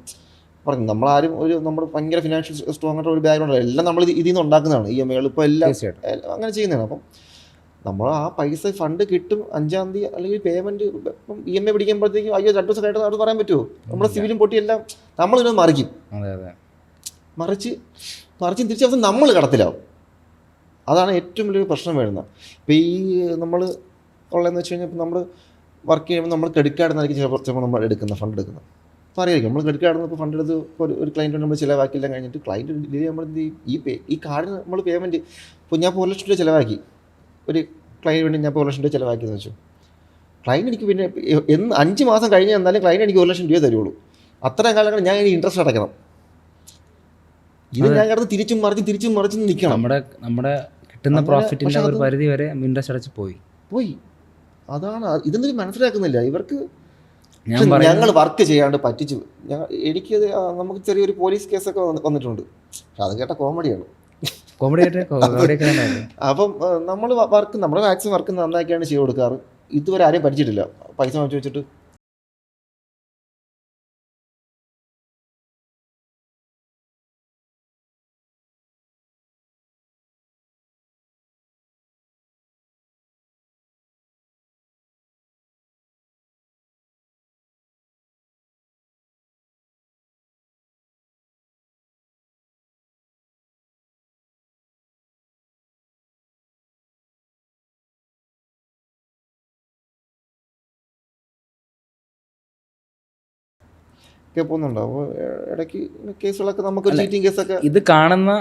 പറഞ്ഞു, നമ്മളാരും നമ്മൾ ഭയങ്കര ഫിനാൻഷ്യൽ സ്ട്രോങ് ആയിട്ട് ഒരു ബാക്ക്ഗ്രൗണ്ട് എല്ലാം നമ്മൾ ഇതിൽ നിന്ന് ഉണ്ടാക്കുന്നതാണ്. EMIകൾ ഇപ്പോൾ എല്ലാം അങ്ങനെ ചെയ്യുന്നതാണ്. അപ്പം നമ്മൾ ആ പൈസ ഫണ്ട് കിട്ടും 5-ാം തീയതി അല്ലെങ്കിൽ പേയ്മെൻറ്റ് ഇപ്പം EMI പിടിക്കുമ്പോഴത്തേക്കും അയ്യോ 2 ദിവസം കഴിഞ്ഞിട്ട് അത് പറയാൻ പറ്റുമോ? നമ്മുടെ സിവിലും പൊട്ടിയെല്ലാം നമ്മളിതിനെ മറിക്കും. മറിച്ചും തിരിച്ച് അവസാനം നമ്മൾ കടത്തിലാവും. അതാണ് ഏറ്റവും വലിയൊരു പ്രശ്നം വരുന്നത്. ഇപ്പോൾ ഈ നമ്മൾ ഉള്ളതെന്ന് വെച്ച് കഴിഞ്ഞാൽ, ഇപ്പോൾ നമ്മൾ വർക്ക് ചെയ്യുമ്പോൾ നമ്മൾ ക്രെഡിറ്റ് കാർഡ് നിന്നായിരിക്കും ചിലപ്പോൾ നമ്മൾ ഫണ്ട് എടുക്കുന്നത്. അപ്പോൾ അറിയായിരിക്കും നമ്മൾ ക്രെഡിറ്റ് കാർഡിൽ നിന്ന് ഇപ്പോൾ ഫണ്ട് എടുത്ത് ഒരു ക്ലയൻറ്റ് നമ്മൾ ചിലവാക്കിയെല്ലാം കഴിഞ്ഞിട്ട് ക്ലയൻറ്റ് ഡിലേ നമ്മൾ എന്ത് ചെയ്യും, ഈ കാർഡിന് നമ്മൾ പേയ്മെൻറ്റ്, ഇപ്പോൾ ഞാൻ ഇപ്പോൾ 1 ലക്ഷം രൂപ ചിലവാക്കി, ഒരു ക്ലയൻറ്റ് വേണ്ടി ഞാൻ ഇപ്പോൾ 1 ലക്ഷം രൂപ ചിലവാക്കിയെന്ന് വെച്ചു, ക്ലയൻറ്റ് എനിക്ക് പിന്നെ 5 മാസം കഴിഞ്ഞ് തന്നാലും ക്ലയൻറ്റ് എനിക്ക് 1 ലക്ഷം രൂപ തരുള്ളൂ. അത്രയും കാലങ്ങൾ ഞാൻ ഇനി ഇൻട്രസ്റ്റ് അടയ്ക്കണം. ഇത് ഞാൻ കിടന്ന് തിരിച്ചും മറിച്ചും നിൽക്കണം. നമ്മുടെ കിട്ടുന്ന പ്രോഫിറ്റിൻ്റെ ഒരു പരിധി വരെ ഇൻട്രസ്റ്റ് അടച്ച് പോയി. അതാണ് ഇതൊന്നും മനസ്സിലാക്കുന്നില്ല ഇവർക്ക്. ഞങ്ങൾ വർക്ക് ചെയ്യാണ്ട് പറ്റിച്ചു. എനിക്ക് നമുക്ക് ചെറിയൊരു പോലീസ് കേസൊക്കെ വന്നിട്ടുണ്ട്. പക്ഷെ അത് കേട്ട കോമഡിയാണ്. അപ്പം നമ്മുടെ മാക്സിമം വർക്ക് നന്നാക്കിയാണ് ചെയ്ത് കൊടുക്കാറ്. ഇതുവരെ ആരെയും പഠിച്ചിട്ടില്ല. പൈസ വാങ്ങിച്ചു വെച്ചിട്ട് ഒക്കെ പോകുന്നുണ്ടോ? അപ്പോൾ ഇടയ്ക്ക് കേസുകളൊക്കെ നമുക്ക് ചീറ്റിംഗ് കേസൊക്കെ ഇത് കാണുന്ന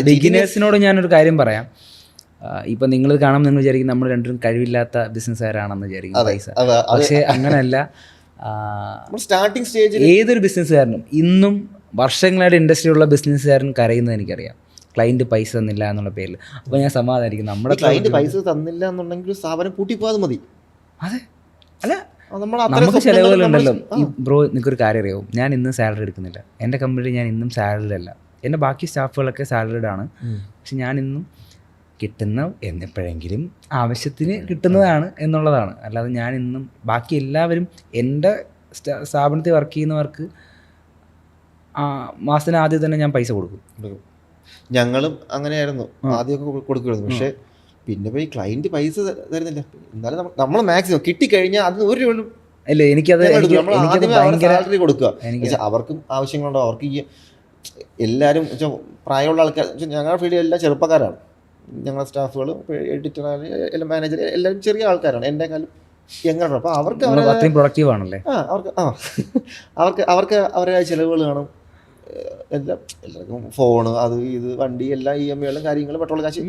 ബിഗിനേഴ്സിനോട് ഞാനൊരു കാര്യം പറയാം. ഇപ്പം നിങ്ങൾ കാണുമ്പോൾ നിങ്ങൾ വിചാരിക്കും നമ്മൾ രണ്ടും കഴിവില്ലാത്ത ബിസിനസ്സുകാരാണെന്ന് വിചാരിക്കും പൈസ. പക്ഷേ അങ്ങനെയല്ല. സ്റ്റാർട്ടിങ് സ്റ്റേജിൽ ഏതൊരു ബിസിനസ്സുകാരനും ഇന്നും വർഷങ്ങളായിട്ട് ഇൻഡസ്ട്രിയിലുള്ള ബിസിനസ്സുകാരൻ കരയുന്നത് എനിക്കറിയാം, ക്ലയൻറ്റ് പൈസ തന്നില്ല എന്നുള്ള പേരിൽ. അപ്പോൾ ഞാൻ സമാധാനിക്കും, നമ്മുടെ ക്ലയൻറ്റ് പൈസ തന്നില്ല എന്നുണ്ടെങ്കിൽ സ്ഥാപനം പൂട്ടിപ്പോകാതെ മതി. അതെ, അല്ല നമുക്ക് ചിലവുകളുണ്ടല്ലോ. ഈ ബ്രോ നിനക്കൊരു കാര്യം അറിയാവും, ഞാൻ ഇന്നും സാലറി എടുക്കുന്നില്ല. എൻ്റെ കമ്പനിയിൽ ഞാൻ ഇന്നും സാലറിഡ് അല്ല. എൻ്റെ ബാക്കി സ്റ്റാഫുകളൊക്കെ സാലറിഡ് ആണ്. പക്ഷെ ഞാൻ ഇന്നും കിട്ടുന്ന എപ്പോഴെങ്കിലും ആവശ്യത്തിന് കിട്ടുന്നതാണ് എന്നുള്ളതാണ്. അല്ലാതെ ഞാൻ ഇന്നും ബാക്കി എല്ലാവരും എൻ്റെ സ്ഥാപനത്തിൽ വർക്ക് ചെയ്യുന്നവർക്ക് മാസത്തിന് ആദ്യം തന്നെ ഞാൻ പൈസ കൊടുക്കും. ഞങ്ങളും അങ്ങനെയായിരുന്നു, ആദ്യമൊക്കെ കൊടുക്കുമായിരുന്നു. പക്ഷേ പിന്നെ പോയി ക്ലയൻറ്റ് പൈസ തരുന്നില്ല. എന്നാലും നമ്മൾ മാക്സിമം കിട്ടിക്കഴിഞ്ഞാൽ അതിന് ഒരു രൂപ അല്ലേ എനിക്കത് സാലറി കൊടുക്കുക. അവർക്കും ആവശ്യങ്ങളുണ്ടോ, അവർക്ക് ഈ എല്ലാവരും പ്രായമുള്ള ആൾക്കാർ, ഞങ്ങളുടെ ഫീൽഡിൽ എല്ലാം ചെറുപ്പക്കാരാണ്. ഞങ്ങളുടെ സ്റ്റാഫുകൾ, എഡിറ്റർ, എല്ലാം മാനേജർ, എല്ലാവരും ചെറിയ ആൾക്കാരാണ്, എൻ്റെ കാലം യങ്ങാണ്. അപ്പോൾ അവർക്ക് പ്രൊഡക്റ്റീവ് ആണല്ലേ. അവർക്ക് അവരുടെ ചിലവുകൾ കാണും. എല്ലാവർക്കും ഫോണ്, അത് ഇത്, വണ്ടി, എല്ലാം EMI കാര്യങ്ങൾ, പെട്രോൾ കാശ്,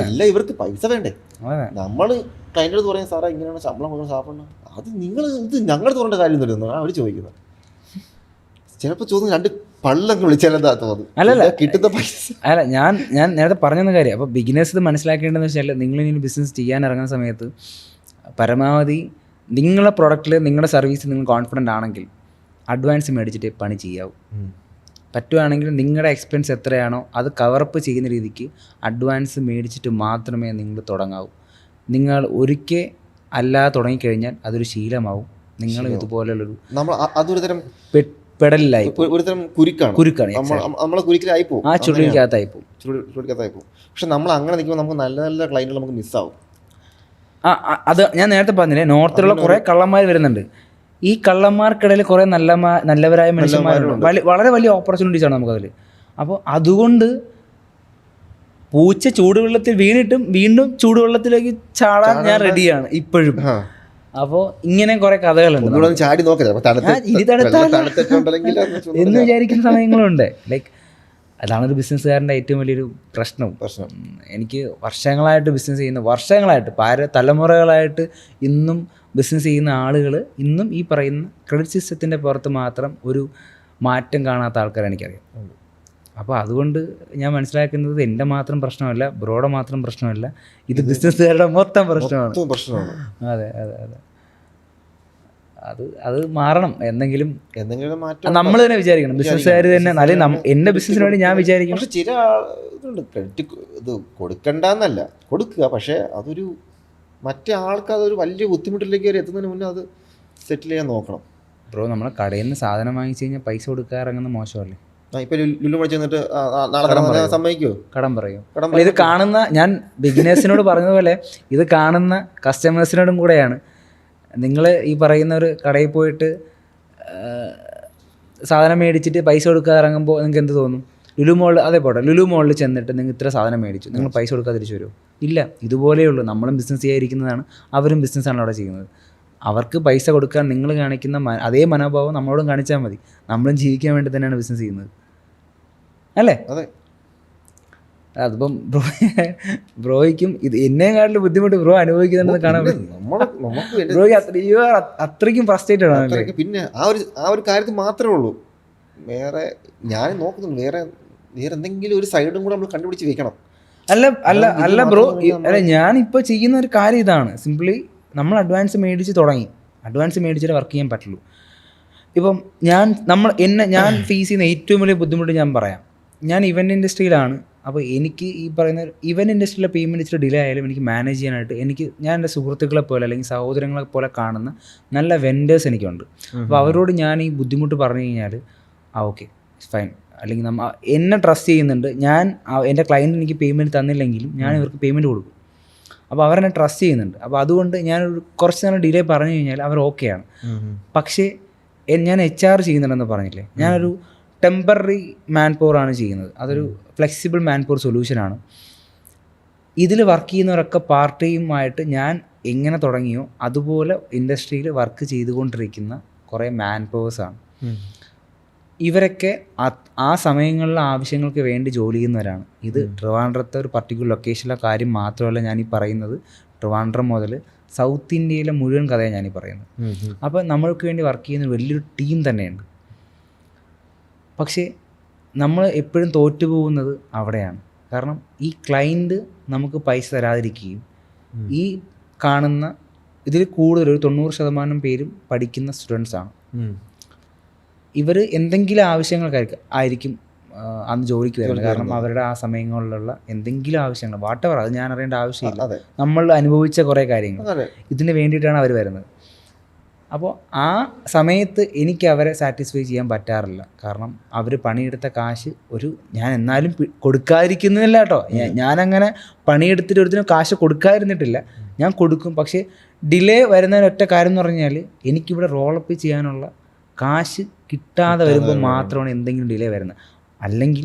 എല്ലാം ഇവർക്ക് പൈസ വേണ്ടേ. നമ്മൾ ക്ലയൻറ്റ് പറയും, സാറേ ഇങ്ങനെയാണ് ശമ്പളം കൊടുക്കുന്ന സ്റ്റാഫുണ്ട്, അത് നിങ്ങൾ ഇത് ഞങ്ങൾ തോന്നേണ്ട കാര്യം തരുന്നു അവർ ചോദിക്കുന്നത്. ചിലപ്പോൾ ചോദിക്കും 2 പള്ളൊക്കെ വിളിച്ചാലെന്താ തോന്നുന്നു. അല്ലല്ല കിട്ടുന്ന പൈസ അല്ല, ഞാൻ നേരത്തെ പറഞ്ഞെന്ന കാര്യം. അപ്പോൾ ബിഗിനേഴ്സ് ഇത് മനസ്സിലാക്കേണ്ടതെന്ന് വെച്ചാൽ, നിങ്ങളിനി ബിസിനസ് ചെയ്യാൻ ഇറങ്ങുന്ന സമയത്ത് പരമാവധി നിങ്ങളുടെ പ്രൊഡക്റ്റിൽ, നിങ്ങളുടെ സർവീസിൽ നിങ്ങൾ കോൺഫിഡൻ്റ് ആണെങ്കിൽ അഡ്വാൻസ് മേടിച്ചിട്ട് പണി ചെയ്യാവൂ. പറ്റുവാണെങ്കിൽ നിങ്ങളുടെ എക്സ്പെൻസ് എത്രയാണോ അത് കവറപ്പ് ചെയ്യുന്ന രീതിക്ക് അഡ്വാൻസ് മേടിച്ചിട്ട് മാത്രമേ നിങ്ങൾ തുടങ്ങാവൂ. നിങ്ങൾ ഒരിക്കൽ അല്ലാതെ തുടങ്ങിക്കഴിഞ്ഞാൽ അതൊരു ശീലമാവും. നിങ്ങൾ ഇതുപോലുള്ളൊരു അതൊരു തരം പെടലിലായി, ഒരുതരം കുരുക്കാണ്. നമ്മളെ കുരുക്കിലായി പോകും, ആ ചുരുളിക്കകത്തായി പോകും. പക്ഷെ നമ്മൾ അങ്ങനെ നിൽക്കുമ്പോൾ നമുക്ക് നല്ല നല്ല ക്ലയൻറ്റുകൾ നമുക്ക് മിസ്സാവും. അത് ഞാൻ നേരത്തെ പറഞ്ഞില്ലേ, നോർത്തിലുള്ള കുറേ കള്ളന്മാർ വരുന്നുണ്ട്. ഈ കള്ളന്മാർക്കിടയിൽ കുറേ നല്ലവരായ മനുഷ്യന്മാരുണ്ട്. വളരെ വലിയ ഓപ്പർച്യൂണിറ്റീസാണ് നമുക്കതിൽ. അപ്പോൾ അതുകൊണ്ട് പൂച്ച ചൂടുവെള്ളത്തിൽ വീണിട്ടും വീണ്ടും ചൂടുവെള്ളത്തിലേക്ക് ചാടാൻ ഞാൻ റെഡിയാണ് ഇപ്പോഴും. അപ്പോൾ ഇങ്ങനെ കുറേ കഥകളുണ്ട്. എന്ന് വിചാരിക്കുന്ന സമയങ്ങളുണ്ട്. ലൈക്ക് അതാണൊരു ബിസിനസ്സുകാരൻ്റെ ഏറ്റവും വലിയൊരു പ്രശ്നം. എനിക്ക് വർഷങ്ങളായിട്ട് ബിസിനസ് ചെയ്യുന്ന, തലമുറകളായിട്ട് ഇന്നും ബിസിനസ് ചെയ്യുന്ന ആളുകൾ ഇന്നും ഈ പറയുന്ന ക്രെഡിറ്റ് സിസ്റ്റത്തിൻ്റെ പുറത്ത് മാത്രം ഒരു മാറ്റം കാണാത്ത ആൾക്കാരെ എനിക്കറിയാം. അപ്പോൾ അതുകൊണ്ട് ഞാൻ മനസ്സിലാക്കുന്നത് എൻ്റെ മാത്രം പ്രശ്നമല്ല, ബ്രോയുടെ മാത്രം പ്രശ്നമല്ല, ഇത് ബിസിനസ്സുകാരുടെ മൊത്തം പ്രശ്നമാണ്. അതെ അതെ അതെ, അത് മാറണം. എന്തെങ്കിലും നമ്മൾ തന്നെ വിചാരിക്കണം, ബിസിനസ്സുകാർ തന്നെ. അല്ലെങ്കിൽ എൻ്റെ ബിസിനസ്സിന് വേണ്ടി ഞാൻ വിചാരിക്കും. പക്ഷെ ചില ഇതുണ്ട്, ക്രെഡിറ്റ് ഇത് കൊടുക്കണ്ടെന്നല്ല, കൊടുക്കുക. പക്ഷേ അതൊരു മറ്റേ ആൾക്ക് അതൊരു വലിയ ബുദ്ധിമുട്ടിലേക്ക് വരെ എത്തുന്നതിന് മുന്നേ അത് സെറ്റിൽ ചെയ്യാൻ നോക്കണം. ബ്രോ, നമ്മളെ കടയിൽ നിന്ന് സാധനം വാങ്ങിച്ചു കഴിഞ്ഞാൽ പൈസ കൊടുക്കാൻ ഇറങ്ങുന്ന മോശമല്ലേ? ഇപ്പൊ ലുലു ചെന്നിട്ട് നാളെ സമ്മതിക്കുമോ? കടം പറയും. ഇത് കാണുന്ന, ഞാൻ ബിഗിനേഴ്സിനോട് പറഞ്ഞതുപോലെ ഇത് കാണുന്ന കസ്റ്റമേഴ്സിനോടും കൂടെയാണ്. നിങ്ങൾ ഈ പറയുന്ന ഒരു കടയിൽ പോയിട്ട് സാധനം മേടിച്ചിട്ട് പൈസ കൊടുക്കാതെ ഇറങ്ങുമ്പോൾ നിങ്ങൾക്ക് എന്ത് തോന്നും? ലുലു മോളിൽ അതേ പോട്ടെ, ലുലു മോളിൽ ചെന്നിട്ട് നിങ്ങൾ ഇത്ര സാധനം മേടിച്ചു, നിങ്ങൾ പൈസ കൊടുക്കാതെ തിരിച്ചു വരുമോ? ഇല്ല. ഇതുപോലെയുള്ളൂ. നമ്മളും ബിസിനസ് ചെയ്യാതിരിക്കുന്നതാണ്, അവരും ബിസിനസ്സാണ് അവിടെ ചെയ്യുന്നത്. അവർക്ക് പൈസ കൊടുക്കാൻ നിങ്ങൾ കാണിക്കുന്ന അതേ മനോഭാവം നമ്മളോടും കാണിച്ചാൽ മതി. നമ്മളും ജീവിക്കാൻ വേണ്ടി തന്നെയാണ് ബിസിനസ് ചെയ്യുന്നത്, അല്ലേ? അതെ. അതിപ്പം ബ്രോയ്ക്കും ഇത് എന്നെക്കാട്ടിലും ബുദ്ധിമുട്ട് ബ്രോ അനുഭവിക്കുന്നുണ്ടെന്ന് കാണാൻ പറ്റും. ബ്രോയ്ക്ക് അത്രയ്ക്കും ഫ്രസ്ട്രേറ്റഡ് ആണ്. പിന്നെ ആ ഒരു കാര്യത്തിൽ മാത്രമേ ഉള്ളൂ. വേറെ ഞാൻ നോക്കുന്നുണ്ട്, വേറെ എന്തെങ്കിലും ഒരു സൈഡും കൂടെ നമ്മൾ കണ്ടുപിടിച്ച് വെക്കണം. അല്ല ബ്രോ, അല്ല ഞാനിപ്പോൾ ചെയ്യുന്ന ഒരു കാര്യം ഇതാണ്. സിംപ്ലി നമ്മൾ അഡ്വാൻസ് മേടിച്ച് തുടങ്ങി. അഡ്വാൻസ് മേടിച്ചിട്ട് വർക്ക് ചെയ്യാൻ പറ്റുള്ളൂ. ഇപ്പം ഞാൻ ഫേസ് ചെയ്യുന്ന ഏറ്റവും വലിയ ബുദ്ധിമുട്ട് ഞാൻ പറയാം. ഞാൻ ഇവൻ്റ് ഇൻഡസ്ട്രിയിലാണ്. അപ്പോൾ എനിക്ക് ഈ പറയുന്ന ഇവൻ്റ് ഇൻഡസ്ട്രിയിലെ പേയ്മെൻറ്റ് ഇച്ചിരി ഡിലേ ആയാലും എനിക്ക് മാനേജ് ചെയ്യാനായിട്ട് ഞാൻ എൻ്റെ സുഹൃത്തുക്കളെ പോലെ അല്ലെങ്കിൽ സഹോദരങ്ങളെ പോലെ കാണുന്ന നല്ല വെൻഡേഴ്സ് എനിക്കുണ്ട്. അപ്പോൾ അവരോട് ഞാൻ ഈ ബുദ്ധിമുട്ട് പറഞ്ഞു കഴിഞ്ഞാൽ ഓക്കെ ഫൈൻ, അല്ലെങ്കിൽ എന്നെ ട്രസ്റ്റ് ചെയ്യുന്നുണ്ട്. എൻ്റെ ക്ലയൻറ്റ് എനിക്ക് പേയ്മെൻറ്റ് തന്നില്ലെങ്കിലും ഞാൻ ഇവർക്ക് പേയ്മെൻറ്റ് കൊടുക്കും. അപ്പോൾ അവരെന്നെ ട്രസ്റ്റ് ചെയ്യുന്നുണ്ട്. അപ്പോൾ അതുകൊണ്ട് ഞാനൊരു കുറച്ച് നേരം ഡിലേ പറഞ്ഞു കഴിഞ്ഞാൽ അവർ ഓക്കെയാണ്. പക്ഷേ ഞാൻ HR ചെയ്യുന്നുണ്ടെന്ന് പറഞ്ഞില്ലേ, ഞാനൊരു ടെമ്പററി മാൻ പവറാണ് ചെയ്യുന്നത്. അതൊരു ഫ്ലെക്സിബിൾ മാൻ പവർ സൊല്യൂഷനാണ്. ഇതിൽ വർക്ക് ചെയ്യുന്നവരൊക്കെ പാർട്ട് ടൈമായിട്ട് ഞാൻ എങ്ങനെ തുടങ്ങിയോ അതുപോലെ ഇൻഡസ്ട്രിയിൽ വർക്ക് ചെയ്തുകൊണ്ടിരിക്കുന്ന കുറേ മാൻ പവേഴ്സാണ്. ഇവരൊക്കെ ആ സമയങ്ങളിലെ ആവശ്യങ്ങൾക്ക് വേണ്ടി ജോലി ചെയ്യുന്നവരാണ്. ഇത് ട്രിവാൻഡ്രത്തെ ഒരു പർട്ടിക്കുലർ ലൊക്കേഷനിലെ കാര്യം മാത്രമല്ല ഞാനീ പറയുന്നത്. ട്രിവാൻഡ്രം മുതൽ സൗത്ത് ഇന്ത്യയിലെ മുഴുവൻ കഥയാണ് ഞാനീ പറയുന്നത്. അപ്പോൾ നമ്മൾക്ക് വേണ്ടി വർക്ക് ചെയ്യുന്ന വലിയൊരു ടീം തന്നെയുണ്ട്. പക്ഷേ നമ്മൾ എപ്പോഴും തോറ്റുപോകുന്നത് അവിടെയാണ്. കാരണം ഈ ക്ലയൻറ്റ് നമുക്ക് പൈസ തരാതിരിക്കുകയും ഈ കാണുന്ന ഇതിൽ കൂടുതൽ ഒരു 90% പേരും പഠിക്കുന്ന സ്റ്റുഡൻസാണ്. ഇവർ എന്തെങ്കിലും ആവശ്യങ്ങൾക്കായിരിക്കും അന്ന് ജോലിക്ക് വരുന്നത്. കാരണം അവരുടെ ആ സമയങ്ങളിലുള്ള എന്തെങ്കിലും ആവശ്യങ്ങൾ വാട്ടവർ, അത് ഞാൻ അറിയേണ്ട ആവശ്യമില്ല. നമ്മൾ അനുഭവിച്ച കുറേ കാര്യങ്ങൾ ഇതിന് വേണ്ടിയിട്ടാണ് അവർ വരുന്നത്. അപ്പോൾ ആ സമയത്ത് എനിക്ക് അവരെ സാറ്റിസ്ഫൈ ചെയ്യാൻ പറ്റാറില്ല. കാരണം അവർ പണിയെടുത്ത കാശ് ഞാൻ എന്നാലും കൊടുക്കാതിരിക്കുന്നില്ല കേട്ടോ. ഞാനങ്ങനെ പണിയെടുത്തിട്ട് ഒരുത്തിനും കാശ് കൊടുക്കാതിരുന്നിട്ടില്ല, ഞാൻ കൊടുക്കും. പക്ഷേ ഡിലേ വരുന്നതിനൊറ്റ കാര്യം എന്ന് പറഞ്ഞാൽ എനിക്കിവിടെ റോളപ്പ് ചെയ്യാനുള്ള കാശ് കിട്ടാതെ വരുമ്പോൾ മാത്രമാണ് എന്തെങ്കിലും ഡിലേ വരുന്നത്. അല്ലെങ്കിൽ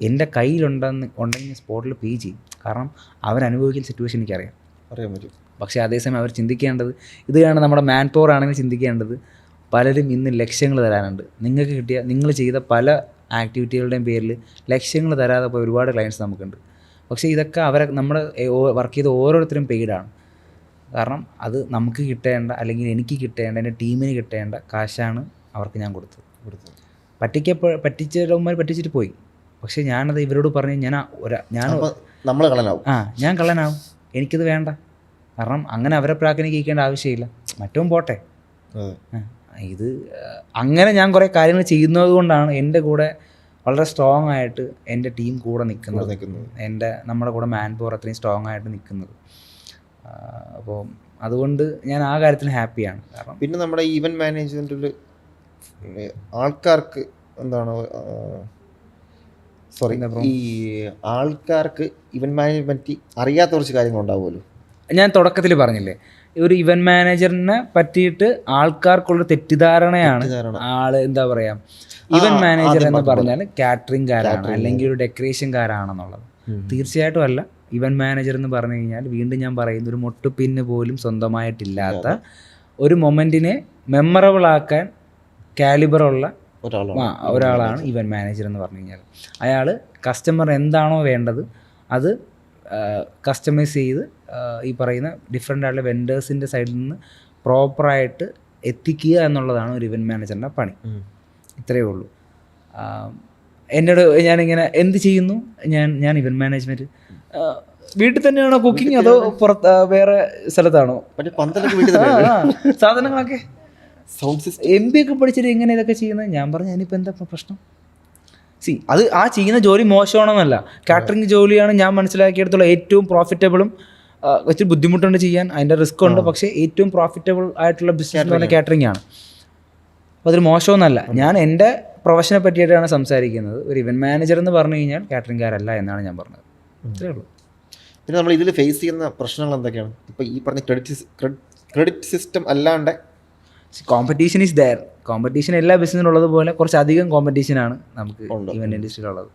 എൻ്റെ കയ്യിലുണ്ടെങ്കിൽ സ്പോട്ടിൽ പേ ചെയ്യും. കാരണം അവരനുഭവിക്കുന്ന സിറ്റുവേഷൻ എനിക്കറിയാൻ പറ്റും. പക്ഷേ അതേസമയം അവർ ചിന്തിക്കേണ്ടത് ഇതാണ്. നമ്മുടെ മാൻ പവർ ആണെങ്കിൽ ചിന്തിക്കേണ്ടത് പലരും ഇന്ന് ലക്ഷ്യങ്ങൾ തരാനുണ്ട്. നിങ്ങൾക്ക് കിട്ടിയ നിങ്ങൾ ചെയ്ത പല ആക്ടിവിറ്റികളുടെയും പേരിൽ ലക്ഷ്യങ്ങൾ തരാതെ പോയ ഒരുപാട് ക്ലയൻറ്റ്സ് നമുക്കുണ്ട്. പക്ഷേ ഇതൊക്കെ നമ്മൾ വർക്ക് ചെയ്ത ഓരോരുത്തരും പെയ്ഡാണ്. കാരണം അത് നമുക്ക് കിട്ടേണ്ട, അല്ലെങ്കിൽ എനിക്ക് കിട്ടേണ്ട, എൻ്റെ ടീമിന് കിട്ടേണ്ട കാശാണ് അവർക്ക് ഞാൻ കൊടുത്തത്. പറ്റിച്ചവന്മാർ പറ്റിച്ചിട്ട് പോയി. പക്ഷേ ഞാനത് ഇവരോട് പറഞ്ഞ് ഞാൻ കള്ളനാവും. എനിക്കത് വേണ്ട. കാരണം അങ്ങനെ അവരെ പ്രാർത്ഥനയ്ക്കേണ്ട ആവശ്യമില്ല. മറ്റവും പോട്ടെ. ഇത് അങ്ങനെ ഞാൻ കുറേ കാര്യങ്ങൾ ചെയ്യുന്നത് കൊണ്ടാണ് എൻ്റെ കൂടെ വളരെ സ്ട്രോങ് ആയിട്ട് എൻ്റെ ടീം കൂടെ നിൽക്കുന്നത്. നമ്മുടെ കൂടെ മാൻ പവർ അത്രയും സ്ട്രോങ് ആയിട്ട് നിൽക്കുന്നത്. അപ്പോൾ അതുകൊണ്ട് ഞാൻ ആ കാര്യത്തിൽ ഹാപ്പിയാണ്. കാരണം പിന്നെ നമ്മുടെ ഈവൻറ്റ് മാനേജ്മെൻറ്റിൽ ആൾക്കാർക്ക് ഈ ആൾക്കാർക്ക് ഇവൻറ്റ് മാനേജ്മെൻറ്റ് അറിയാത്ത കുറച്ച് കാര്യങ്ങളുണ്ടാവുമല്ലോ. ഞാൻ തുടക്കത്തിൽ പറഞ്ഞില്ലേ, ഒരു ഇവൻറ്റ് മാനേജറിനെ പറ്റിയിട്ട് ആൾക്കാർക്കുള്ള തെറ്റിദ്ധാരണയാണ്. എന്താ പറയുക, ഇവൻറ്റ് മാനേജർ എന്ന് പറഞ്ഞാൽ കാറ്ററിംഗ്കാരാണ് അല്ലെങ്കിൽ ഒരു ഡെക്കറേഷൻകാരാണെന്നുള്ളത്. തീർച്ചയായിട്ടും അല്ല. ഇവൻറ്റ് മാനേജർ എന്ന് പറഞ്ഞു കഴിഞ്ഞാൽ വീണ്ടും ഞാൻ പറയുന്ന ഒരു മൊട്ടുപിന്ന് പോലും സ്വന്തമായിട്ടില്ലാത്ത ഒരു മൊമെൻറ്റിനെ മെമ്മറബിൾ ആക്കാൻ കാലിബറുള്ള ഒരാളാണ് ഇവൻറ്റ് മാനേജർ എന്ന് പറഞ്ഞു കഴിഞ്ഞാൽ. അയാൾ കസ്റ്റമർ എന്താണോ വേണ്ടത് അത് കസ്റ്റമൈസ് ചെയ്ത് ഈ പറയുന്ന ഡിഫറെൻ്റ് ആയിട്ടുള്ള വെൻഡേഴ്സിൻ്റെ സൈഡിൽ നിന്ന് പ്രോപ്പറായിട്ട് എത്തിക്കുക എന്നുള്ളതാണ് ഒരു ഇവൻറ്റ് മാനേജറിൻ്റെ പണി. ഇത്രയേ ഉള്ളൂ. എന്നോട് ഞാനിങ്ങനെ എന്ത് ചെയ്യുന്നു, ഞാൻ ഇവൻറ്റ് മാനേജ്മെൻറ്റ് വീട്ടിൽ തന്നെയാണോ കുക്കിംഗ് അതോ പുറത്ത് വേറെ സ്ഥലത്താണോ? സാധനങ്ങളൊക്കെ MBA ഒക്കെ പഠിച്ചിട്ട് എങ്ങനെ ഇതൊക്കെ ചെയ്യുന്നത്? ഞാൻ പറഞ്ഞു അതിനിപ്പോൾ എന്താ പ്രശ്നം? അത് ആ ചെയ്യുന്ന ജോലി മോശമാണെന്നല്ല, കാറ്ററിംഗ് ജോലിയാണ് ഞാൻ മനസ്സിലാക്കിയെടുത്തോളം ഏറ്റവും പ്രോഫിറ്റബിളും. ഒത്തിരി ബുദ്ധിമുട്ടുണ്ട് ചെയ്യാൻ, അതിൻ്റെ റിസ്ക് ഉണ്ട്. പക്ഷേ ഏറ്റവും പ്രോഫിറ്റബിൾ ആയിട്ടുള്ള ബിസിനസ് എന്ന് പറഞ്ഞാൽ കാറ്ററിംഗ് ആണ്. അപ്പോൾ അതൊരു മോശമൊന്നുമല്ല. ഞാൻ എൻ്റെ പ്രൊഫഷനെ പറ്റിയിട്ടാണ് സംസാരിക്കുന്നത്. ഒരു ഇവൻറ്റ് മാനേജർ എന്ന് പറഞ്ഞു കഴിഞ്ഞാൽ കാറ്ററിംഗ്കാരല്ല എന്നാണ് ഞാൻ പറഞ്ഞത്. ഇത്രയേ ഉള്ളൂ. പിന്നെ നമ്മൾ ഇതിൽ ഫേസ് ചെയ്യുന്ന പ്രശ്നങ്ങൾ എന്തൊക്കെയാണ്? ഇപ്പോൾ ഈ പറഞ്ഞ ക്രെഡിറ്റ് സിസ്റ്റം അല്ലാണ്ട് കോമ്പറ്റീഷൻ ഈസ് ദയർ. കോമ്പറ്റീഷൻ എല്ലാ ബിസിനസ്സിനും ഉള്ളതുപോലെ കുറച്ചധികം കോമ്പറ്റീഷനാണ് നമുക്ക് ഇവൻറ്റ് ഇൻഡസ്ട്രിയിലുള്ളത്.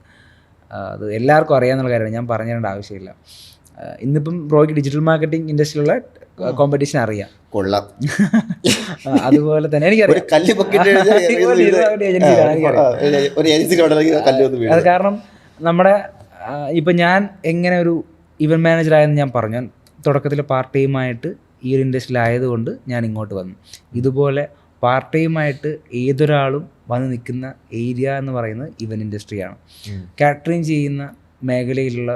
അത് എല്ലാവർക്കും അറിയാവുന്ന കാര്യമാണ്, ഞാൻ പറഞ്ഞു തരേണ്ട ആവശ്യമില്ല. ഇന്നിപ്പം ബ്രോയ്ക്ക് ഡിജിറ്റൽ മാർക്കറ്റിംഗ് ഇൻഡസ്ട്രിയിലുള്ള കോമ്പറ്റീഷൻ അറിയാം. കൊള്ളാം. അതുപോലെ തന്നെ എനിക്കറിയാം, അത് കാരണം നമ്മുടെ ഇപ്പം ഞാൻ എങ്ങനെ ഒരു ഇവൻറ്റ് മാനേജറായെന്ന് ഞാൻ പറഞ്ഞു. ഞാൻ തുടക്കത്തിൽ പാർട്ട് ടൈമായിട്ട് ഈ ഒരു ഇൻഡസ്ട്രിയിലായതുകൊണ്ട് ഞാൻ ഇങ്ങോട്ട് വന്നു. ഇതുപോലെ പാർട്ട് ടൈമായിട്ട് ഏതൊരാളും വന്ന് നിൽക്കുന്ന ഏരിയ എന്ന് പറയുന്നത് ഇവൻറ്റ് ഇൻഡസ്ട്രിയാണ്. കാറ്ററിങ് ചെയ്യുന്ന മേഖലയിലുള്ള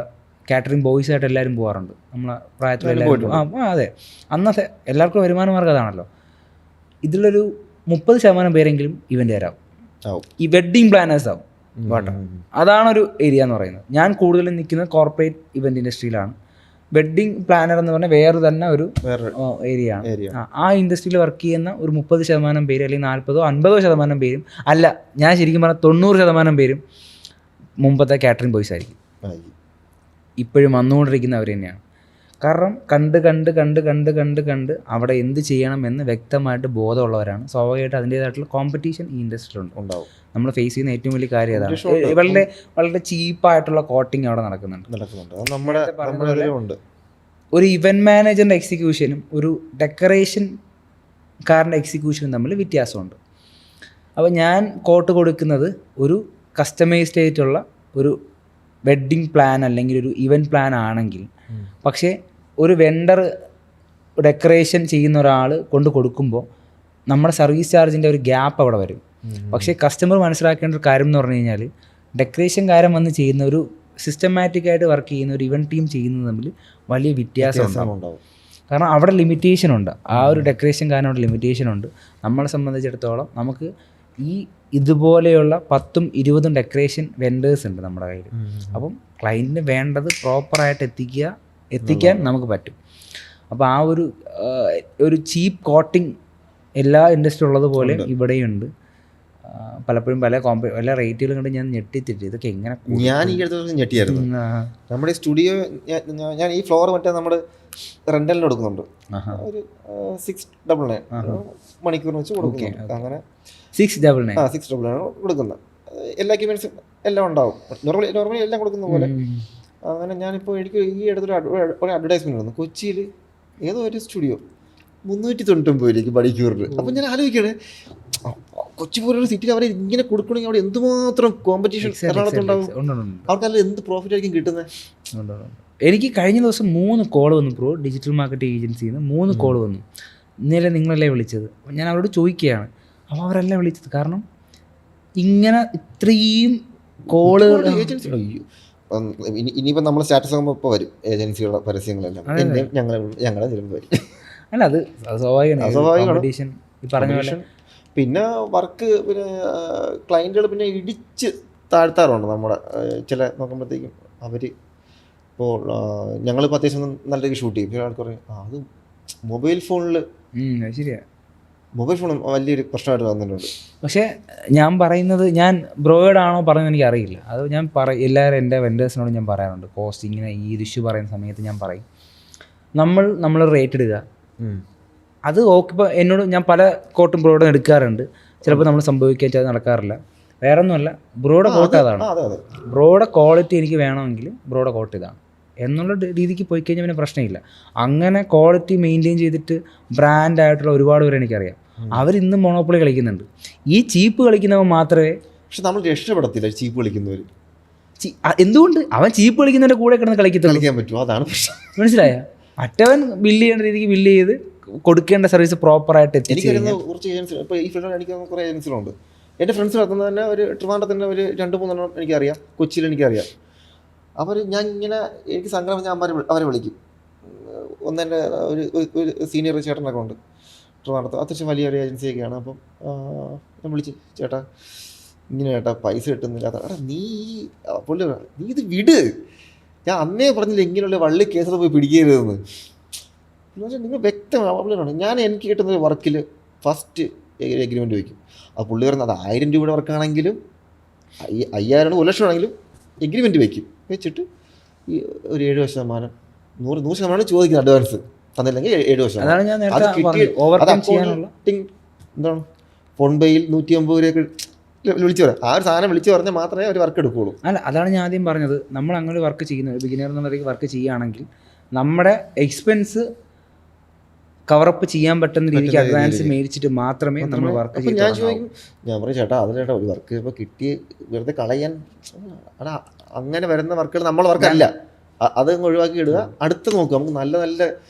കാറ്ററിംഗ് ബോയ്സ് ആയിട്ട് എല്ലാവരും പോകാറുണ്ട്. നമ്മളെ പ്രായത്തിലെല്ലാവരും അതെ, അന്നത്തെ എല്ലാവർക്കും വരുമാന മാർഗ്ഗം അതാണല്ലോ. ഇതിലൊരു 30% പേരെങ്കിലും ഇവൻ്റുകാരാവും, ഈ വെഡ്ഡിങ് പ്ലാനേഴ്സ് ആവും വാട്ടർ. അതാണൊരു ഏരിയ എന്ന് പറയുന്നത്. ഞാൻ കൂടുതലും നിൽക്കുന്നത് കോർപ്പറേറ്റ് ഇവൻറ്റ് ഇൻഡസ്ട്രിയിലാണ്. വെഡ്ഡിങ് പ്ലാനർ എന്ന് പറഞ്ഞാൽ വേറെ തന്നെ ഒരു ഏരിയ ആണ്. ആ ഇൻഡസ്ട്രിയിൽ വർക്ക് ചെയ്യുന്ന ഒരു 30% പേര് അല്ലെങ്കിൽ 40-50% പേരും അല്ല, ഞാൻ ശരിക്കും പറഞ്ഞാൽ 90% പേരും മുമ്പത്തെ കാറ്ററിംഗ് ബോയ്സ് ആയിരിക്കും. ഇപ്പോഴും വന്നുകൊണ്ടിരിക്കുന്നവർ തന്നെയാണ്. കാരണം കണ്ട് അവിടെ എന്ത് ചെയ്യണമെന്ന് വ്യക്തമായിട്ട് ബോധമുള്ളവരാണ്. സ്വാഭാവികമായിട്ട് അതിൻ്റേതായിട്ടുള്ള കോമ്പറ്റീഷൻ ഈ ഇൻഡസ്ട്രിയിൽ ഉണ്ടാവും. നമ്മൾ ഫേസ് ചെയ്യുന്ന ഏറ്റവും വലിയ കാര്യം അതാണ്. വളരെ വളരെ ചീപ്പായിട്ടുള്ള കോട്ടിങ് അവിടെ നടക്കുന്നുണ്ട്. ഒരു ഇവൻറ്റ് മാനേജറിൻ്റെ എക്സിക്യൂഷനും ഒരു ഡെക്കറേഷൻകാരൻ്റെ എക്സിക്യൂഷനും തമ്മിൽ വ്യത്യാസമുണ്ട്. അപ്പോൾ ഞാൻ കോട്ട് കൊടുക്കുന്നത് ഒരു കസ്റ്റമൈസ്ഡ് ആയിട്ടുള്ള ഒരു വെഡ്ഡിങ് പ്ലാൻ അല്ലെങ്കിൽ ഒരു ഇവൻറ്റ് പ്ലാൻ ആണെങ്കിൽ, പക്ഷേ ഒരു വെണ്ടർ ഡെക്കറേഷൻ ചെയ്യുന്ന ഒരാൾ കൊണ്ട് കൊടുക്കുമ്പോൾ നമ്മുടെ സർവീസ് ചാർജിൻ്റെ ഒരു ഗ്യാപ്പ് അവിടെ വരും. പക്ഷേ കസ്റ്റമർ മനസ്സിലാക്കേണ്ട ഒരു കാര്യം എന്ന് പറഞ്ഞു കഴിഞ്ഞാൽ, ഡെക്കറേഷൻകാരൻ വന്ന് ചെയ്യുന്ന ഒരു സിസ്റ്റമാറ്റിക്കായിട്ട് വർക്ക് ചെയ്യുന്ന ഒരു ഇവൻറ്റ് ടീം ചെയ്യുന്നത് തമ്മിൽ വലിയ വ്യത്യാസം ഉണ്ടാവും. കാരണം അവിടെ ലിമിറ്റേഷൻ ഉണ്ട്. ആ ഒരു ഡെക്കറേഷൻകാരൻ അവിടെ ലിമിറ്റേഷൻ ഉണ്ട്. നമ്മളെ സംബന്ധിച്ചിടത്തോളം നമുക്ക് ഈ ഇതുപോലെയുള്ള 10-20 ഡെക്കറേഷൻ വെൻഡേഴ്സ് ഉണ്ട് നമ്മുടെ കയ്യിൽ. അപ്പം ക്ലയൻറ്റിന് വേണ്ടത് പ്രോപ്പറായിട്ട് എത്തിക്കാൻ നമുക്ക് പറ്റും. അപ്പോൾ ആ ഒരു ചീപ്പ് കോട്ടിങ് എല്ലാ ഇൻഡസ്ട്രി ഉള്ളതുപോലെ ഇവിടെയുണ്ട്. പലപ്പോഴും പല റേറ്റുകളും കണ്ട് ഞാൻ ഞെട്ടിത്തിട്ട് ഇതൊക്കെ എങ്ങനെ. ഞാൻ ഈ അടുത്ത ഞെട്ടിയായിരുന്നു. നമ്മുടെ സ്റ്റുഡിയോ ഞാൻ ഈ ഫ്ലോർ മറ്റേ നമ്മൾ റെൻ്റലിന് കൊടുക്കുന്നുണ്ട്. ഒരു 699 മണിക്കൂറിന് വെച്ച് കൊടുക്കുന്നുണ്ട്. അങ്ങനെ 699 കൊടുക്കുന്നത്. എല്ലാ എക്യുപ്മെൻറ്റ്സും എല്ലാം ഉണ്ടാവും. നോർമലി എല്ലാം കൊടുക്കുന്ന പോലെ. അങ്ങനെ ഞാനിപ്പോൾ എനിക്ക് ഈ അടുത്തൊരു അഡ്വർടൈസ്മെൻറ്റ് വന്നു. കൊച്ചിയിൽ ഏതോ ഒരു സ്റ്റുഡിയോ 399 മണിക്കൂറിന്. അപ്പം ഞാൻ ആലോചിക്കുകയാണ്, കൊച്ചി പോലൊരു സിറ്റിയിൽ അവരെ ഇങ്ങനെ കൊടുക്കണമെങ്കിൽ അവിടെ എന്തുമാത്രം കോമ്പറ്റീഷൻ എറണാകുളത്തുണ്ടാവും. അവർക്കല്ല എന്ത് പ്രോഫിറ്റ് ആയിരിക്കും കിട്ടുന്നത്. എനിക്ക് കഴിഞ്ഞ ദിവസം 3 കോൾ വന്നു ബ്രോ, ഡിജിറ്റൽ മാർക്കറ്റിംഗ് ഏജൻസിയിൽ നിന്ന് 3 കോൾ വന്നു. ഇന്നലെ നിങ്ങളല്ലേ വിളിച്ചത്? ഞാൻ അവരോട് ചോദിക്കുകയാണ്. അപ്പോൾ അവരല്ല വിളിച്ചത്. കാരണം ഇങ്ങനെ ഇത്രയും കോളുകൾ ഏജൻസി. ഇനിയിപ്പോൾ നമ്മൾ സ്റ്റാറ്റസ് ആകുമ്പോൾ ഇപ്പോൾ വരും ഏജൻസികളുടെ പരസ്യങ്ങളെല്ലാം ഞങ്ങളെ ചിലപ്പോൾ വരും. അല്ല, അത് സ്വാഭാവികമാണ്. ഈ പറഞ്ഞ പോലെ പിന്നെ വർക്ക് പിന്നെ ക്ലയൻറ്റുകൾ പിന്നെ ഇടിച്ച് താഴ്ത്താറുണ്ട്. നമ്മുടെ ചില നോക്കുമ്പോഴത്തേക്കും അവർ ഇപ്പോൾ ഞങ്ങളിപ്പോൾ അത്യാവശ്യം നല്ലൊരു ഷൂട്ട് ചെയ്യും. ആൾക്ക് പറയും അത് മൊബൈൽ ഫോണിൽ ശരിയാണ്, മൊബൈൽ ഫോൺ വലിയൊരു പ്രശ്നമായിട്ട് വന്നിട്ടുണ്ട്. പക്ഷേ ഞാൻ പറയുന്നത്, ഞാൻ ബ്രോയിഡാണോ പറഞ്ഞത് എനിക്കറിയില്ല. അത് ഞാൻ എല്ലാവരും എൻ്റെ വെൻഡേഴ്സിനോട് ഞാൻ പറയാറുണ്ട്. കോസ്റ്റിങ്ങിനെ ഈ ഒരു ഇഷ്യൂ പറയുന്ന സമയത്ത് ഞാൻ പറയും, നമ്മൾ റേറ്റ് ഇടുക. അത് ഓക്കെ. ഇപ്പോൾ എന്നോട് ഞാൻ പല കോട്ടും ബ്രോയിഡും എടുക്കാറുണ്ട്. ചിലപ്പോൾ നമ്മൾ സംഭവിക്കാൻ അത് നടക്കാറില്ല. വേറെ ഒന്നുമല്ല, ബ്രോയുടെ കോട്ട് അതാണ്. ബ്രോയുടെ ക്വാളിറ്റി എനിക്ക് വേണമെങ്കിൽ ബ്രോയുടെ കോട്ട് ഇതാണ് എന്നുള്ള രീതിക്ക് പോയി കഴിഞ്ഞാൽ പിന്നെ പ്രശ്നമില്ല. അങ്ങനെ ക്വാളിറ്റി മെയിൻറ്റെയിൻ ചെയ്തിട്ട് ബ്രാൻഡായിട്ടുള്ള ഒരുപാട് പേര് എനിക്കറിയാം. അവരിന്നും മോണോപ്പൊളി കളിക്കുന്നുണ്ട്. ഈ ചീപ്പ് കളിക്കുന്നവർ മാത്രമേ. പക്ഷെ നമ്മൾ രക്ഷപ്പെടത്തില്ല ചീപ്പ് കളിക്കുന്നവർ. എന്തുകൊണ്ട്? അവൻ ചീപ്പ് കളിക്കുന്നതിൻ്റെ കൂടെ കിടന്ന് കളിക്കാൻ പറ്റുമോ? അതാണ് പ്രശ്നം. മനസ്സിലായ? മറ്റവൻ ബില്ല് ചെയ്യേണ്ട രീതിക്ക് ബില്ല് ചെയ്ത് കൊടുക്കേണ്ട സർവീസ് പ്രോപ്പറായിട്ട് എനിക്ക് കുറച്ച് ഏജൻസി. ഇപ്പോൾ ഈ ഫീൽഡിൽ എനിക്ക് കുറേ ഏജൻസികളുണ്ട്. എൻ്റെ ഫ്രണ്ട്സ് നടത്തുന്നത് തന്നെ ഒരു ട്രിവാൻഡ്രത്തിൻ്റെ ഒരു 2-3 എനിക്കറിയാം. കൊച്ചിയിൽ എനിക്കറിയാം. അവർ ഞാൻ ഇങ്ങനെ എനിക്ക് സംഘടന ഞാൻ അവരെ വിളിക്കും. ഒന്നെൻ്റെ ഒരു സീനിയർ ചേട്ടനൊക്കെ ഉണ്ട് ട്രിവാൻഡ്രത്ത്. അത്യാവശ്യം വലിയൊരു ഏജൻസിയൊക്കെയാണ്. അപ്പം ഞാൻ വിളിച്ച്, ചേട്ടാ ഇങ്ങനെ ചേട്ടാ പൈസ കിട്ടുന്നില്ല. നീ ഇത് വിട്, ഞാൻ അന്നേ പറഞ്ഞില്ല ഇങ്ങനെയുള്ള വള്ളി കേസിൽ പോയി പിടിക്കരുതെന്ന്. നിങ്ങൾ വ്യക്തമാണ്. ഞാൻ എനിക്ക് കിട്ടുന്ന വർക്കിൽ ഫസ്റ്റ് എഗ്രിമെൻറ്റ് വയ്ക്കും. ആ പുള്ളി പറയുന്നത് അത് 1000 രൂപയുടെ വർക്കാണെങ്കിലും 5000 1 ലക്ഷം ആണെങ്കിലും എഗ്രിമെൻറ്റ് വയ്ക്കും. വെച്ചിട്ട് ഈ ഒരു 7% 100% ചോദിക്കുന്നത് അഡ്വാൻസ് തന്നില്ലെങ്കിൽ 7%. അത് കിട്ടി അത് അക്കൗണ്ടിങ് എന്താണ് ഫോൺ പേയിൽ 150 രൂപയൊക്കെ വിളിച്ചു പറയാം. ആ ഒരു സാധനം വിളിച്ചു പറഞ്ഞാൽ മാത്രമേ അവർ വർക്ക് എടുക്കുകയുള്ളൂ. അല്ല, അതാണ് ഞാൻ ആദ്യം പറഞ്ഞത്. നമ്മൾ അങ്ങനെ വർക്ക് ചെയ്യുന്നത്, ബിഗിനർ എന്നുള്ള വർക്ക് ചെയ്യുകയാണെങ്കിൽ നമ്മുടെ എക്സ്പെൻസ് കവറപ്പ് ചെയ്യാൻ പറ്റുന്ന രീതിക്ക് അഡ്വാൻസ് മേടിച്ചിട്ട് മാത്രമേ നമ്മൾ വർക്ക് ചെയ്യും. ഞാൻ ചോദിക്കും, ഞാൻ പറയും ചേട്ടാ അതിൽ ചേട്ടാ ഒരു വർക്ക് ഇപ്പോൾ കിട്ടി വെറുതെ കളയാൻ, അടാ അങ്ങനെ വരുന്ന വർക്കുകൾ നമ്മളെ വർക്കല്ല, അത് ഒഴിവാക്കി ഇടുക, അടുത്ത് നോക്കുക. നമുക്ക് നല്ല നല്ല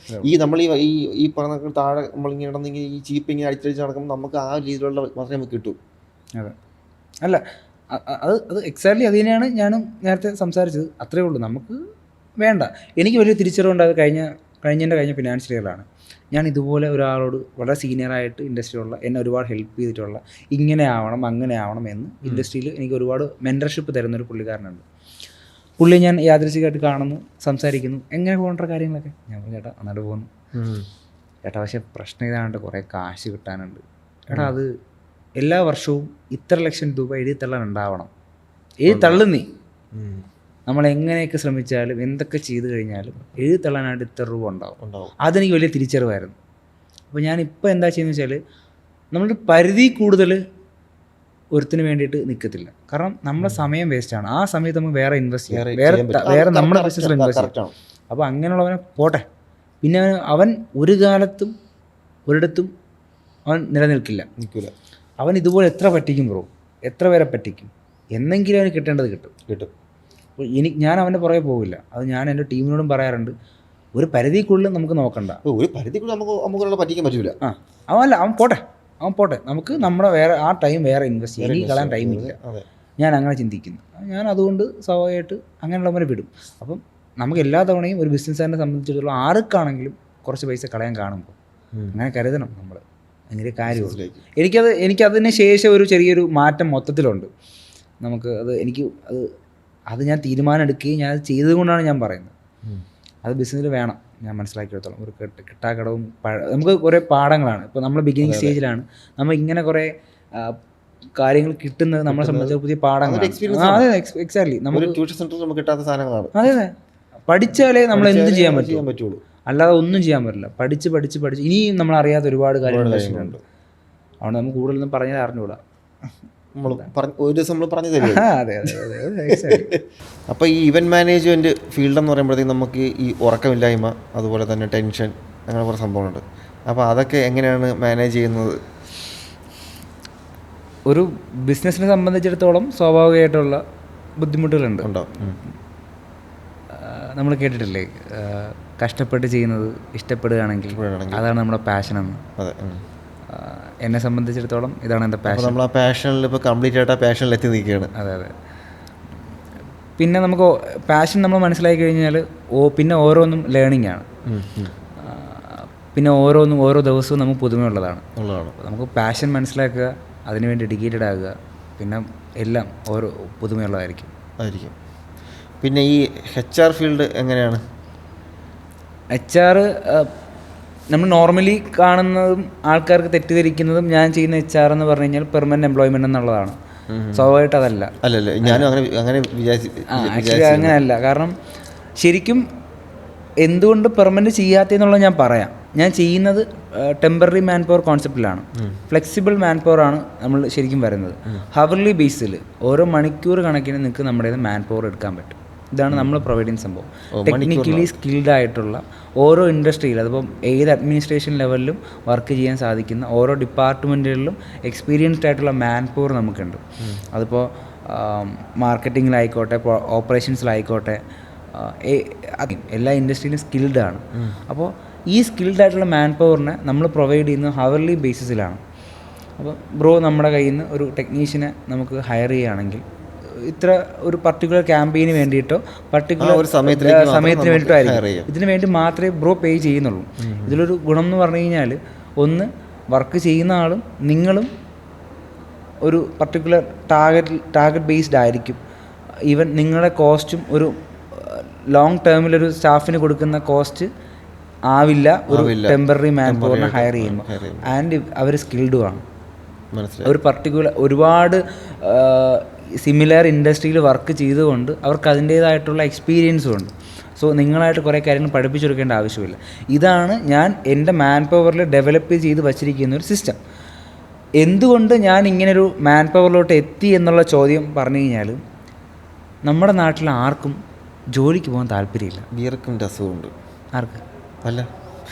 ഈ നമ്മൾ ഈ പറഞ്ഞ താഴെ നമ്മളിങ്ങനെ ഇടന്നെങ്കിൽ ഈ ചീപ്പ് ഇങ്ങനെ അടിച്ചടിച്ച് നടക്കുമ്പോൾ നമുക്ക് ആ രീതിയിലുള്ള മാത്രമേ നമുക്ക് കിട്ടൂ. അതെ, അല്ല അത് എക്സാക്ട്ലി അത് തന്നെയാണ് ഞാനും നേരത്തെ സംസാരിച്ചത്. അത്രേ ഉള്ളൂ. നമുക്ക് വേണ്ട. എനിക്ക് വലിയ തിരിച്ചറിവുണ്ടായത് കഴിഞ്ഞ ഫിനാൻഷ്യൽ ഇയറിലാണ്. ഞാൻ ഇതുപോലെ ഒരാളോട് വളരെ സീനിയറായിട്ട് ഇൻഡസ്ട്രിയിലുള്ള എന്നെ ഒരുപാട് ഹെൽപ്പ് ചെയ്തിട്ടുള്ള ഇങ്ങനെ ആവണം അങ്ങനെ ആവണം എന്ന് ഇൻഡസ്ട്രിയിൽ എനിക്ക് ഒരുപാട് മെൻറ്റർഷിപ്പ് തരുന്നൊരു പുള്ളിക്കാരനുണ്ട്. പുള്ളി ഞാൻ യാദൃശ്ചികമായിട്ട് കാണുന്നു, സംസാരിക്കുന്നു, എങ്ങനെ പോകേണ്ട കാര്യങ്ങളൊക്കെ. ഞാൻ പറഞ്ഞു ചേട്ടാ നന്നായിട്ട് പോകുന്നു ചേട്ടാ, പക്ഷേ പ്രശ്നം ഇതാണ്ട് കുറേ കാശ് കിട്ടാനുണ്ട് ചേട്ടാ. അത് എല്ലാ വർഷവും ഇത്ര ലക്ഷം രൂപ എഴുതി തള്ളാൻ ഉണ്ടാവണം. എഴുതി തള്ളുന്നീ നമ്മൾ എങ്ങനെയൊക്കെ ശ്രമിച്ചാലും എന്തൊക്കെ ചെയ്തു കഴിഞ്ഞാലും എഴുതി തള്ളാനായിട്ട് ഇത്ര രൂപ ഉണ്ടാവും. അതെനിക്ക് വലിയ തിരിച്ചറിവായിരുന്നു. അപ്പോൾ ഞാനിപ്പോൾ എന്താ ചെയ്യുന്നത് വെച്ചാൽ നമ്മളൊരു പരിധി കൂടുതൽ ഒരുത്തിന് വേണ്ടിയിട്ട് നിൽക്കത്തില്ല. കാരണം നമ്മുടെ സമയം വേസ്റ്റാണ്. ആ സമയത്ത് നമുക്ക് വേറെ ഇൻവെസ്റ്റ് ചെയ്യാം, വേറെ നമ്മുടെ ബിസിനസ്സിൽ ഇൻവെസ്റ്റ് ചെയ്യാം. അപ്പോൾ അങ്ങനെയുള്ളവനെ പോട്ടെ. പിന്നെ അവൻ ഒരു കാലത്തും ഒരിടത്തും അവൻ നിലനിൽക്കില്ല. അവൻ ഇതുപോലെ എത്ര പറ്റിക്കും ബ്രോ, എത്ര പേരെ പറ്റിക്കും, എന്നെങ്കിലും അവന് കിട്ടേണ്ടത് കിട്ടും. അപ്പോൾ ഞാൻ അവൻ്റെ പുറകെ പോകില്ല. അത് ഞാൻ എൻ്റെ ടീമിനോടും പറയാറുണ്ട്. ഒരു പരിധിക്കുള്ളിൽ നമുക്ക് നോക്കണ്ട. ഒരു പരിധിക്കുള്ളിൽ നമുക്ക് പറ്റിക്കാൻ പറ്റില്ല. അവൻ പോട്ടെ, നമുക്ക് നമ്മുടെ വേറെ ആ ടൈം വേറെ ഇൻവെസ്റ്റ് ചെയ്യാൻ എനിക്ക് കളയാൻ ടൈമില്ല. ഞാൻ അങ്ങനെ ചിന്തിക്കുന്നു. ഞാൻ അതുകൊണ്ട് സ്വാഭാവികമായിട്ട് അങ്ങനെയുള്ളവരെ വിടും. അപ്പം നമുക്ക് എല്ലാ തവണയും ഒരു ബിസിനസ്സുകാരനെ സംബന്ധിച്ചിടത്തോളം ആർക്കാണെങ്കിലും കുറച്ച് പൈസ കളയാൻ കാണുമ്പോൾ അങ്ങനെ കരുതണം നമ്മൾ. അങ്ങനെ കാര്യമുള്ളൂ. എനിക്കതിന് ശേഷം ഒരു ചെറിയൊരു മാറ്റം മൊത്തത്തിലുണ്ട്. നമുക്ക് അത് ഞാൻ തീരുമാനം എടുക്കുകയും ഞാൻ അത് ചെയ്തത് കൊണ്ടാണ് ഞാൻ പറയുന്നത്. അത് ബിസിനസ്സിൽ വേണം. ഞാൻ മനസ്സിലാക്കിയെടുത്തോളം ഒരു കിട്ടാക്കടവും നമുക്ക് കുറേ പാഠങ്ങളാണ്. ഇപ്പോൾ നമ്മൾ ബിഗിനിങ് സ്റ്റേജിലാണ്. നമ്മൾ ഇങ്ങനെ കുറേ കാര്യങ്ങൾ കിട്ടുന്നത് നമ്മളെ സംബന്ധിച്ച പുതിയ പാഠങ്ങളാണ്. അതെ, എക്സാക്ട്ലി. നമുക്ക് ട്യൂഷൻ സെന്ററിൽ നമുക്ക് കിട്ടാത്ത സാധനങ്ങളാണ്. അതെ, പഠിച്ചാലേ നമ്മൾ എന്തും ചെയ്യാൻ പറ്റുള്ളൂ, അല്ലാതെ ഒന്നും ചെയ്യാൻ പറ്റില്ല. പഠിച്ച് ഇനിയും നമ്മൾ അറിയാത്ത ഒരുപാട് കാര്യങ്ങളുണ്ട്. അതുകൊണ്ട് നമുക്ക് കൂടുതലൊന്നും പറഞ്ഞാൽ അറിഞ്ഞുകൂടാ. ഒരു ദിവസം നമ്മൾ പറഞ്ഞു തരും. അപ്പോൾ ഈ ഇവൻറ്റ് മാനേജ്മെൻറ്റ് ഫീൽഡ് എന്ന് പറയുമ്പോഴത്തേക്കും നമുക്ക് ഈ ഉറക്കമില്ലായ്മ, അതുപോലെ തന്നെ ടെൻഷൻ, അങ്ങനെ കുറേ സംഭവങ്ങളുണ്ട്. അപ്പോൾ അതൊക്കെ എങ്ങനെയാണ് മാനേജ് ചെയ്യുന്നത്? ഒരു ബിസിനസ്സിനെ സംബന്ധിച്ചിടത്തോളം സ്വാഭാവികമായിട്ടുള്ള ബുദ്ധിമുട്ടുകളുണ്ട്. നമ്മൾ കേട്ടിട്ടില്ലേ, കഷ്ടപ്പെട്ട് ചെയ്യുന്നത് ഇഷ്ടപ്പെടുകയാണെങ്കിൽ അതാണ് നമ്മുടെ പാഷനെന്ന്. എന്നെ സംബന്ധിച്ചിടത്തോളം ഇതാണ് എൻ്റെ പാഷൻ. നമ്മൾ ആ പാഷനിൽ ഇപ്പോൾ കംപ്ലീറ്റ് ആയിട്ട് ആ പാഷനിൽ എത്തി നിൽക്കുകയാണ്. അതെ. പിന്നെ നമുക്ക് പാഷൻ നമ്മൾ മനസ്സിലാക്കി കഴിഞ്ഞാൽ പിന്നെ ഓരോന്നും ലേണിംഗ് ആണ്. പിന്നെ ഓരോ ദിവസവും നമുക്ക് പുതുമയുള്ളതാണ്. നമുക്ക് പാഷൻ മനസ്സിലാക്കുക, അതിനുവേണ്ടി ഡെഡിക്കേറ്റഡ് ആകുക, പിന്നെ എല്ലാം ഓരോ പുതുമയുള്ളതായിരിക്കും. പിന്നെ ഈ HR ഫീൽഡ് എങ്ങനെയാണ്? HR നമ്മൾ നോർമലി കാണുന്നതും ആൾക്കാർക്ക് തെറ്റിദ്ധരിക്കുന്നതും ഞാൻ ചെയ്യുന്ന HR എന്ന് പറഞ്ഞു കഴിഞ്ഞാൽ പെർമനന്റ് എംപ്ലോയ്മെന്റ് എന്നുള്ളതാണ്. സ്വാഭാവികമായിട്ട് അതല്ല. ആക്ച്വലി അങ്ങനെയല്ല. കാരണം ശരിക്കും എന്തുകൊണ്ട് പെർമനന്റ് ചെയ്യാത്തതെന്നുള്ളത് ഞാൻ പറയാം. ഞാൻ ചെയ്യുന്നത് ടെമ്പററി മാൻ പവർ കോൺസെപ്റ്റിലാണ്. ഫ്ലെക്സിബിൾ മാൻ പവർ ആണ് നമ്മൾ ശരിക്കും വരുന്നത്. ഹവർലി ബേസിൽ ഓരോ മണിക്കൂർ കണക്കിന് നിങ്ങൾക്ക് നമ്മുടെ മാൻ പവർ എടുക്കാൻ പറ്റും. ഇതാണ് നമ്മൾ പ്രൊവൈഡ് ചെയ്യുന്ന സംഭവം. ടെക്നിക്കലി സ്കിൽഡ് ആയിട്ടുള്ള ഓരോ ഇൻഡസ്ട്രിയിൽ, അതിപ്പം ഏത് അഡ്മിനിസ്ട്രേഷൻ ലെവലിലും വർക്ക് ചെയ്യാൻ സാധിക്കുന്ന ഓരോ ഡിപ്പാർട്ട്മെൻറ്റുകളിലും എക്സ്പീരിയൻസ്ഡ് ആയിട്ടുള്ള മാൻ പവർ നമുക്കുണ്ട്. അതിപ്പോൾ മാർക്കറ്റിങ്ങിലായിക്കോട്ടെ, ഓപ്പറേഷൻസിലായിക്കോട്ടെ, എല്ലാ ഇൻഡസ്ട്രിയിലും സ്കിൽഡ് ആണ്. അപ്പോൾ ഈ സ്കിൽഡ് ആയിട്ടുള്ള മാൻ പവറിനെ നമ്മൾ പ്രൊവൈഡ് ചെയ്യുന്നത് ഹവർലി ബേസിസിലാണ്. അപ്പോൾ ബ്രോ നമ്മുടെ കയ്യിൽ നിന്ന് ഒരു ടെക്നീഷ്യനെ നമുക്ക് ഹയർ ചെയ്യുകയാണെങ്കിൽ ഇത്ര ഒരു പർട്ടിക്കുലർ ക്യാമ്പയിന് വേണ്ടിയിട്ടോ പർട്ടിക്കുലർ സമയത്തിന് വേണ്ടിയിട്ടോ ആയിരിക്കും. ഇതിന് വേണ്ടി മാത്രമേ ബ്രോ പേ ചെയ്യുന്നുള്ളൂ. ഇതിലൊരു ഗുണം എന്ന് പറഞ്ഞു കഴിഞ്ഞാൽ, ഒന്ന് വർക്ക് ചെയ്യുന്ന ആളും നിങ്ങളും ഒരു പർട്ടിക്കുലർ ടാർഗറ്റ് ബേസ്ഡ് ആയിരിക്കും. ഈവൻ നിങ്ങളുടെ കോസ്റ്റും ഒരു ലോങ് ടേമിലൊരു സ്റ്റാഫിന് കൊടുക്കുന്ന കോസ്റ്റ് ആവില്ല ഒരു ടെമ്പററി മാൻ പവറിനെ ഹയർ ചെയ്യുമ്പോൾ. ആൻഡ് അവർ സ്കിൽഡുമാണ്. ഒരു പർട്ടിക്കുലർ ഒരുപാട് സിമിലർ ഇൻഡസ്ട്രിയിൽ വർക്ക് ചെയ്തുകൊണ്ട് അവർക്ക് അതിൻ്റേതായിട്ടുള്ള എക്സ്പീരിയൻസും ഉണ്ട്. സോ നിങ്ങളായിട്ട് കുറേ കാര്യങ്ങൾ പഠിപ്പിച്ചു കൊടുക്കേണ്ട ആവശ്യമില്ല. ഇതാണ് ഞാൻ എൻ്റെ മാൻ പവറിൽ ഡെവലപ്പ് ചെയ്ത് വച്ചിരിക്കുന്ന ഒരു സിസ്റ്റം. എന്തുകൊണ്ട് ഞാൻ ഇങ്ങനൊരു മാൻ പവറിലോട്ട് എത്തി എന്നുള്ള ചോദ്യം പറഞ്ഞു കഴിഞ്ഞാൽ നമ്മുടെ നാട്ടിൽ ആർക്കും ജോലിക്ക് പോകാൻ താല്പര്യമില്ല. വിയർപ്പിൻ്റെ അസുഖമുണ്ട്. ആർക്ക്? അല്ല,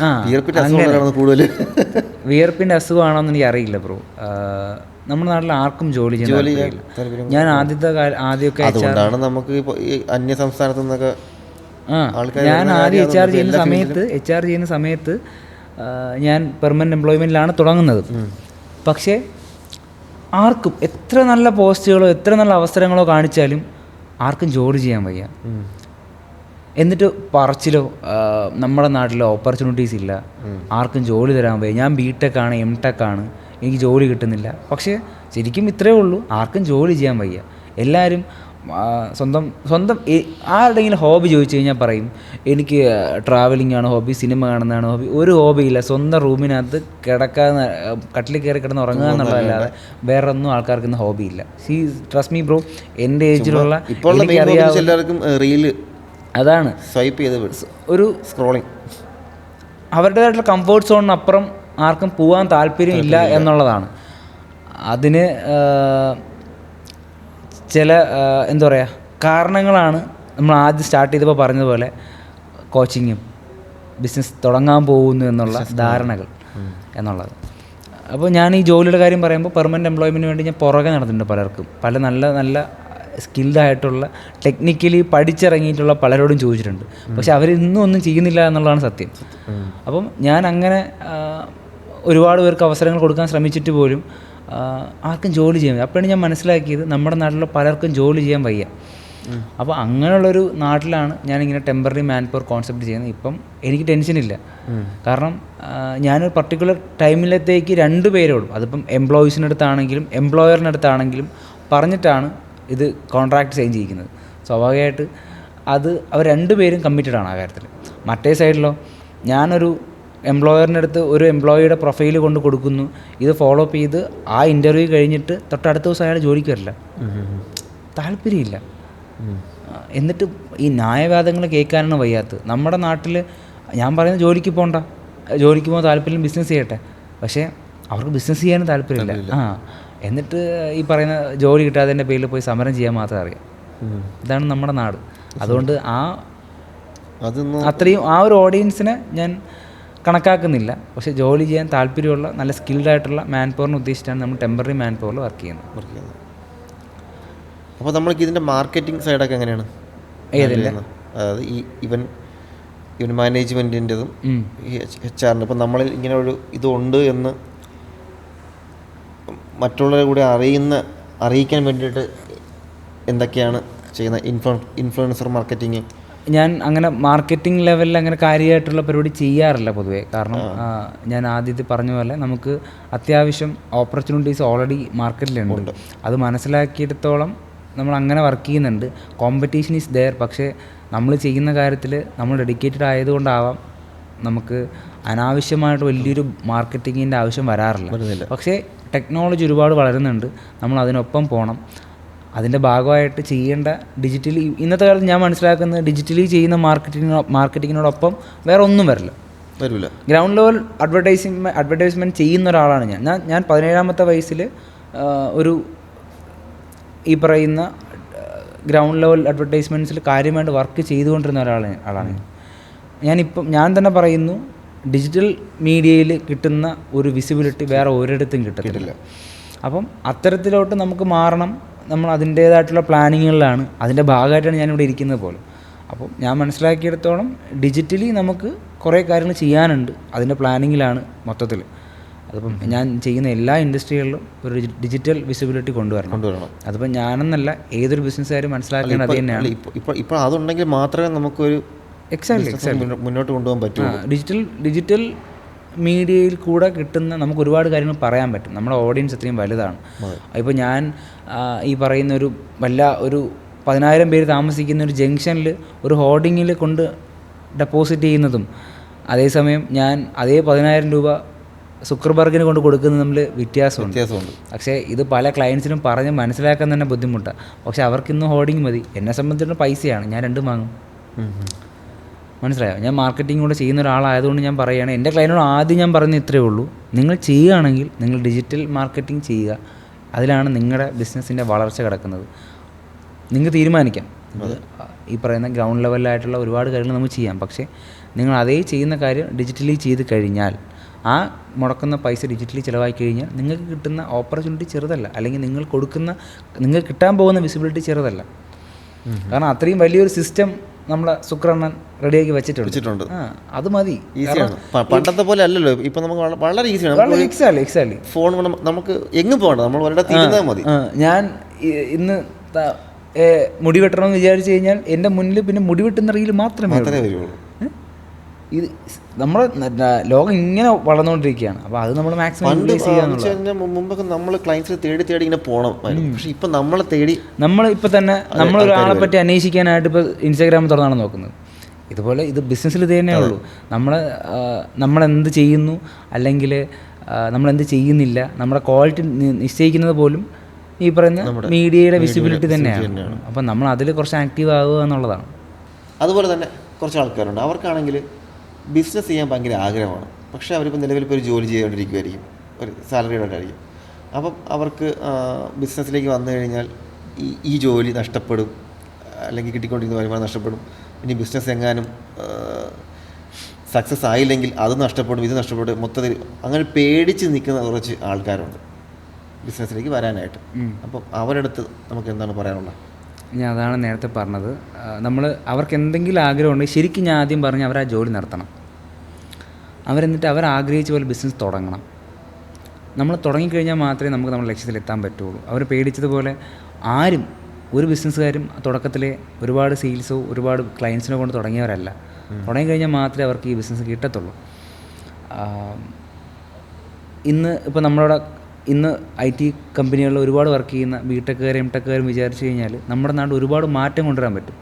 ആ, കൂടുതൽ വിയർപ്പിൻ്റെ അസുഖമാണോന്ന് എനിക്ക് അറിയില്ല ബ്രോ. നമ്മുടെ നാട്ടിൽ ആർക്കും ജോലി ചെയ്യാൻ താല്പര്യമില്ല. ഞാൻ ആദ്യമൊക്കെ അതുകൊണ്ടാണ് നമുക്ക് ഈ അന്യ സംസ്ഥാനത്തു നിന്നൊക്കെ ഞാൻ ആദ്യം എച്ച് ആർ ചെയ്യുന്ന സമയത്ത് ഞാൻ പെർമനൻറ്റ് എംപ്ലോയ്മെൻറ്റിലാണ് തുടങ്ങുന്നത്. പക്ഷേ ആർക്കും എത്ര നല്ല പോസ്റ്റുകളോ എത്ര നല്ല അവസരങ്ങളോ കാണിച്ചാലും ആർക്കും ജോലി ചെയ്യാൻ വയ്യ. എന്നിട്ട് പറച്ചിലോ നമ്മുടെ നാട്ടിൽ ഓപ്പർച്യൂണിറ്റീസ് ഇല്ല, ആർക്കും ജോലി തരാൻ വയ്യ, ഞാൻ BTech ആണ് MTech ആണ് എനിക്ക് ജോലി കിട്ടുന്നില്ല. പക്ഷേ ശരിക്കും ഇത്രയേ ഉള്ളൂ, ആർക്കും ജോലി ചെയ്യാൻ വയ്യ. എല്ലാവരും സ്വന്തം ആരുടെയെങ്കിലും ഹോബി ചോദിച്ചു കഴിഞ്ഞാൽ പറയും എനിക്ക് ട്രാവലിംഗ് ആണ് ഹോബി, സിനിമ കാണുന്നതാണ് ഹോബി. ഒരു ഹോബിയില്ല. സ്വന്തം റൂമിനകത്ത് കട്ടിൽ കയറി കിടന്ന് ഉറങ്ങുക എന്നുള്ളതല്ലാതെ വേറെ ഒന്നും ആൾക്കാർക്ക് ഇന്ന് ഹോബിയില്ല. ട്രസ്റ്റ് മീ ബ്രോ, എൻ്റെ ഏജിലുള്ള എല്ലാവർക്കും റീല് അതാണ് സ്വൈപ്പ് ചെയ്ത് ഒരു സ്ക്രോളിങ്. അവരുടേതായിട്ടുള്ള കംഫേർട്ട് സോണിനപ്പുറം ആർക്കും പോകാൻ താല്പര്യമില്ല എന്നുള്ളതാണ്. അതിന് ചില എന്താ പറയുക കാരണങ്ങളാണ് നമ്മൾ ആദ്യം സ്റ്റാർട്ട് ചെയ്തപ്പോൾ പറഞ്ഞതുപോലെ കോച്ചിങ്ങും ബിസിനസ് തുടങ്ങാൻ പോകുന്നു എന്നുള്ള ധാരണകൾ എന്നുള്ളത്. അപ്പോൾ ഞാൻ ഈ ജോലിയുടെ കാര്യം പറയുമ്പോൾ പെർമനൻറ്റ് എംപ്ലോയ്മെൻറ്റിന് വേണ്ടി ഞാൻ പുറകെ നടന്നിട്ടുണ്ട് പലർക്കും. പല നല്ല നല്ല സ്കിൽഡായിട്ടുള്ള ടെക്നിക്കലി പഠിച്ചിറങ്ങിയിട്ടുള്ള പലരോടും ചോദിച്ചിട്ടുണ്ട്. പക്ഷെ അവരിന്നും ഒന്നും ചെയ്യുന്നില്ല എന്നുള്ളതാണ് സത്യം. അപ്പം ഞാൻ അങ്ങനെ ഒരുപാട് പേർക്ക് അവസരങ്ങൾ കൊടുക്കാൻ ശ്രമിച്ചിട്ട് പോലും ആർക്കും ജോലി ചെയ്യാൻ വയ്യ. അപ്പോഴാണ് ഞാൻ മനസ്സിലാക്കിയത് നമ്മുടെ നാട്ടിലുള്ള പലർക്കും ജോലി ചെയ്യാൻ വയ്യ. അപ്പോൾ അങ്ങനെയുള്ളൊരു നാട്ടിലാണ് ഞാനിങ്ങനെ ടെമ്പററി മാൻ പവർ കോൺസെപ്റ്റ് ചെയ്യുന്നത്. ഇപ്പം എനിക്ക് ടെൻഷനില്ല. കാരണം ഞാനൊരു പർട്ടിക്കുലർ ടൈമിലത്തേക്ക് 2 പേരോടും, അതിപ്പം എംപ്ലോയീസിനടുത്താണെങ്കിലും എംപ്ലോയറിനടുത്താണെങ്കിലും പറഞ്ഞിട്ടാണ് ഇത് കോൺട്രാക്ട് സൈൻ ചെയ്യിക്കുന്നത്. സ്വാഭാവികമായിട്ട് അവർ 2 പേരും കമ്മിറ്റഡ് ആണ് ആ കാര്യത്തിൽ. മറ്റേ സൈഡിലോ ഞാനൊരു എംപ്ലോയറിൻ്റെ അടുത്ത് ഒരു എംപ്ലോയിയുടെ പ്രൊഫൈൽ കൊണ്ട് കൊടുക്കുന്നു, ഇത് ഫോളോ അപ്പ് ചെയ്ത് ആ ഇൻ്റർവ്യൂ കഴിഞ്ഞിട്ട് തൊട്ടടുത്ത ദിവസം അയാൾ ജോലിക്ക് വരില്ല, താല്പര്യമില്ല. എന്നിട്ട് ഈ ന്യായവാദങ്ങൾ കേൾക്കാനാണ് വയ്യാത്തത്. നമ്മുടെ നാട്ടിൽ ഞാൻ പറയുന്നത് ജോലിക്ക് പോകാൻ താല്പര്യം, ബിസിനസ് ചെയ്യട്ടെ. പക്ഷേ അവർക്ക് ബിസിനസ് ചെയ്യാനും താല്പര്യമില്ല. എന്നിട്ട് ഈ പറയുന്ന ജോലി കിട്ടാത്തതിൻ്റെ പേരിൽ പോയി സമരം ചെയ്യാൻ മാത്രം അറിയാം. ഇതാണ് നമ്മുടെ നാട്. അതുകൊണ്ട് അത്രയും ആ ഒരു ഓഡിയൻസിനെ ഞാൻ കണക്കാക്കുന്നില്ല. പക്ഷേ ജോലി ചെയ്യാൻ താല്പര്യമുള്ള നല്ല സ്കിൽഡായിട്ടുള്ള മാൻ പവറിനെ ഉദ്ദേശിച്ചാണ് നമ്മൾ ടെമ്പററി മാൻ പവറിൽ വർക്ക് ചെയ്യുന്നത്. അപ്പോൾ നമ്മൾക്ക് ഇതിൻ്റെ മാർക്കറ്റിംഗ് സൈഡൊക്കെ എങ്ങനെയാണ്? ഏതില്ല, അതായത് ഈ ഇവൻ മാനേജ്മെൻറ്റിൻ്റെതും HR ഇപ്പം നമ്മളിൽ ഇങ്ങനെ ഒരു ഇതുണ്ട് എന്ന് മറ്റുള്ളവരെ കൂടെ അറിയിക്കാൻ വേണ്ടിയിട്ട് എന്തൊക്കെയാണ് ചെയ്യുന്നത്? Influencer marketing. ഞാൻ അങ്ങനെ മാർക്കറ്റിംഗ് ലെവലിൽ അങ്ങനെ കാര്യമായിട്ടുള്ള പരിപാടി ചെയ്യാറില്ല പൊതുവേ. കാരണം ഞാൻ ആദ്യത്തെ പറഞ്ഞ പോലെ നമുക്ക് അത്യാവശ്യം ഓപ്പർച്യൂണിറ്റീസ് ഓൾറെഡി മാർക്കറ്റിലുണ്ട്. അത് മനസ്സിലാക്കിയിടത്തോളം നമ്മൾ അങ്ങനെ വർക്ക് ചെയ്യുന്നുണ്ട്. Competition is there. പക്ഷേ നമ്മൾ ചെയ്യുന്ന കാര്യത്തിൽ നമ്മൾ ഡെഡിക്കേറ്റഡ് ആയതുകൊണ്ടാവാം നമുക്ക് അനാവശ്യമായിട്ട് വലിയൊരു മാർക്കറ്റിങ്ങിൻ്റെ ആവശ്യം വരാറില്ല. പക്ഷേ ടെക്നോളജി ഒരുപാട് വളരുന്നുണ്ട്, നമ്മൾ അതിനൊപ്പം പോകണം. അതിൻ്റെ ഭാഗമായിട്ട് ചെയ്യേണ്ട ഡിജിറ്റലി ഇന്നത്തെ കാലത്ത് ഞാൻ മനസ്സിലാക്കുന്നത് ഡിജിറ്റലി ചെയ്യുന്ന മാർക്കറ്റിങ്ങിനോടൊപ്പം വേറെ ഒന്നും വരില്ല. ഗ്രൗണ്ട് ലെവൽ അഡ്വർടൈസ്മെൻറ്റ് ചെയ്യുന്ന ഒരാളാണ് ഞാൻ 17-ാമത്തെ വയസ്സിൽ ഒരു ഈ പറയുന്ന ഗ്രൗണ്ട് ലെവൽ അഡ്വർടൈസ്മെൻറ്റ്സിൽ കാര്യമായിട്ട് വർക്ക് ചെയ്തുകൊണ്ടിരുന്ന ആളാണ് ഞാൻ തന്നെ പറയുന്നു, ഡിജിറ്റൽ മീഡിയയിൽ കിട്ടുന്ന ഒരു വിസിബിലിറ്റി വേറെ ഒരിടത്തും കിട്ടത്തില്ല. അപ്പം അത്തരത്തിലോട്ട് നമുക്ക് മാറണം. നമ്മൾ അതിൻ്റേതായിട്ടുള്ള പ്ലാനിങ്ങുകളിലാണ്, അതിൻ്റെ ഭാഗമായിട്ടാണ് ഞാനിവിടെ ഇരിക്കുന്നത് പോലും. അപ്പം ഞാൻ മനസ്സിലാക്കിയെടുത്തോളം ഡിജിറ്റലി നമുക്ക് കുറേ കാര്യങ്ങൾ ചെയ്യാനുണ്ട്, അതിൻ്റെ പ്ലാനിങ്ങിലാണ് മൊത്തത്തിൽ. അതിപ്പം ഞാൻ ചെയ്യുന്ന എല്ലാ ഇൻഡസ്ട്രികളിലും ഒരു ഡിജിറ്റൽ വിസിബിലിറ്റി കൊണ്ടുവരണം. അതിപ്പം ഞാനെന്നല്ല, ഏതൊരു ബിസിനസ്സുകാരും മനസ്സിലാക്കേണ്ടത് അത് തന്നെയാണ്. ഇപ്പോൾ അതുണ്ടെങ്കിൽ മാത്രമേ നമുക്കൊരു എക്സാക്ട്ലി മുന്നോട്ട് കൊണ്ടുപോകാൻ പറ്റും. ഡിജിറ്റൽ മീഡിയയിൽ കൂടെ കിട്ടുന്ന നമുക്ക് ഒരുപാട് കാര്യങ്ങൾ പറയാൻ പറ്റും. നമ്മുടെ ഓഡിയൻസ് അത്രയും വലുതാണ്. ഇപ്പോൾ ഞാൻ ഈ പറയുന്ന ഒരു 10,000 പേര് താമസിക്കുന്ന ഒരു ജംഗ്ഷനിൽ ഒരു ഹോർഡിങ്ങിൽ കൊണ്ട് ഡെപ്പോസിറ്റ് ചെയ്യുന്നതും അതേസമയം ഞാൻ അതേ 10,000 രൂപ സുക്കർബർഗിന് കൊണ്ട് കൊടുക്കുന്നത് തമ്മിൽ വ്യത്യാസമുണ്ട്. പക്ഷേ ഇത് പല ക്ലയൻസിനും പറഞ്ഞ് മനസ്സിലാക്കാൻ തന്നെ ബുദ്ധിമുട്ടാണ്. പക്ഷെ അവർക്കിന്ന് ഹോർഡിങ് മതി. എന്നെ സംബന്ധിച്ചിടത്തോളം പൈസയാണ്, ഞാൻ 2 വാങ്ങും. മനസ്സിലായോ? ഞാൻ മാർക്കറ്റിംഗ് കൂടെ ചെയ്യുന്ന ഒരാളായതുകൊണ്ട് ഞാൻ പറയുകയാണ്, എൻ്റെ ക്ലയൻറ്റിനോട് ആദ്യം ഞാൻ പറയുന്നത് ഇത്രയേ ഉള്ളൂ, നിങ്ങൾ ചെയ്യുകയാണെങ്കിൽ നിങ്ങൾ ഡിജിറ്റൽ മാർക്കറ്റിംഗ് ചെയ്യുക. അതിലാണ് നിങ്ങളുടെ ബിസിനസ്സിൻ്റെ വളർച്ച കിടക്കുന്നത്. നിങ്ങൾക്ക് തീരുമാനിക്കാം, ഈ പറയുന്ന ഗ്രൗണ്ട് ലെവലിലായിട്ടുള്ള ഒരുപാട് കാര്യങ്ങൾ നമുക്ക് ചെയ്യാം. പക്ഷേ നിങ്ങൾ അതേ ചെയ്യുന്ന കാര്യം ഡിജിറ്റലി ചെയ്ത് കഴിഞ്ഞാൽ, ആ മുടക്കുന്ന പൈസ ഡിജിറ്റലി ചിലവായി കഴിഞ്ഞാൽ നിങ്ങൾക്ക് കിട്ടുന്ന ഓപ്പർച്യൂണിറ്റി ചെറുതല്ല, അല്ലെങ്കിൽ നിങ്ങൾക്ക് കിട്ടാൻ പോകുന്ന വിസിബിലിറ്റി ചെറുതല്ല. കാരണം അത്രയും വലിയൊരു സിസ്റ്റം നമ്മളെ സുക്രണ്ണൻ റെഡിയാക്കി വെച്ചിട്ടുണ്ട്. അത് മതി. ഈസിയാണ്, പണ്ടത്തെ പോലെ അല്ലല്ലോ ഇപ്പൊ. നമുക്ക് വളരെ ഈസിയാണ്. എക്സാക്ട്ലി. ഫോൺ നമുക്ക് എങ്ങും പോകണ്ട, നമ്മൾ ഒരിടത്ത് ഇരുന്നാൽ മതി. ഞാൻ ഇന്ന് മുടി വെട്ടണമെന്ന് വിചാരിച്ചു കഴിഞ്ഞാൽ എൻ്റെ മുന്നിൽ പിന്നെ മുടി വെട്ടുന്ന റീൽ മാത്രമേ വരുള്ളൂ. ഇത് നമ്മുടെ ലോകം ഇങ്ങനെ വളർന്നുകൊണ്ടിരിക്കുകയാണ്. അപ്പോൾ അത് നമ്മൾ മാക്സിമം മുമ്പൊക്കെ നമ്മൾ ക്ലയൻസിനെ തേടി ഇങ്ങനെ പോകണം. പക്ഷെ ഇപ്പം നമ്മളെ തേടി നമ്മളിപ്പോൾ തന്നെ നമ്മളൊരാളെ പറ്റി അന്വേഷിക്കാനായിട്ട് ഇപ്പോൾ ഇൻസ്റ്റാഗ്രാമിൽ തുറന്നാണ് നോക്കുന്നത്. ഇതുപോലെ ഇത് ബിസിനസ്സിൽ ഇത് തന്നെ ഉള്ളൂ. നമ്മളെന്ത് ചെയ്യുന്നു, അല്ലെങ്കിൽ നമ്മളെന്ത് ചെയ്യുന്നില്ല, നമ്മുടെ ക്വാളിറ്റി നിശ്ചയിക്കുന്നത് പോലും ഈ പറയുന്ന മീഡിയയുടെ വിസിബിലിറ്റി തന്നെയാണ്. അപ്പം നമ്മൾ അതിൽ കുറച്ച് ആക്റ്റീവ് ആവുക എന്നുള്ളതാണ്. അതുപോലെ തന്നെ കുറച്ച് ആൾക്കാരുണ്ട്, അവർക്കാണെങ്കിൽ ബിസിനസ് ചെയ്യാൻ ഭയങ്കര ആഗ്രഹമാണ്. പക്ഷേ അവരിപ്പോൾ നിലവിലിപ്പോൾ ഒരു ജോലി ചെയ്തുകൊണ്ടിരിക്കുമായിരിക്കും, ഒരു സാലറിയുടെ ആയിരിക്കും. അപ്പം അവർക്ക് ബിസിനസ്സിലേക്ക് വന്നു കഴിഞ്ഞാൽ ഈ ജോലി നഷ്ടപ്പെടും, അല്ലെങ്കിൽ കിട്ടിക്കൊണ്ടിരിക്കുന്ന വരുമാനം നഷ്ടപ്പെടും. ഇനി ബിസിനസ് എങ്ങാനും സക്സസ് ആയില്ലെങ്കിൽ അത് നഷ്ടപ്പെടും, ഇത് നഷ്ടപ്പെടും, മൊത്തത്തിൽ അങ്ങനെ പേടിച്ച് നിൽക്കുന്ന കുറച്ച് ആൾക്കാരുണ്ട് ബിസിനസ്സിലേക്ക് വരാനായിട്ട്. അപ്പം അവരടുത്ത് നമുക്ക് എന്താണ് പറയാനുള്ളത്? ഞാൻ അതാണ് നേരത്തെ പറഞ്ഞത്. അവർക്ക് എന്തെങ്കിലും ആഗ്രഹമുണ്ടെങ്കിൽ ശരിക്കും ഞാൻ ആദ്യം പറഞ്ഞ് അവർ ആ ജോലി നടത്തണം. അവരെന്നിട്ട് അവർ ആഗ്രഹിച്ച പോലെ ബിസിനസ് തുടങ്ങണം. നമ്മൾ തുടങ്ങിക്കഴിഞ്ഞാൽ മാത്രമേ നമുക്ക് നമ്മുടെ ലക്ഷ്യത്തിലെത്താൻ പറ്റുള്ളൂ. അവർ പേടിച്ചതുപോലെ ഒരു ബിസിനസ്സുകാരും തുടക്കത്തിലെ ഒരുപാട് സെയിൽസോ ഒരുപാട് ക്ലയൻസിനെ കൊണ്ട് തുടങ്ങിയവരല്ല. തുടങ്ങിക്കഴിഞ്ഞാൽ മാത്രമേ അവർക്ക് ഈ ബിസിനസ് കിട്ടത്തുള്ളൂ. ഇന്ന് IT കമ്പനികളിൽ ഒരുപാട് വർക്ക് ചെയ്യുന്ന ബിടെക്കുകാരും എംടെക്കുകാരും വിചാരിച്ചു കഴിഞ്ഞാൽ നമ്മുടെ നാട് ഒരുപാട് മാറ്റം കൊണ്ടുവരാൻ പറ്റും.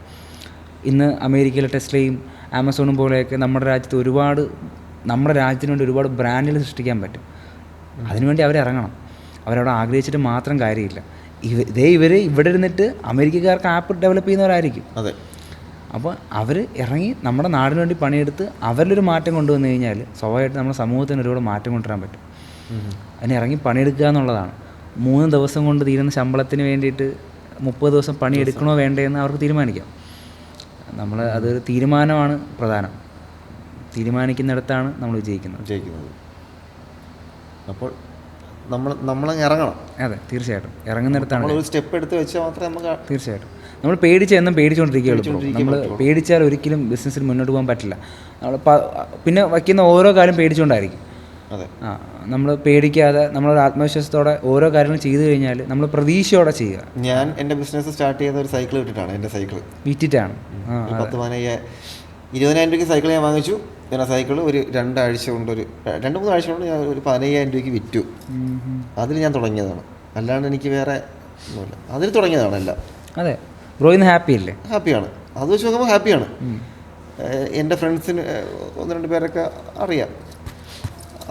ഇന്ന് അമേരിക്കയിലെ ടെസ്ലയും ആമസോണും പോലെയൊക്കെ നമ്മുടെ രാജ്യത്തിന് വേണ്ടി ഒരുപാട് ബ്രാൻഡുകൾ സൃഷ്ടിക്കാൻ പറ്റും. അതിനുവേണ്ടി അവരിറങ്ങണം. അവരവിടെ ആഗ്രഹിച്ചിട്ട് മാത്രം കാര്യമില്ല. ഇവർ ഇവിടെ ഇരുന്നിട്ട് അമേരിക്കക്കാർക്ക് ആപ്പ് ഡെവലപ്പ് ചെയ്യുന്നവരായിരിക്കും. അതെ. അപ്പോൾ അവർ ഇറങ്ങി നമ്മുടെ നാടിന് വേണ്ടി പണിയെടുത്ത് അവരിലൊരു മാറ്റം കൊണ്ടുവന്നു കഴിഞ്ഞാൽ സ്വാഭാവികമായിട്ട് നമ്മുടെ സമൂഹത്തിന് ഒരുപാട് മാറ്റം കൊണ്ടുവരാൻ പറ്റും. അതിന് ഇറങ്ങി പണിയെടുക്കുക എന്നുള്ളതാണ്. 3 ദിവസം കൊണ്ട് തീരുന്ന ശമ്പളത്തിന് വേണ്ടിയിട്ട് 30 ദിവസം പണിയെടുക്കണോ വേണ്ടതെന്ന് അവർക്ക് തീരുമാനിക്കാം. അതൊരു തീരുമാനമാണ് പ്രധാനം. തീരുമാനിക്കുന്നിടത്താണ് നമ്മൾ വിജയിക്കുന്നത്. അപ്പോൾ നമ്മളങ്ങ് ഇറങ്ങണം. അതെ, തീർച്ചയായിട്ടും. ഇറങ്ങുന്നിടത്താണ് ഒരു സ്റ്റെപ്പ് എടുത്ത് വെച്ചാൽ മാത്രമേ നമുക്ക്. തീർച്ചയായിട്ടും. നമ്മൾ എന്നും പേടിച്ചുകൊണ്ടിരിക്കുകയുള്ളൂ. നമ്മൾ പേടിച്ചാൽ ഒരിക്കലും ബിസിനസ്സിൽ മുന്നോട്ട് പോകാൻ പറ്റില്ല. പിന്നെ വയ്ക്കുന്ന ഓരോ കാര്യം പേടിച്ചുകൊണ്ടായിരിക്കും. നമ്മൾ പേടിക്കാതെ നമ്മളൊരു ആത്മവിശ്വാസത്തോടെ ഓരോ കാര്യങ്ങളും ചെയ്തു കഴിഞ്ഞാൽ നമ്മൾ പ്രതീക്ഷയോടെ ചെയ്യുക. ഞാൻ എൻ്റെ ബിസിനസ് സ്റ്റാർട്ട് ചെയ്ത ഒരു സൈക്കിൾ വിറ്റിട്ടാണ്. എൻ്റെ സൈക്കിൾ വിറ്റിട്ടാണ് 20,000 രൂപയ്ക്ക് സൈക്കിൾ ഞാൻ വാങ്ങിച്ചു. ഞാൻ ആ സൈക്കിൾ ഒരു 2-3 ആഴ്ച കൊണ്ട് ഞാൻ ഒരു 15,000 രൂപയ്ക്ക് വിറ്റു. അതിൽ ഞാൻ തുടങ്ങിയതാണ്, അല്ലാണ്ട് എനിക്ക് വേറെ ഒന്നുമില്ല. അതിൽ തുടങ്ങിയതാണ് എല്ലാം. അതെ ബ്രോ, ഇന്ന് ഹാപ്പി അല്ലേ? ഹാപ്പിയാണ്. അത് വെച്ച് നോക്കുമ്പോൾ ഹാപ്പിയാണ്. എൻ്റെ ഫ്രണ്ട്സിന് 1-2 പേരൊക്കെ അറിയാം.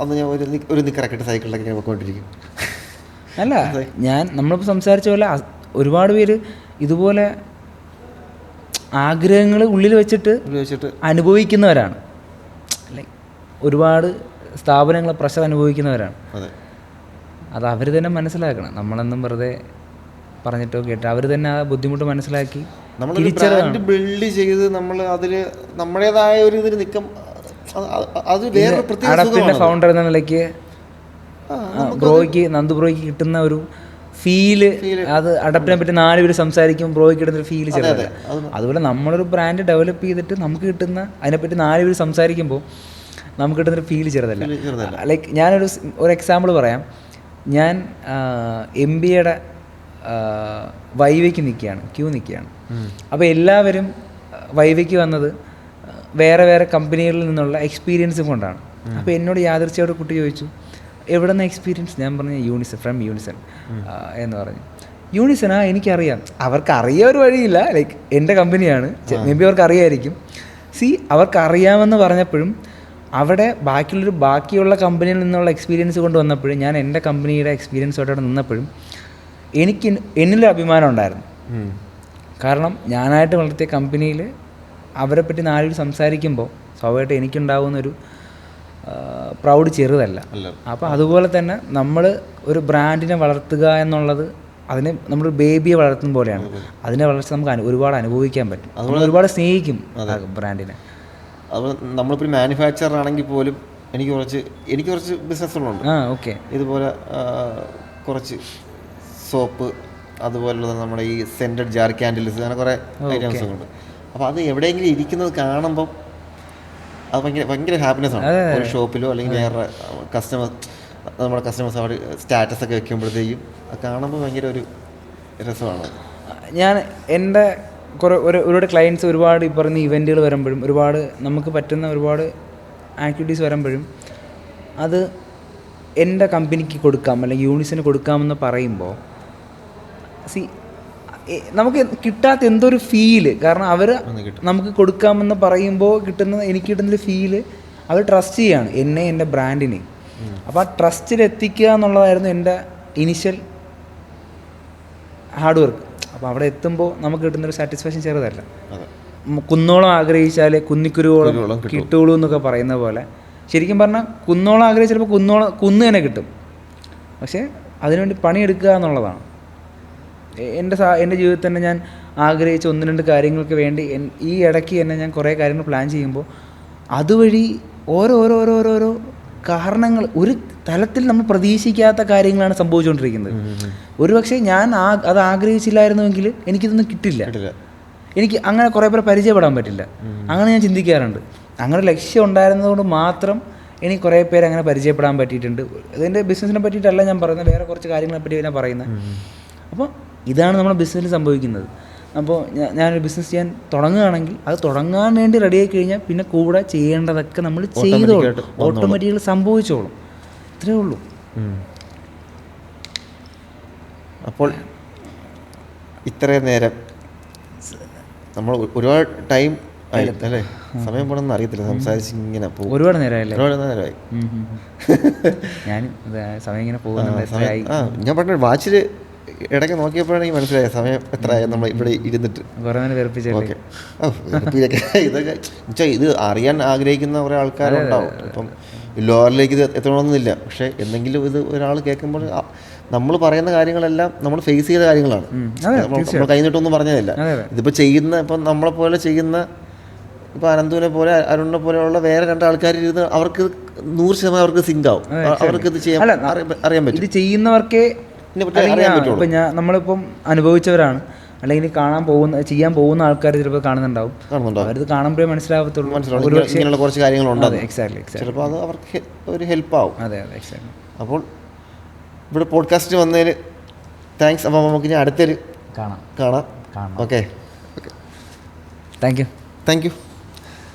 അന്ന് ഞാൻ ഒരു നിക്കറൊക്കെ സൈക്കിളിലൊക്കെ ഞാൻ പോയിക്കൊണ്ടിരിക്കും. അല്ല, നമ്മളിപ്പോൾ സംസാരിച്ച പോലെ ഒരുപാട് പേര് ഇതുപോലെ ആഗ്രഹങ്ങൾ ഉള്ളിൽ വെച്ചിട്ട് അനുഭവിക്കുന്നവരാണ്. ലൈക്ക് ഒരുപാട് സ്ഥാപനങ്ങളെ പ്രഷർ അനുഭവിക്കുന്നവരാണ്. അത് അവർ തന്നെ മനസ്സിലാക്കണം. നമ്മളെന്നും വെറുതെ പറഞ്ഞിട്ടോ കേട്ടോ അവർ തന്നെ ആ ബുദ്ധിമുട്ട് മനസ്സിലാക്കി ബ്രാൻഡ് ബിൽഡ് ചെയ്ത് നമ്മൾ അതിൽ നമ്മുടേതായ ഒരു ഇതിൽ നിൽക്കും. അഡപ്പിൻ്റെ ഫൗണ്ടർ എന്ന നിലയ്ക്ക് നന്ദു ബ്രോയ്ക്ക് കിട്ടുന്ന ഒരു ഫീല്, അത് അഡപ്പിനെ പറ്റി 4 പേര് സംസാരിക്കും, ബ്രോയ്ക്ക് കിട്ടുന്നൊരു ഫീല് ചെറുതല്ല. അതുപോലെ നമ്മളൊരു ബ്രാൻഡ് ഡെവലപ്പ് ചെയ്തിട്ട് നമുക്ക് കിട്ടുന്ന അതിനെപ്പറ്റി 4 പേര് സംസാരിക്കുമ്പോൾ നമുക്ക് കിട്ടുന്നൊരു ഫീല് ചെറുതല്ല. ലൈക്ക് ഞാനൊരു എക്സാമ്പിൾ പറയാം. ഞാൻ MBAയുടെ വൈവയ്ക്ക് ക്യൂ നിൽക്കുകയാണ്. അപ്പോൾ എല്ലാവരും വൈവയ്ക്ക് വന്നത് വേറെ വേറെ കമ്പനികളിൽ നിന്നുള്ള എക്സ്പീരിയൻസും കൊണ്ടാണ്. അപ്പോൾ എന്നോട് യാദൃച്ഛയോടെ കുട്ടി ചോദിച്ചു, എവിടെ നിന്ന് എക്സ്പീരിയൻസ്? ഞാൻ പറഞ്ഞു ഫ്രം യൂണിസൺ എന്ന് പറഞ്ഞു. യൂണിസണാ, എനിക്കറിയാം. അവർക്ക് അറിയാൻ ഒരു വഴിയില്ല, ലൈക്ക് എൻ്റെ കമ്പനിയാണ്, മേ ബി അവർക്ക് അറിയായിരിക്കും. അവർക്ക് അറിയാമെന്ന് പറഞ്ഞപ്പോഴും അവിടെ ബാക്കിയുള്ള കമ്പനിയിൽ നിന്നുള്ള എക്സ്പീരിയൻസ് കൊണ്ട് വന്നപ്പോഴും ഞാൻ എൻ്റെ കമ്പനിയുടെ എക്സ്പീരിയൻസോടെ നിന്നപ്പോഴും എന്നിലൊരു അഭിമാനം ഉണ്ടായിരുന്നു. കാരണം ഞാനായിട്ട് വളർത്തിയ കമ്പനിയിൽ അവരെ പറ്റി നാലുപേർ സംസാരിക്കുമ്പോൾ സ്വാഭാവികമായിട്ട് എനിക്കുണ്ടാകുന്നൊരു പ്രൗഡ് ചെറുതല്ല. അപ്പോൾ അതുപോലെ തന്നെ നമ്മൾ ഒരു ബ്രാൻഡിനെ വളർത്തുക എന്നുള്ളത് അതിനെ നമ്മൾ ബേബിയെ വളർത്തുന്ന പോലെയാണ്. അതിനെ വളർച്ച നമുക്ക് ഒരുപാട് അനുഭവിക്കാൻ പറ്റും, നമ്മൾ ഒരുപാട് സ്നേഹിക്കും ബ്രാൻഡിനെ. അത് നമ്മളിപ്പോൾ മാനുഫാക്ചറർ ആണെങ്കിൽ പോലും എനിക്ക് കുറച്ച് ബിസിനസ്സുകളുണ്ട്. ഓക്കെ. ഇതുപോലെ കുറച്ച് സോപ്പ്, അതുപോലെ നമ്മുടെ ഈ സെൻറ്റഡ് ജാർ ക്യാൻഡിൽസ്, അങ്ങനെ കുറേ ഐറ്റംസ് ഉണ്ട്. അപ്പോൾ അത് എവിടെയെങ്കിലും ഇരിക്കുന്നത് കാണുമ്പം അത് ഭയങ്കര ഹാപ്പിനെസ് ആണ്. ഒരു ഷോപ്പിലോ അല്ലെങ്കിൽ വേറെ നമ്മുടെ കസ്റ്റമേഴ്സ് അവിടെ സ്റ്റാറ്റസ് ഒക്കെ വെക്കുമ്പോഴത്തേക്കും അത് കാണുമ്പോൾ ഭയങ്കര ഒരു രസമാണ്. ഞാൻ എൻ്റെ ഒരുപാട് ക്ലയൻറ്റ്സ് ഒരുപാട് ഈ പറഞ്ഞ ഇവൻറ്റുകൾ വരുമ്പോഴും ഒരുപാട് നമുക്ക് പറ്റുന്ന ഒരുപാട് ആക്ടിവിറ്റീസ് വരുമ്പോഴും അത് എൻ്റെ കമ്പനിക്ക് കൊടുക്കാം അല്ലെങ്കിൽ യൂണിസിന് കൊടുക്കാമെന്ന് പറയുമ്പോൾ നമുക്ക് കിട്ടാത്ത എന്തൊരു ഫീല്, കാരണം അവർ നമുക്ക് കൊടുക്കാമെന്ന് പറയുമ്പോൾ എനിക്ക് കിട്ടുന്നൊരു ഫീല് അവർ ട്രസ്റ്റ് ചെയ്യാണ് എന്നെ, എൻ്റെ ബ്രാൻഡിനെ. അപ്പോൾ ആ ട്രസ്റ്റിലെത്തിക്കുക എന്നുള്ളതായിരുന്നു എൻ്റെ ഇനിഷ്യൽ ഹാർഡ് വർക്ക്. അപ്പോൾ അവിടെ എത്തുമ്പോൾ നമുക്ക് കിട്ടുന്നൊരു സാറ്റിസ്ഫാക്ഷൻ ചെറുതല്ല. കുന്നോളം ആഗ്രഹിച്ചാൽ കുന്നിക്കുരുവോളം കിട്ടുള്ളൂ എന്നൊക്കെ പറയുന്ന പോലെ ശരിക്കും പറഞ്ഞാൽ കുന്നോളം ആഗ്രഹിച്ചാൽ ചിലപ്പോൾ കുന്ന് തന്നെ കിട്ടും. പക്ഷേ അതിനുവേണ്ടി പണിയെടുക്കുക എന്നുള്ളതാണ്. എൻ്റെ ജീവിതത്തിൽ തന്നെ ഞാൻ ആഗ്രഹിച്ച 1-2 കാര്യങ്ങൾക്ക് വേണ്ടി ഈ ഇടയ്ക്ക് തന്നെ ഞാൻ കുറേ കാര്യങ്ങൾ പ്ലാൻ ചെയ്യുമ്പോൾ അതുവഴി ഓരോ കാരണങ്ങൾ ഒരു തലത്തിൽ നമ്മൾ പ്രതീക്ഷിക്കാത്ത കാര്യങ്ങളാണ് സംഭവിച്ചുകൊണ്ടിരിക്കുന്നത്. ഒരുപക്ഷെ ഞാൻ അത് ആഗ്രഹിച്ചില്ലായിരുന്നുവെങ്കിൽ എനിക്കിതൊന്നും കിട്ടില്ല, എനിക്ക് അങ്ങനെ കുറേ പേരെ പരിചയപ്പെടാൻ പറ്റില്ല. അങ്ങനെ ഞാൻ ചിന്തിക്കാറുണ്ട്. അങ്ങനെ ലക്ഷ്യം ഉണ്ടായിരുന്നതുകൊണ്ട് മാത്രം എനിക്ക് കുറേ പേര് അങ്ങനെ പരിചയപ്പെടാൻ പറ്റിയിട്ടുണ്ട്. അതിൻ്റെ ബിസിനസ്സിനെ പറ്റിയിട്ടല്ല ഞാൻ പറയുന്നത്, വേറെ കുറച്ച് കാര്യങ്ങളെ പറ്റി ഞാൻ പറയുന്നത്. അപ്പോൾ ഇതാണ് നമ്മുടെ ബിസിനസ്സിൽ സംഭവിക്കുന്നത്. അപ്പോൾ ഞാനൊരു ബിസിനസ് ചെയ്യാൻ തുടങ്ങുകയാണെങ്കിൽ അത് തുടങ്ങാൻ വേണ്ടി റെഡിയായി കഴിഞ്ഞാൽ പിന്നെ കൂടെ ചെയ്യേണ്ടതൊക്കെ നമ്മൾ ചെയ്തോളും, ഓട്ടോമാറ്റിക്കലി സംഭവിച്ചോളും. ഇത്രയേ ഉള്ളൂ. അപ്പോൾ ഇത്രയും നേരം നമ്മൾ ഒരുപാട് ടൈം അല്ലേ, സമയം പോകണമെന്ന് അറിയത്തില്ല, സംസാരിച്ച് ഇങ്ങനെ പോകും. ഒരുപാട് നേരമായില്ലേ? ഒരുപാട് നേരമായി. ഞാൻ സമയം ഇങ്ങനെ പോകുന്നുണ്ട്. ഞാൻ പറഞ്ഞ വാച്ചിൽ ഇടയ്ക്ക് നോക്കിയപ്പോഴാണ് എനിക്ക് മനസ്സിലായ സമയം എത്രയായി നമ്മൾ ഇവിടെ ഇരുന്നിട്ട്. ഓക്കെ. ഇതൊക്കെ ഇത് അറിയാൻ ആഗ്രഹിക്കുന്ന കുറേ ആൾക്കാരുണ്ടാവും. ഇപ്പം ലോറിലേക്ക് ഇത് എത്തണമെന്നില്ല, പക്ഷേ എന്തെങ്കിലും ഇത് ഒരാൾ കേൾക്കുമ്പോൾ നമ്മൾ പറയുന്ന കാര്യങ്ങളെല്ലാം നമ്മൾ ഫേസ് ചെയ്ത കാര്യങ്ങളാണ്. നമ്മൾ കഴിഞ്ഞിട്ടൊന്നും പറഞ്ഞതല്ല. ഇതിപ്പോൾ ഇപ്പം നമ്മളെപ്പോലെ ചെയ്യുന്ന ഇപ്പോൾ അനന്തുവിനെ പോലെ അരുണിനെ പോലെയുള്ള വേറെ 2 ആൾക്കാർ ഇരുന്ന് അവർക്ക് 100% അവർക്ക് സിങ്ക് ആവും, അവർക്ക് ഇത് ചെയ്യാൻ അറിയാൻ പറ്റും. ഇത് ചെയ്യുന്നവർക്കേ ഇപ്പം നമ്മളിപ്പം അനുഭവിച്ചവരാണ്, അല്ലെങ്കിൽ ചെയ്യാൻ പോകുന്ന ആൾക്കാർ ചിലപ്പോൾ കാണുന്നുണ്ടാവും. അവരത് കാണുമ്പോഴേ മനസ്സിലാവത്തുള്ളൂ ഇങ്ങനെയുള്ള കുറച്ച് കാര്യങ്ങളുണ്ട്. എക്സാക്ട്ലി. ചിലപ്പോൾ അത് അവർക്ക് ഒരു ഹെൽപ്പാവും. അതെ, എക്സാക്ട്ലി. അപ്പോൾ ഇവിടെ പോഡ്കാസ്റ്റ് വന്നതിൽ താങ്ക്സ്. അപ്പോൾ നമുക്ക് ഇനി അടുത്തൊരു കാണാം. ഓക്കെ. Thank you.